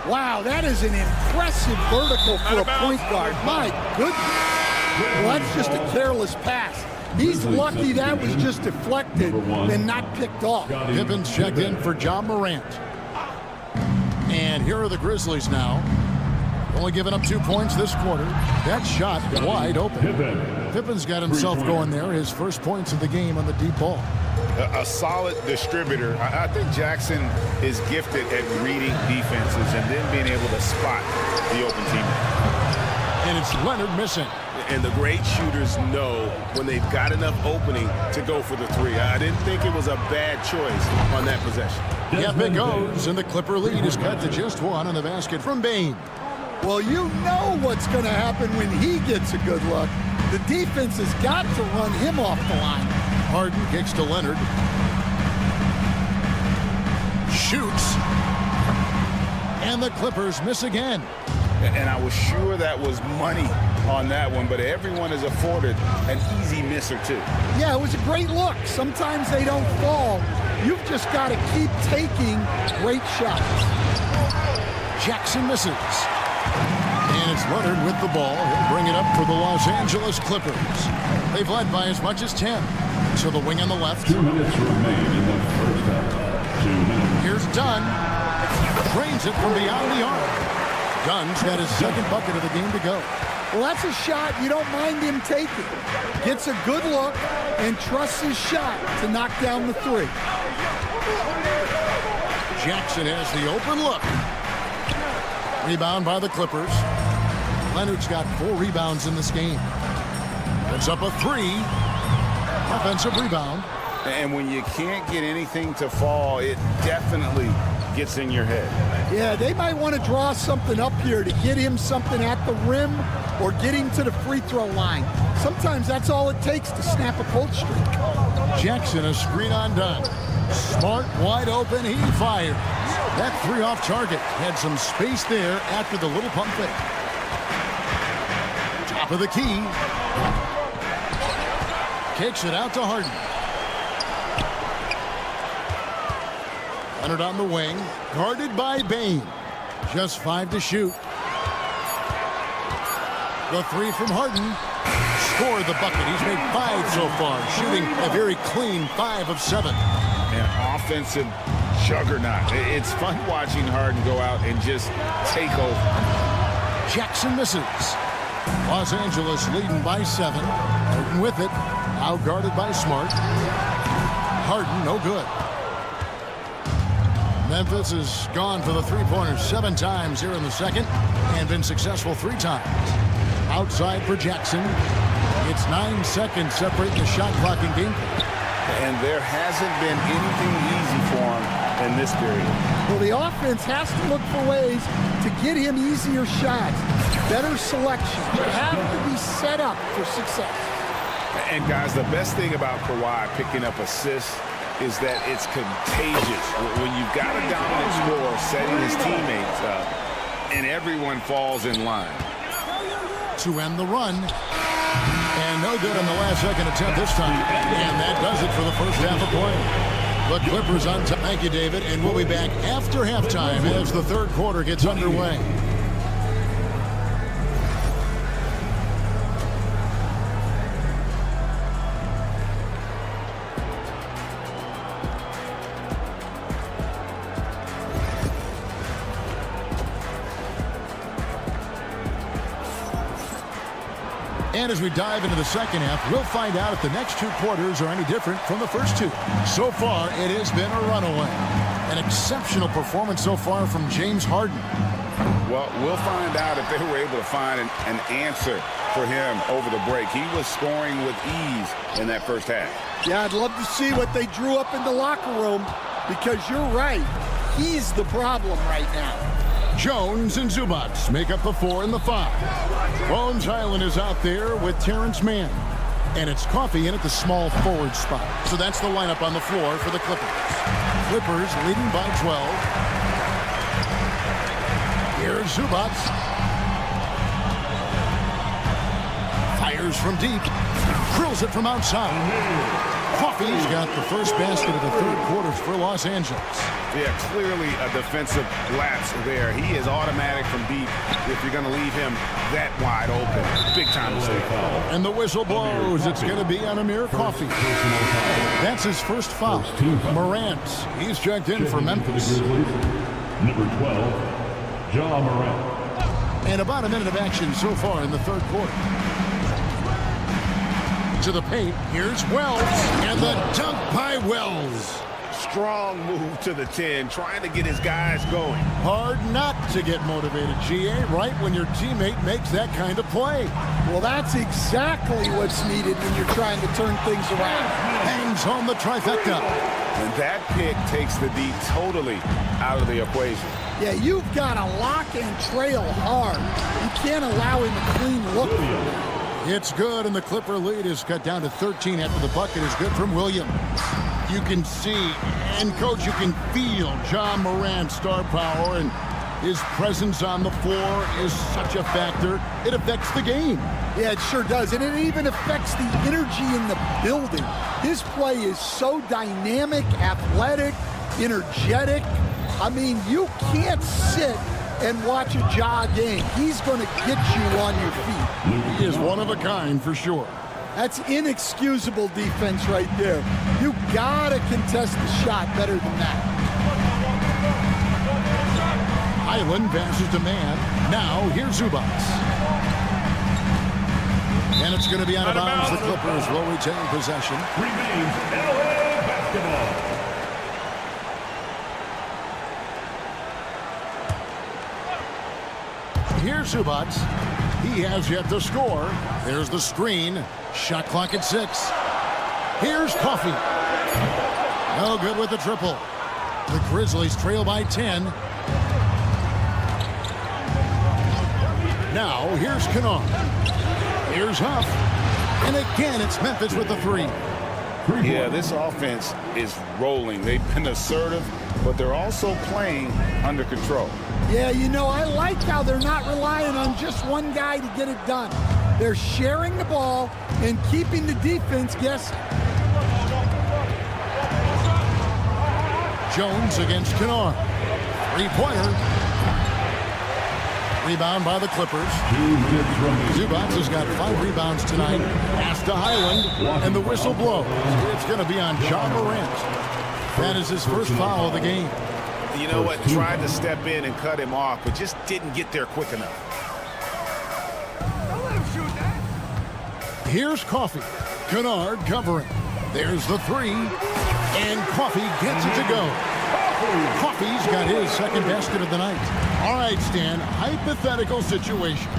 Wow, that is an impressive vertical for a point guard. My goodness. Well, that's just a careless pass. He's lucky that was just deflected and not picked off. Gibbons checked in for John Morant. And here are the Grizzlies now. Only giving up 2 points this quarter. That shot wide open. Pippin's got himself going there. His first points of the game on the deep ball. A solid distributor. I think Jackson is gifted at reading defenses and then being able to spot the open teammate. And it's Leonard missing. And the great shooters know when they've got enough opening to go for the 3. I didn't think it was a bad choice on that possession. Yep, it goes, and the Clipper lead is cut to just 1 on the basket from Bain. Well, you know what's going to happen when he gets a good look. The defense has got to run him off the line. Harden kicks to Leonard. Shoots. And the Clippers miss again. And I was sure that was money on that one, but everyone is afforded an easy miss or 2. Yeah, it was a great look. Sometimes they don't fall. You've just got to keep taking great shots. Jackson misses. And it's Leonard with the ball. He'll bring it up for the Los Angeles Clippers. They've led by as much as 10. So the wing on the left. 2 minutes remain in the first half. 2 minutes. Here's Dunn. Drains it from beyond the arc. Dunn's got his second bucket of the game to go. Well, that's a shot you don't mind him taking. Gets a good look and trusts his shot to knock down the 3. Jackson has the open look. Rebound by the Clippers. Leonard's got 4 rebounds in this game. Puts up a 3. Offensive rebound. And when you can't get anything to fall, it definitely gets in your head. Yeah, they might want to draw something up here to get him something at the rim or get him to the free throw line. Sometimes that's all it takes to snap a cold streak. Jackson, a screen on Dunn. Smart, wide open, he fires. That three off target. Had some space there after the little pump fake. Top of the key. Kicks it out to Harden. Leonard on the wing. Guarded by Bain. Just 5 to shoot. The three from Harden. Scored the bucket. He's made 5 so far. Shooting a very clean 5 of 7. An offensive juggernaut. It's fun watching Harden go out and just take over. Jackson misses. Los Angeles leading by 7. Harden with it. Out guarded by Smart. Harden no good. Memphis has gone for the three-pointers 7 times here in the second and been successful 3 times. Outside for Jackson. It's 9 seconds separating the shot clock and game clock. And there hasn't been anything easy for him in this period. Well, the offense has to look for ways to get him easier shots, better selection. You have to be set up for success. And guys, the best thing about Kawhi picking up assists is that it's contagious. When you've got a dominant scorer setting his teammates up, and everyone falls in line. To end the run. And no good on the last second attempt this time. And that does it for the first half of play. The Clippers on top. Thank you, David. And we'll be back after halftime as the third quarter gets underway. And as we dive into the second half, we'll find out if the next 2 quarters are any different from the first 2. So far, it has been a runaway. An exceptional performance so far from James Harden. Well, we'll find out if they were able to find an answer for him over the break. He was scoring with ease in that first half. Yeah, I'd love to see what they drew up in the locker room because you're right. He's the problem right now. Jones and Zubac make up the 4 and the 5. Bones Highland is out there with Terrence Mann. And it's Coffey in at the small forward spot. So that's the lineup on the floor for the Clippers. Clippers leading by 12. Here's Zubac. Fires from deep. Drills it from outside. Coffey's got the first basket of the third quarter for Los Angeles. Yeah, clearly a defensive lapse there. He is automatic from deep if you're going to leave him that wide open. Big time mistake. And the whistle blows. It's going to be on Amir Coffey. That's his first foul. Morant, he's checked in for Memphis. Number 12, Ja Morant. And about a minute of action so far in the third quarter. To the paint, here's Wells, and the dunk by Wells. Strong move to the 10, trying to get his guys going. Hard not to get motivated, GA, right when your teammate makes that kind of play. Well, that's exactly what's needed when you're trying to turn things around. Hangs home the trifecta. And that pick takes the D totally out of the equation. Yeah, you've got to lock and trail hard. You can't allow him a clean look. It's good, and the Clipper lead is cut down to 13 after the bucket is good from Williams. You can see, and Coach, you can feel Ja Morant's star power, and his presence on the floor is such a factor. It affects the game. Yeah, it sure does, and it even affects the energy in the building. His play is so dynamic, athletic, energetic. I mean, you can't sit and watch a Ja game. He's going to get you on your feet. He is one of a kind for sure. That's inexcusable defense right there. You got to contest the shot better than that. Highland passes to Mann. Now here's Zubac. And it's going to be out of bounds. The Clippers will retain possession. Remains LA basketball. Here's Zubac. He has yet to score. There's the screen. Shot clock at 6. Here's Coffey. No good with the triple. The Grizzlies trail by 10. Now here's Kennard. Here's Huff. And again, it's Memphis with the 3. Yeah, this offense is rolling. They've been assertive, but they're also playing under control. Yeah, you know, I like how they're not relying on just one guy to get it done. They're sharing the ball and keeping the defense guessing. Jones against Kennard. Three-pointer. Rebound by the Clippers. Zubac has got 5 rebounds tonight. Pass to Highland, and the whistle blows. It's going to be on John Morant. That is his first foul of the game. You know what? Tried to step in and cut him off, but just didn't get there quick enough. Don't let him shoot that. Here's Coffey. Kennard covering. There's the 3, and Coffey gets it to go. Coffey's got his second basket of the night. All right, Stan, hypothetical situation.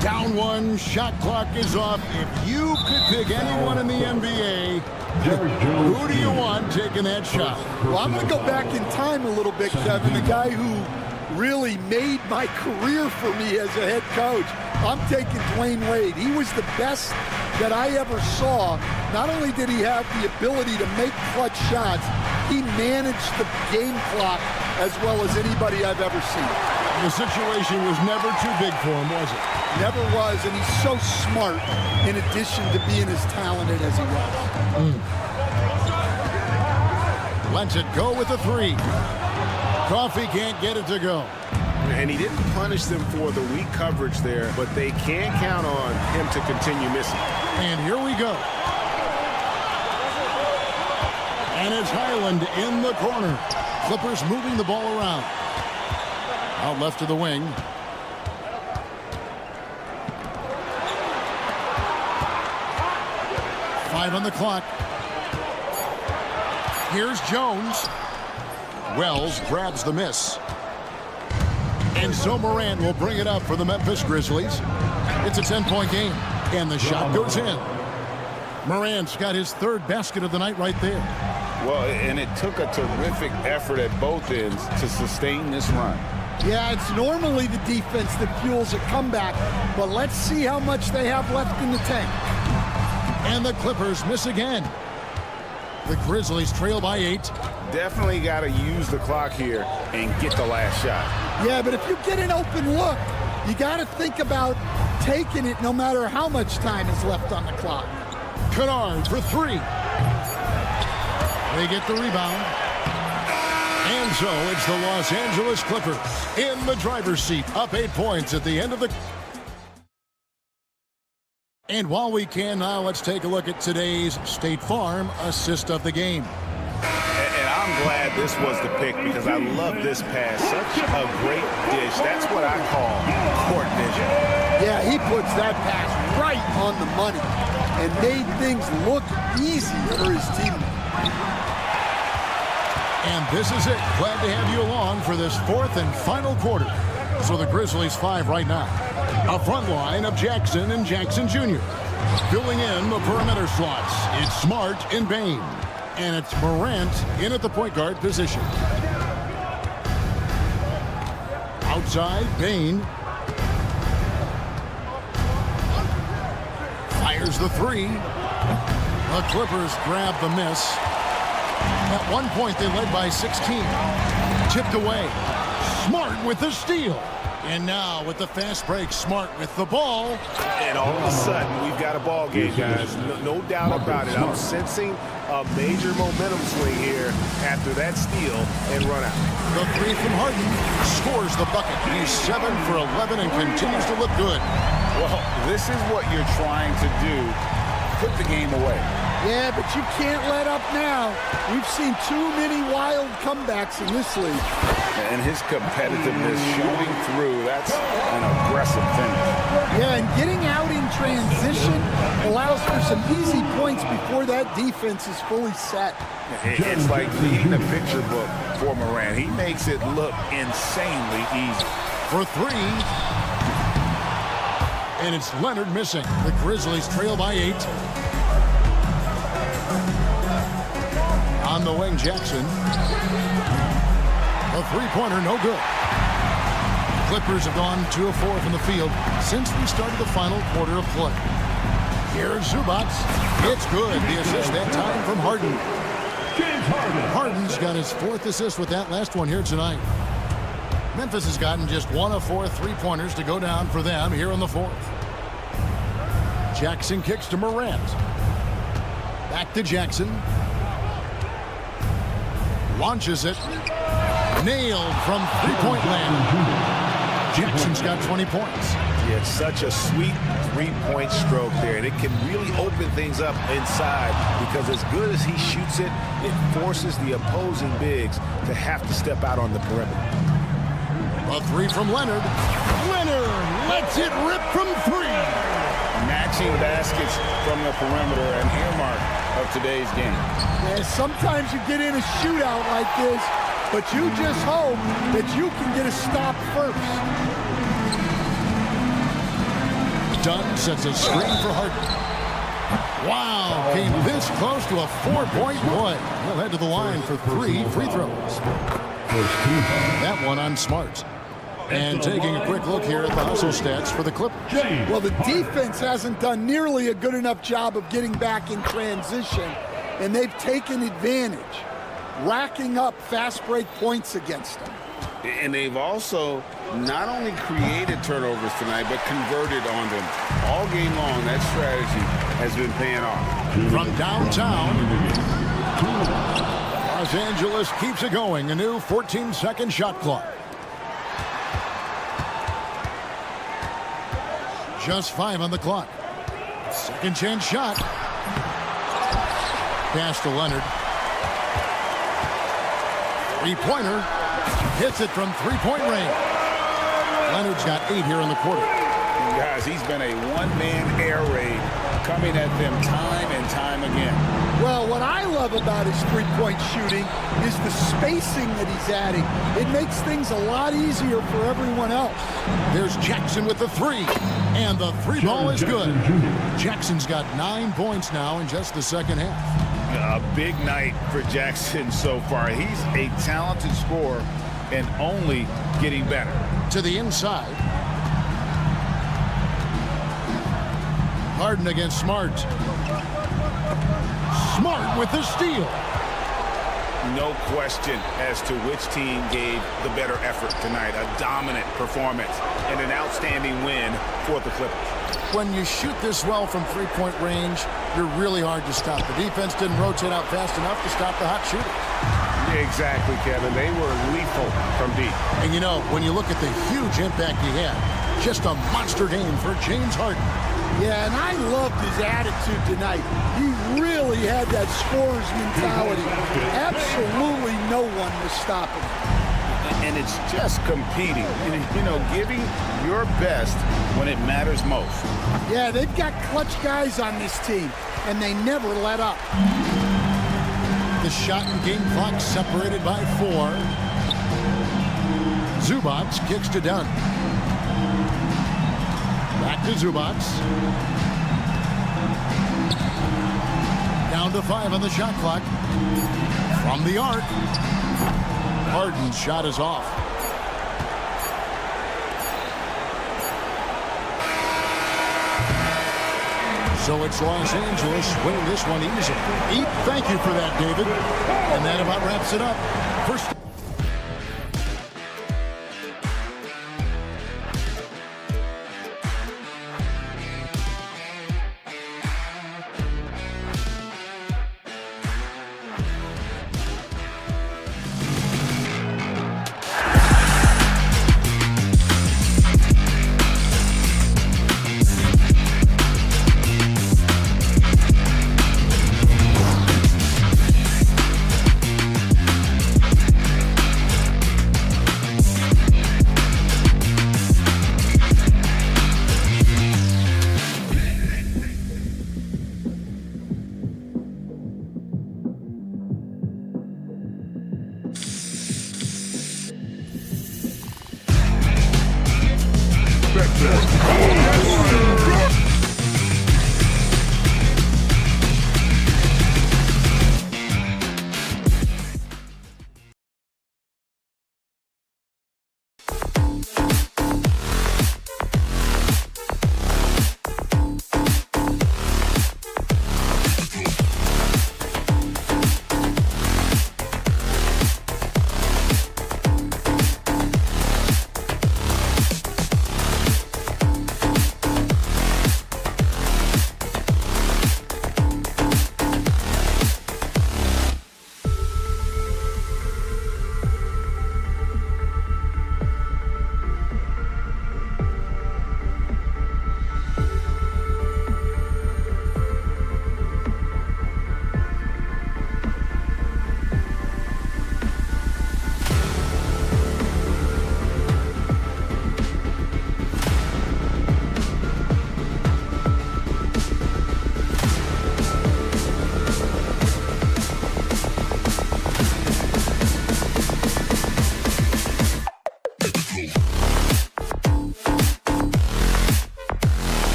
Down 1, shot clock is off. If you could pick anyone in the NBA, who do you want taking that shot? Well, I'm going to go back in time a little bit, Kevin. The guy who really made my career for me as a head coach. I'm taking Dwayne Wade. He was the best that I ever saw. Not only did he have the ability to make clutch shots, he managed the game clock as well as anybody I've ever seen. The situation was never too big for him, was it? Never was, and he's so smart in addition to being as talented as he was. Lets it go with the 3. Coffey can't get it to go. And he didn't punish them for the weak coverage there, but they can't count on him to continue missing. And here we go. And it's Highland in the corner. Clippers moving the ball around. Out left to the wing. Five on the clock. Here's Jones. Wells grabs the miss. And so Morant will bring it up for the Memphis Grizzlies. It's a 10-point game, and the shot goes in. Morant's got his 3rd basket of the night right there. Well, and it took a terrific effort at both ends to sustain this run. Yeah, it's normally the defense that fuels a comeback, but let's see how much they have left in the tank. And the Clippers miss again. The Grizzlies trail by 8. Definitely got to use the clock here and get the last shot. Yeah, but if you get an open look, you got to think about taking it no matter how much time is left on the clock. Kennard for 3. They get the rebound. And so it's the Los Angeles Clippers in the driver's seat, up 8 points at the end of the... And while we can now, let's take a look at today's State Farm assist of the game. And I'm glad this was the pick because I love this pass. Such a great dish. That's what I call court vision. Yeah, he puts that pass right on the money and made things look easy for his teammates. And this is it. Glad to have you along for this 4th and final quarter. So the Grizzlies 5 right now. A front line of Jackson and Jackson Jr. Filling in the perimeter slots. It's Smart and Bain. And it's Morant in at the point guard position. Outside, Bain. Fires the 3. The Clippers grab the miss. At one point, they led by 16. Tipped away. Smart with the steal. And now with the fast break, Smart with the ball. And all of a sudden, we've got a ball game, guys. No doubt about it. I'm sensing a major momentum swing here after that steal and run out. The 3 from Harden scores the bucket. He's 7 for 11 and continues to look good. Well, this is what you're trying to do. Put the game away. Yeah, but you can't let up now. We've seen too many wild comebacks in this league. And his competitiveness showing through, that's an aggressive finish. Yeah, and getting out in transition allows for some easy points before that defense is fully set. It's like reading a picture book for Morant. He makes it look insanely easy. For 3. And it's Leonard missing. The Grizzlies trail by 8. On the wing, Jackson. A 3-pointer, no good. Clippers have gone 2 of 4 from the field since we started the final quarter of play. Here's Zubac. It's good. The assist that time from Harden. Harden's got his 4th assist with that last one here tonight. Memphis has gotten just 1 of 4 3-pointers to go down for them here in the 4th. Jackson kicks to Morant. Back to Jackson. Launches it. Nailed from 3-point land. Jackson's got 20 points. Yeah, it's such a sweet 3-point stroke there, and it can really open things up inside because as good as he shoots it, it forces the opposing bigs to have to step out on the perimeter. A 3 from Leonard. Leonard lets it rip from 3. Matching baskets from the perimeter, an earmark of today's game. Yeah, sometimes you get in a shootout like this, but you just hope that you can get a stop first. Dunn sets a screen for Harden. Wow, came this close to a 4-point play. He'll head to the line for 3 free throws. That one on Smart. And taking a quick look here at the hustle stats for the Clippers. Well, the defense hasn't done nearly a good enough job of getting back in transition, and they've taken advantage, racking up fast break points against them. And they've also not only created turnovers tonight, but converted on them. All game long, that strategy has been paying off. From downtown, Los Angeles keeps it going. A new 14-second shot clock. Just 5 on the clock. Second chance shot. Pass to Leonard. 3-pointer. Hits it from 3-point range. Leonard's got 8 here in the quarter. Guys, he's been a one-man air raid coming at them time and time again. Well, what I love about his 3-point shooting is the spacing that he's adding. It makes things a lot easier for everyone else. There's Jackson with the 3. And the 3 ball is good. Jackson's got 9 points now in just the second half. A big night for Jackson so far. He's a talented scorer and only getting better. To the inside. Harden against Smart. Smart with the steal. No question as to which team gave the better effort tonight. A dominant performance and an outstanding win for the Clippers. When you shoot this well from 3-point range, you're really hard to stop. The defense didn't rotate out fast enough to stop the hot shooters. Exactly, Kevin. They were lethal from deep. And you know, when you look at the huge impact he had, just a monster game for James Harden. Yeah, and I loved his attitude tonight. He really had that scorer's mentality. Absolutely no one was stopping him. And it's just competing, you know, giving your best when it matters most. Yeah, they've got clutch guys on this team, and they never let up. The shot and game clock separated by 4. Zubac kicks to Dunn. Back to Zubac. Down to 5 on the shot clock. From the arc. Harden's shot is off. So it's Los Angeles winning this one easily. Thank you for that, David. And that about wraps it up. First.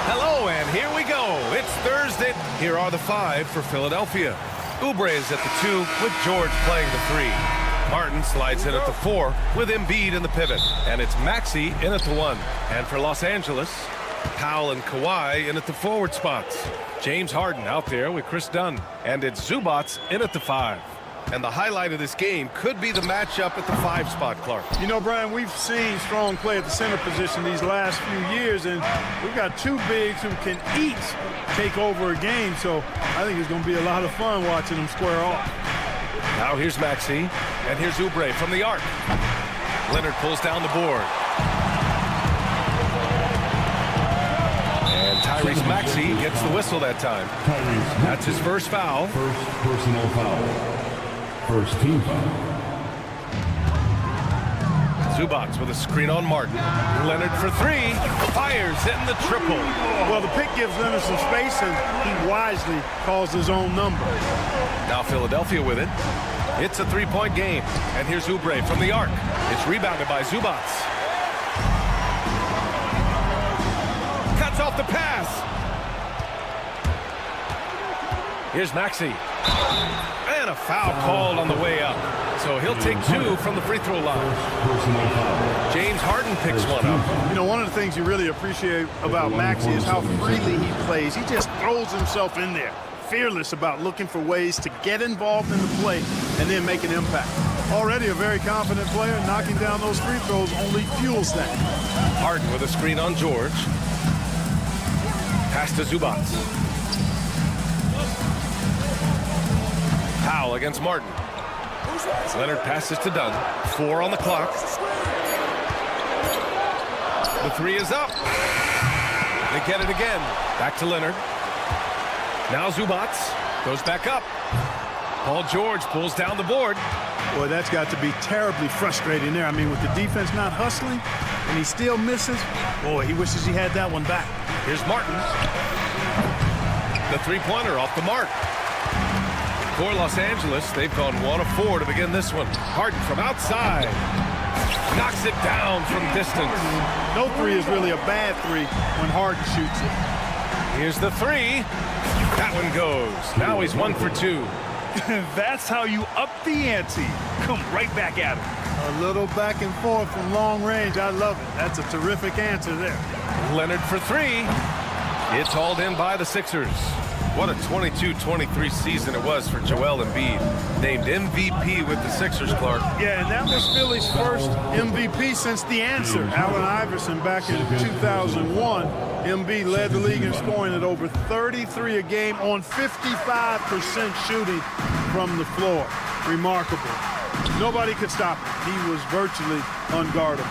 Hello, and here we go. It's Thursday. Here are the 5 for Philadelphia. Oubre is at the 2 with George playing the 3. Martin slides in at the 4 with Embiid in the pivot. And it's Maxey in at the 1. And for Los Angeles, Powell and Kawhi in at the forward spots. James Harden out there with Chris Dunn. And it's Zubats in at the 5. And the highlight of this game could be the matchup at the 5 spot, Clark. You know, Brian, we've seen strong play at the center position these last few years, and we've got 2 bigs who can each take over a game, so I think it's going to be a lot of fun watching them square off. Now here's Maxey, and here's Oubre from the arc. Leonard pulls down the board. And Tyrese Maxey gets the whistle that time. That's his first foul. First personal foul. First team foul. Zubats with a screen on Martin. Leonard for 3. Fires, hitting the triple. Well, the pick gives Leonard some space, and he wisely calls his own number. Now Philadelphia with it. It's a 3-point game. And here's Oubre from the arc. It's rebounded by Zubats. Cuts off the pass. Here's Maxey. And a foul called on the way up. So he'll take 2 from the free throw line. James Harden picks one up. You know, one of the things you really appreciate about Maxey is how freely he plays. He just throws himself in there. Fearless about looking for ways to get involved in the play and then make an impact. Already a very confident player, knocking down those free throws only fuels that. Harden with a screen on George. Pass to Zubats. Powell against Martin. Leonard passes to Dunn. 4 on the clock. The 3 is up. They get it again. Back to Leonard. Now Zubats goes back up. Paul George pulls down the board. Boy, that's got to be terribly frustrating there. I mean, with the defense not hustling and he still misses, boy, he wishes he had that one back. Here's Martin. The 3-pointer off the mark. For Los Angeles, they've gone 1 of 4 to begin this one. Harden from outside. Knocks it down from distance. No 3 is really a bad 3 when Harden shoots it. Here's the 3. That one goes. Now he's 1 for 2. That's how you up the ante. Come right back at him. A little back and forth from long range. I love it. That's a terrific answer there. Leonard for 3. It's hauled in by the Sixers. What a 22-23 season it was for Joel Embiid. Named MVP with the Sixers, Clark. Yeah, and that was Philly's first MVP since the answer. Allen Iverson back in 2001. Embiid led the league in scoring at over 33 a game on 55% shooting from the floor. Remarkable. Nobody could stop him. He was virtually unguardable.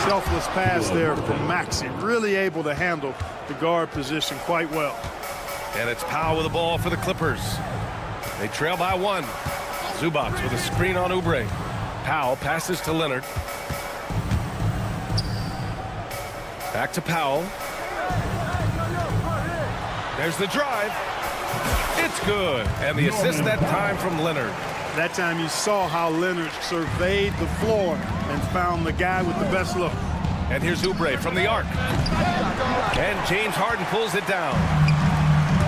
Selfless pass there from Maxey. Really able to handle the guard position quite well. And it's Powell with the ball for the Clippers. They trail by 1. Zubats with a screen on Oubre. Powell passes to Leonard. Back to Powell. There's the drive. It's good. And the assist that time from Leonard. That time you saw how Leonard surveyed the floor and found the guy with the best look. And here's Oubre from the arc. And James Harden pulls it down.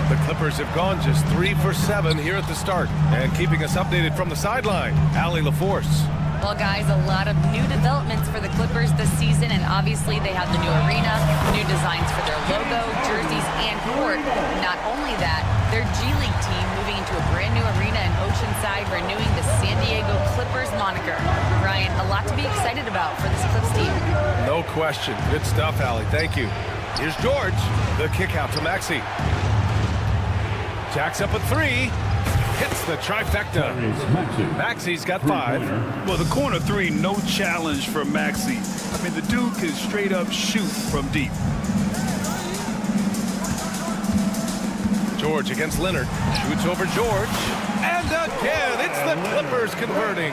The Clippers have gone just 3 for 7 here at the start. And keeping us updated from the sideline, Allie LaForce. Well, guys, a lot of new developments for the Clippers this season, and obviously they have the new arena, new designs for their logo, jerseys, and court. Not only that, their G League team moving into a brand new arena in Oceanside, renewing the San Diego Clippers moniker. Ryan, a lot to be excited about for this Clips team. No question. Good stuff, Allie. Thank you. Here's George. The kick out to Maxey. Jacks up a 3. Hits the trifecta. Maxey's got 5. Well, the corner 3, no challenge for Maxey. I mean, the dude can straight up shoot from deep. George against Leonard. Shoots over George. And again, it's the Clippers converting.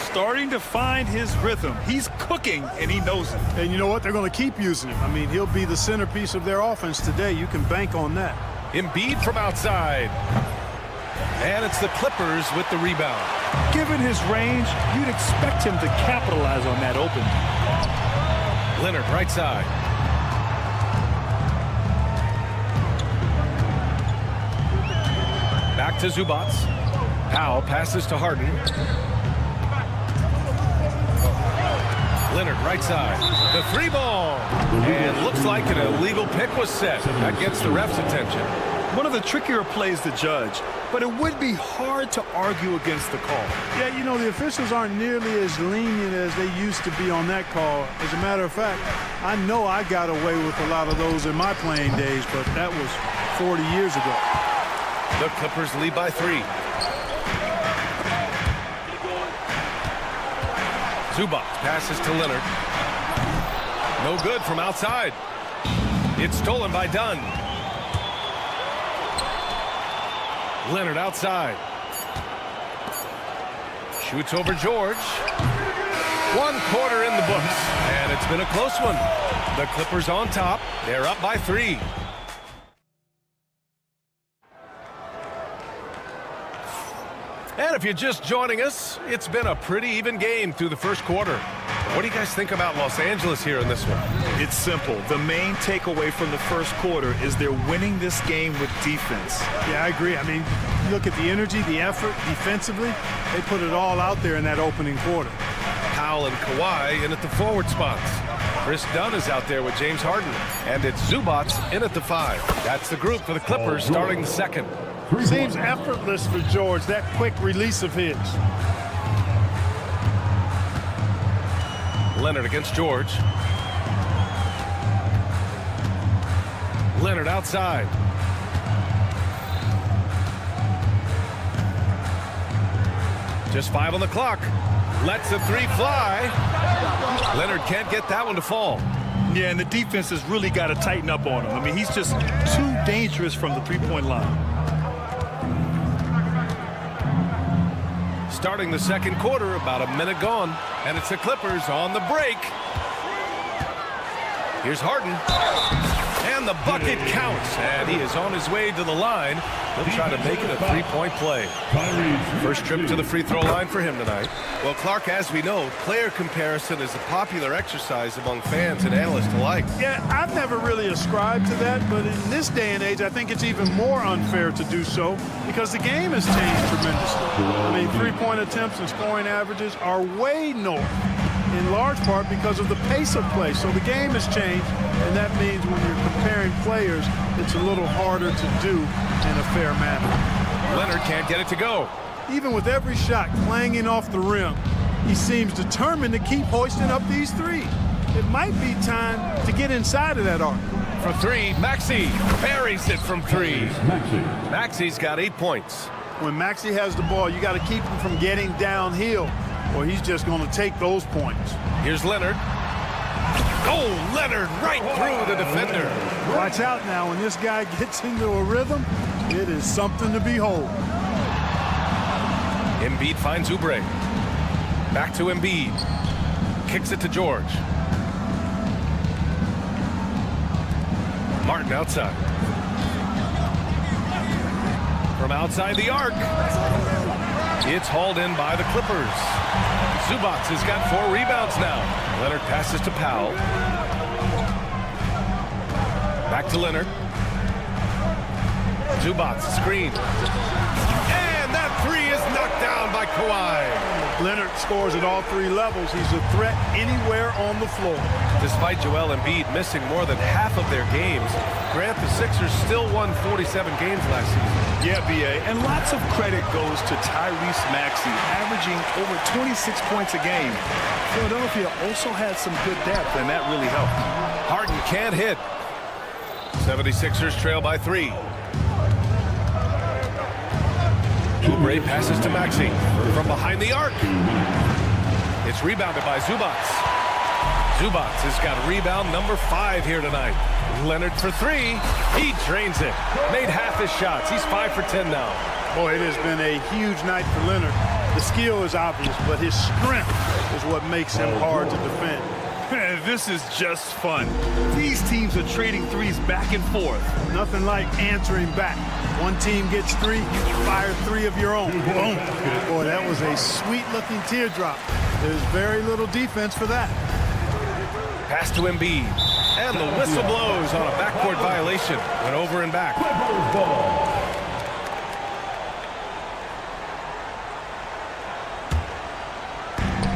Starting to find his rhythm. He's cooking, and he knows it. And you know what? They're going to keep using him. I mean, he'll be the centerpiece of their offense today. You can bank on that. Embiid from outside. And it's the Clippers with the rebound. Given his range, you'd expect him to capitalize on that open. Leonard, right side. Back to Zubac. Powell passes to Harden. Leonard, right side. The three ball. And looks like an illegal pick was set. That gets the ref's attention. One of the trickier plays to judge, but it would be hard to argue against the call. Yeah, you know, the officials aren't nearly as lenient as they used to be on that call. As a matter of fact, I know I got away with a lot of those in my playing days, but that was 40 years ago. The Clippers lead by 3. Zubac passes to Leonard. No good from outside. It's stolen by Dunn. Leonard outside. Shoots over George. 1 quarter in the books. And it's been a close one. The Clippers on top. They're up by 3. And if you're just joining us, it's been a pretty even game through the first quarter. What do you guys think about Los Angeles here in this one? It's simple. The main takeaway from the first quarter is they're winning this game with defense. Yeah, I agree. I mean, look at the energy, the effort defensively. They put it all out there in that opening quarter. Powell and Kawhi in at the forward spots. Chris Dunn is out there with James Harden. And it's Zubac in at the 5. That's the group for the Clippers starting the second. Seems effortless for George, that quick release of his. Leonard against George. Leonard outside. Just 5 on the clock. Lets the 3 fly. Leonard can't get that one to fall. Yeah, and the defense has really got to tighten up on him. I mean, he's just too dangerous from the three-point line. Starting the second quarter, about a minute gone, and it's the Clippers on the break. Here's Harden, and the bucket counts, and he is on his way to the line. He'll try to make it a 3-point play. First trip to the free throw line for him tonight. Well, Clark, as we know, player comparison is a popular exercise among fans and analysts alike. Yeah, I've never really ascribed to that, but in this day and age, I think it's even more unfair to do so because the game has changed tremendously. I mean, three-point attempts and scoring averages are way north, in large part because of the pace of play. So the game has changed, and that means when you're comparing players, it's a little harder to do in a fair manner. Leonard can't get it to go. Even with every shot clanging off the rim, he seems determined to keep hoisting up these threes. It might be time to get inside of that arc. For 3, Maxey buries it from 3. Maxey's got 8 points. When Maxey has the ball, you got to keep him from getting downhill, or he's just going to take those points. Here's Leonard. Oh, Leonard right through the defender. Watch out now. When this guy gets into a rhythm, it is something to behold. Embiid finds Oubre. Back to Embiid. Kicks it to George. Martin outside. From outside the arc. It's hauled in by the Clippers. Zubac has got 4 rebounds now. Leonard passes to Powell. Back to Leonard. Zubac screen. And that 3 is knocked down by Kawhi. Leonard scores at all 3 levels. He's a threat anywhere on the floor. Despite Joel Embiid missing more than half of their games, Grant, the Sixers still won 47 games last season. Yeah, B.A., and lots of credit goes to Tyrese Maxey, averaging over 26 points a game. Philadelphia also had some good depth, and that really helped. Harden can't hit. 76ers trail by 3. Oubre passes to Maxey from behind the arc. It's rebounded by Zubac. Zubac has got rebound number 5 here tonight. Leonard for 3. He drains it. Made half his shots. He's 5 for 10 now. Boy, it has been a huge night for Leonard. The skill is obvious, but his strength is what makes him hard to defend. This is just fun. These teams are trading threes back and forth. Nothing like answering back. One team gets 3, you fire 3 of your own. Boom. Boy, that was a sweet-looking teardrop. There's very little defense for that. Pass to Embiid. And the whistle blows on a backcourt violation. Went over and back.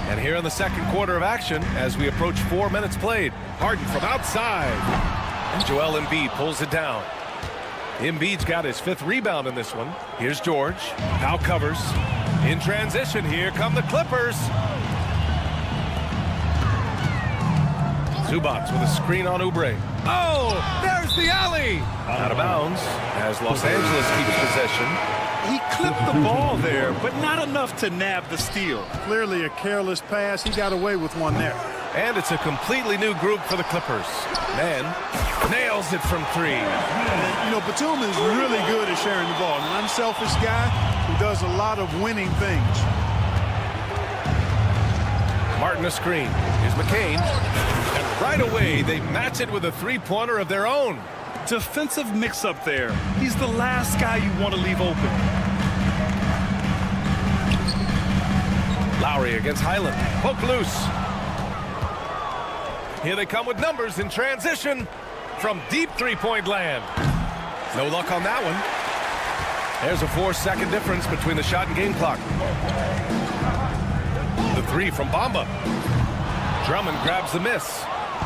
And here in the second quarter of action, as we approach 4 minutes played, Harden from outside. And Joel Embiid pulls it down. Embiid's got his 5th rebound in this one. Here's George. Now covers. In transition, here come the Clippers. Zubats with a screen on Oubre. Oh, there's the alley. Out of bounds as Los Angeles keeps possession. He clipped the ball there, but not enough to nab the steal. Clearly a careless pass. He got away with one there. And it's a completely new group for the Clippers. Man nails it from 3. And, you know, Batum is really good at sharing the ball. An unselfish guy who does a lot of winning things. Martin a screen. Here's McCain. And right away, they match it with a 3-pointer of their own. Defensive mix-up there. He's the last guy you want to leave open. Lowry against Highland. Poke loose. Here they come with numbers in transition from deep 3-point land. No luck on that one. There's a 4-second difference between the shot and game clock. The 3 from Bamba. Drummond grabs the miss.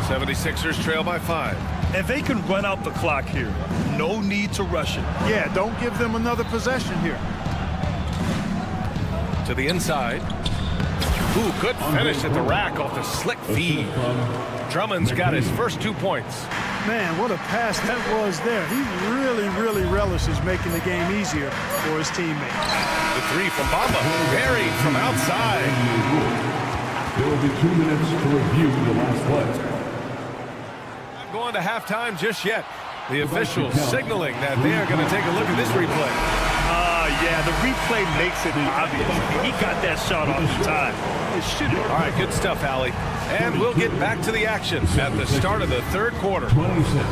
76ers trail by 5. And they can run out the clock here. No need to rush it. Yeah, don't give them another possession here. To the inside. Ooh, good finish at the rack off the slick feed. Drummond's got his first 2 points. Man, what a pass that was there. He really relishes making the game easier for his teammates. The 3 from Bamba. Buried from outside. There will be 2 minutes to review the last play. Not going to halftime just yet. The officials signaling that they are going to take a look at this replay. Yeah, the replay makes it obvious. He got that shot off the time. It should be. All right, good stuff, Allie. And we'll get back to the action at the start of the 3rd quarter. 26.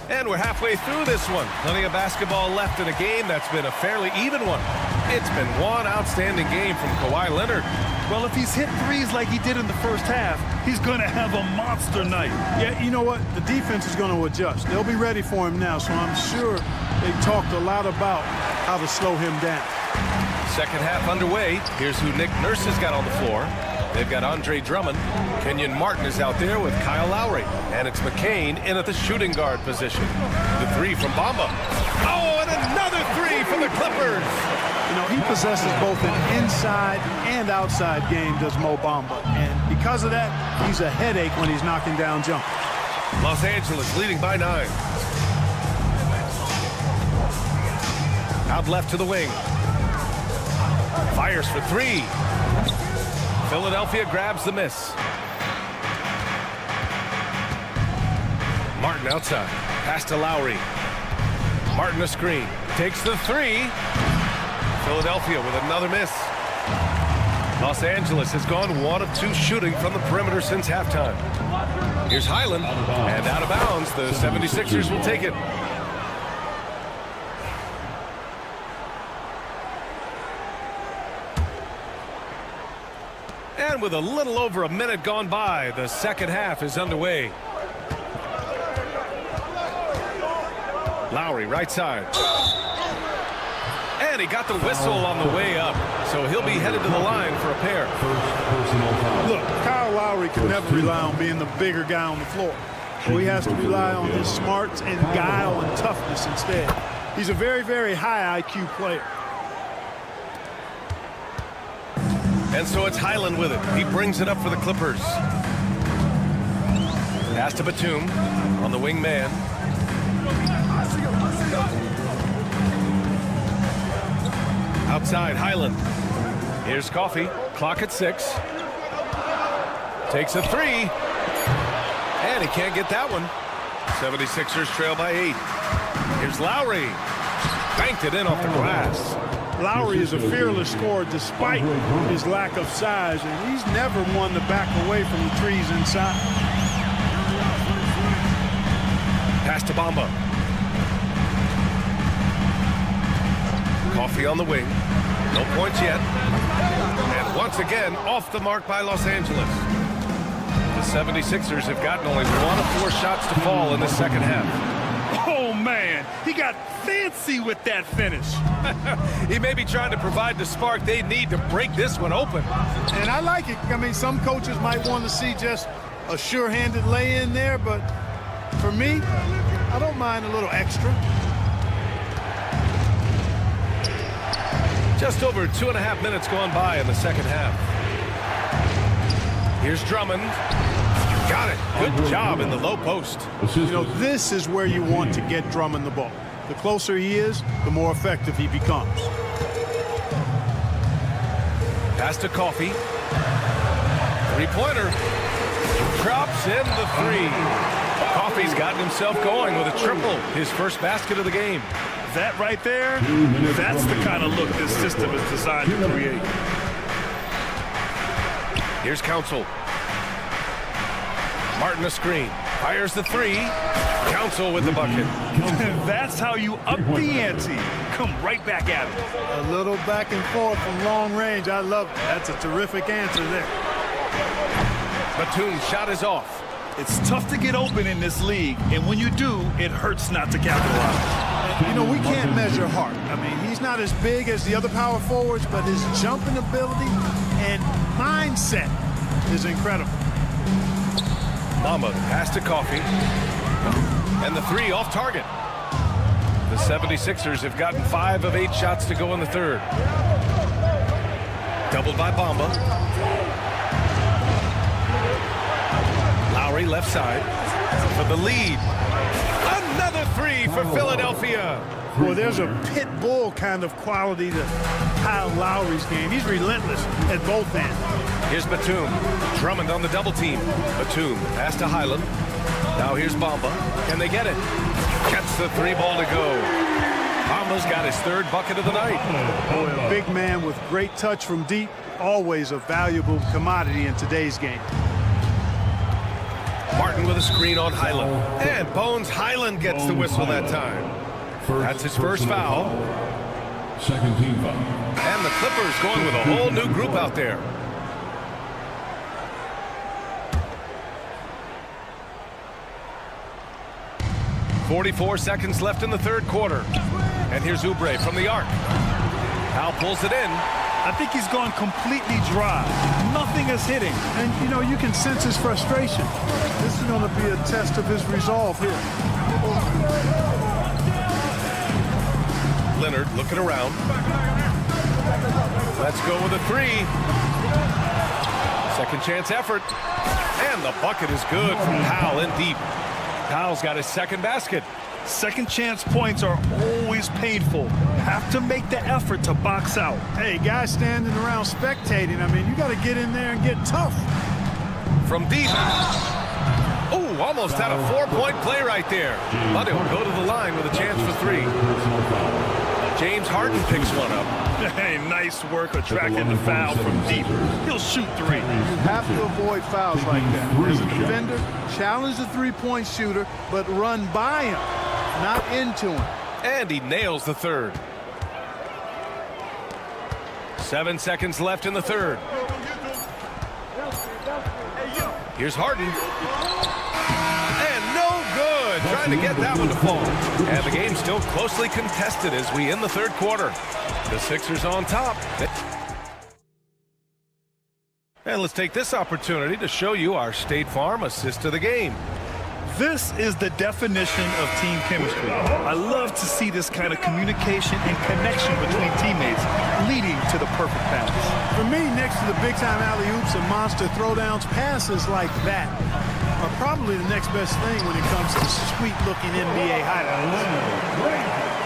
And we're halfway through this one. Plenty of basketball left in a game that's been a fairly even one. It's been one outstanding game from Kawhi Leonard. Well, if he's hit threes like he did in the first half, he's going to have a monster night. Yeah, you know what? The defense is going to adjust. They'll be ready for him now, so I'm sure they talked a lot about how to slow him down. Second half underway. Here's who Nick Nurse has got on the floor. They've got Andre Drummond. Kenyon Martin is out there with Kyle Lowry. And it's McCain in at the shooting guard position. The 3 from Bamba. Oh, and another 3 from the Clippers. You know, he possesses both an inside and outside game, does Mo Bamba. And because of that, he's a headache when he's knocking down jumpers. Los Angeles leading by 9. Out left to the wing. Fires for 3. Philadelphia grabs the miss. Martin outside. Pass to Lowry. Martin a screen. Takes the 3. Philadelphia with another miss. Los Angeles has gone 1 of 2 shooting from the perimeter since halftime. Here's Highland. And out of bounds. The 76ers will take it. And with a little over a minute gone by, the second half is underway. Lowry, right side. And he got the whistle on the way up, so he'll be headed to the line for a pair. Look, Kyle Lowry can never rely on being the bigger guy on the floor. So he has to rely on his smarts and guile and toughness instead. He's a very high IQ player. And so it's Highland with it. He brings it up for the Clippers. Pass to Batum on the wing man. Outside, Highland. Here's Coffey. Clock at 6. Takes a 3. And he can't get that one. 76ers trail by 8. Here's Lowry. Banked it in off the glass. Lowry is a fearless scorer despite his lack of size, and he's never one to back away from the trees inside. Pass to Bamba. Coffee on the wing. No points yet. And once again, off the mark by Los Angeles. The 76ers have gotten only 1 of 4 shots to fall in the second half. Oh, man. He got fancy with that finish. He may be trying to provide the spark they need to break this one open. And I like it. I mean, some coaches might want to see just a sure-handed lay-in there, but for me, I don't mind a little extra. Just over 2.5 minutes gone by in the second half. Here's Drummond. Got it. Good job in the low post. You know, this is where you want to get Drummond the ball. The closer he is, the more effective he becomes. Pass to Coffee. Three-pointer. Drops in the 3. Coffee's gotten himself going with a triple. His first basket of the game. That right there, that's the kind of look this system is designed to create. Here's Council. Martin a screen. Fires the 3. Council with the bucket. That's how you up the ante. Come right back at it. A little back and forth from long range. I love it. That's a terrific answer there. Batum's shot is off. It's tough to get open in this league, and when you do, it hurts not to capitalize. You know, we can't measure Hart. I mean, he's not as big as the other power forwards, but his jumping ability and mindset is incredible. Bamba pass to Coffee. And the 3 off target. The 76ers have gotten 5 of 8 shots to go in the third. Doubled by Bamba. Lowry left side for the lead. Another 3 for Philadelphia. Well, there's a pit bull kind of quality to Kyle Lowry's game. He's relentless at both ends. Here's Batum. Drummond on the double team. Batum pass to Highland. Now here's Bamba. Can they get it? Gets the 3 ball to go. Bamba's got his 3rd bucket of the night. Boy, a big man with great touch from deep. Always a valuable commodity in today's game. Martin with a screen on Highland. And Bones Highland gets the whistle that time. That's his first foul. Second team foul. And the Clippers going with a whole new group out there. .44 seconds left in the third quarter. And here's Oubre from the arc. Powell pulls it in. I think he's gone completely dry. Nothing is hitting. And, you know, you can sense his frustration. This is going to be a test of his resolve here. Leonard looking around. Let's go with a 3. Second chance effort. And the bucket is good from Powell in deep. Powell's got his second basket. Second chance points are always painful. Have to make the effort to box out. Hey, guys standing around spectating, I mean, you got to get in there and get tough. From deep. Oh, almost had a 4-point play right there. But he'll go to the line with a chance for 3. James Harden picks one up. Hey, nice work attracting the foul from deep. He'll shoot 3. You have to avoid fouls like that. As a defender, challenge the 3-point shooter, but run by him, not into him. And he nails the third. 7 seconds left in the third. Here's Harden. And no good. Trying to get that one to fall. And the game's still closely contested as we end the third quarter. The Sixers on top. And let's take this opportunity to show you our State Farm assist to the game. This is the definition of team chemistry. I love to see this kind of communication and connection between teammates leading to the perfect pass. For me, next to the big-time alley-oops and monster throwdowns, passes like that are probably the next best thing when it comes to sweet-looking NBA highlights.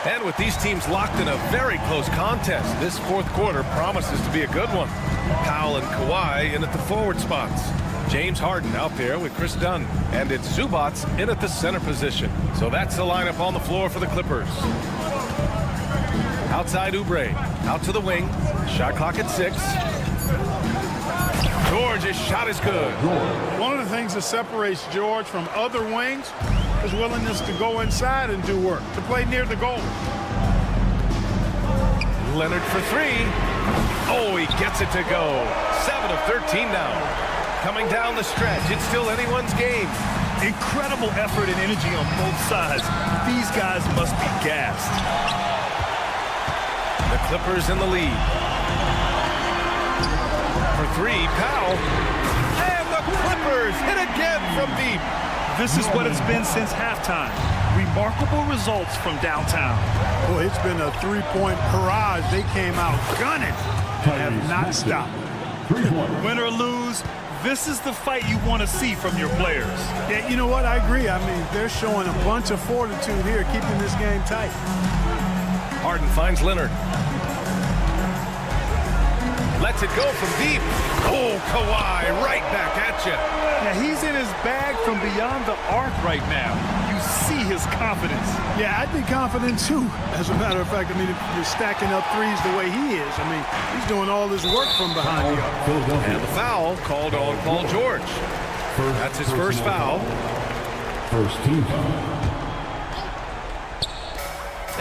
And with these teams locked in a very close contest, this fourth quarter promises to be a good one. Powell and Kawhi in at the forward spots. James Harden out there with Chris Dunn. And it's Zubats in at the center position. So that's the lineup on the floor for the Clippers. Outside Oubre. Out to the wing. Shot clock at 6. George's shot is good. One of the things that separates George from other wings is willingness to go inside and do work, to play near the goal. Leonard for 3. Oh, he gets it to go. 7 of 13 now. Coming down the stretch. It's still anyone's game. Incredible effort and energy on both sides. These guys must be gassed. The Clippers in the lead. For 3, Powell. And the Clippers hit again from deep. This is what it's been since halftime. Remarkable results from downtown. Boy, it's been a three-point barrage. They came out gunning and have not stopped. Win or lose, this is the fight you want to see from your players. Yeah, you know what? I agree. I mean, they're showing a bunch of fortitude here, keeping this game tight. Harden finds Leonard. Lets it go from deep. Oh, Kawhi right back at you. Yeah, he's in his bag from beyond the arc right now. You see his confidence. Yeah, I'd be confident too. As a matter of fact, I mean, if you're stacking up threes the way he is, I mean, he's doing all this work from behind the arc. And the foul called on Paul George. That's his first foul. First team foul.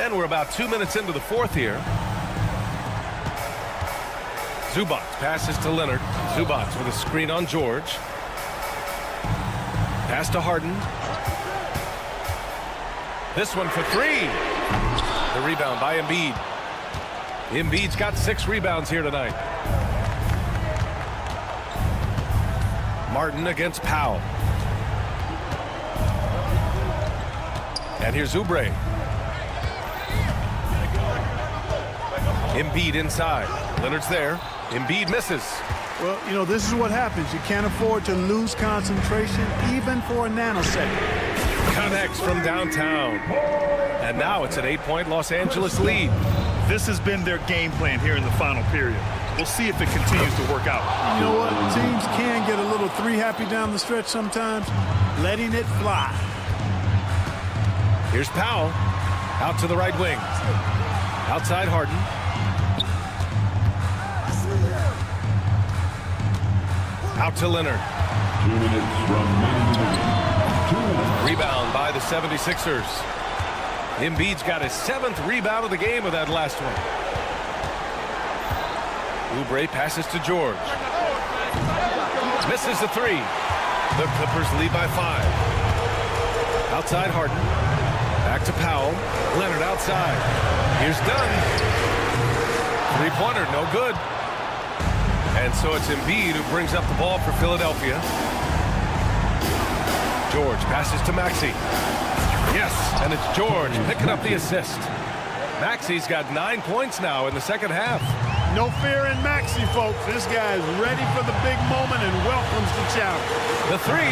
And we're about 2 minutes into the fourth here. Zubac passes to Leonard. Zubac with a screen on George. Pass to Harden. This one for 3. The rebound by Embiid. Embiid's got 6 rebounds here tonight. Martin against Powell. And here's Oubre. Embiid inside. Leonard's there. Embiid misses. Well, you know, this is what happens. You can't afford to lose concentration even for a nanosecond. Connects from downtown. And now it's an 8-point Los Angeles lead. This has been their game plan here in the final period. We'll see if it continues to work out. You know what? Teams can get a little three-happy down the stretch sometimes. Letting it fly. Here's Powell. Out to the right wing. Outside Harden. Out to Leonard. 2 minutes remaining. Rebound by the 76ers. Embiid's got his 7th rebound of the game with that last one. Oubre passes to George. Misses the 3. The Clippers lead by 5. Outside Harden. Back to Powell. Leonard outside. Here's Dunn. 3-pointer, no good. And so it's Embiid who brings up the ball for Philadelphia. George passes to Maxey. Yes, and it's George picking up the assist. Maxey's got 9 points now in the second half. No fear in Maxey, folks. This guy is ready for the big moment and welcomes the challenge. The 3.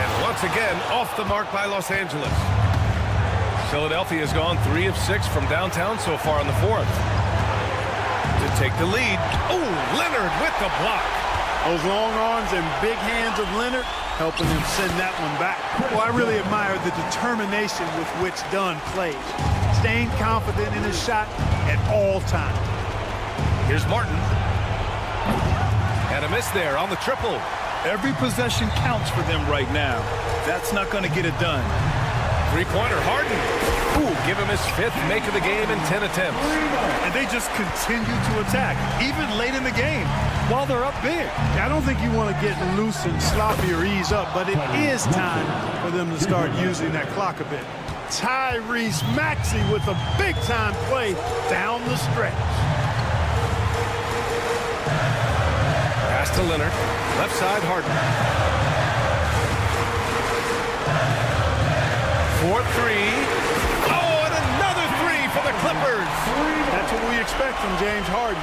And once again, off the mark by Los Angeles. Philadelphia has gone 3 of 6 from downtown so far in the fourth. To take the lead. Oh, Leonard with the block. Those long arms and big hands of Leonard helping him send that one back. Well, I really admire the determination with which Dunn plays. Staying confident in his shot at all times. Here's Martin. And a miss there on the triple. Every possession counts for them right now. That's not going to get it done. 3-pointer, Harden. Ooh, give him his 5th make of the game in 10 attempts. And they just continue to attack, even late in the game, while they're up big. I don't think you want to get loose and sloppy or ease up, but it is time for them to start using that clock a bit. Tyrese Maxey with a big-time play down the stretch. Pass to Leonard. Left side, Harden. 4-3. Oh, and another 3 for the Clippers. That's what we expect from James Harden.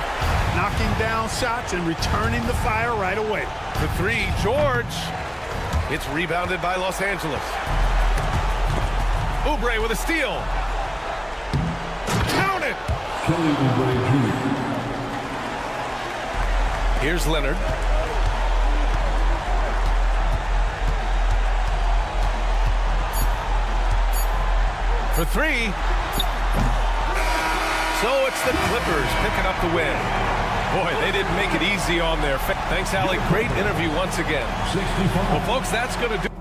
Knocking down shots and returning the fire right away. The 3, George. It's rebounded by Los Angeles. Oubre with a steal. Count it. Here's Leonard. For 3. So it's the Clippers picking up the win. Boy, they didn't make it easy on their fans. Thanks, Allie. Great interview once again. Well, folks, that's going to do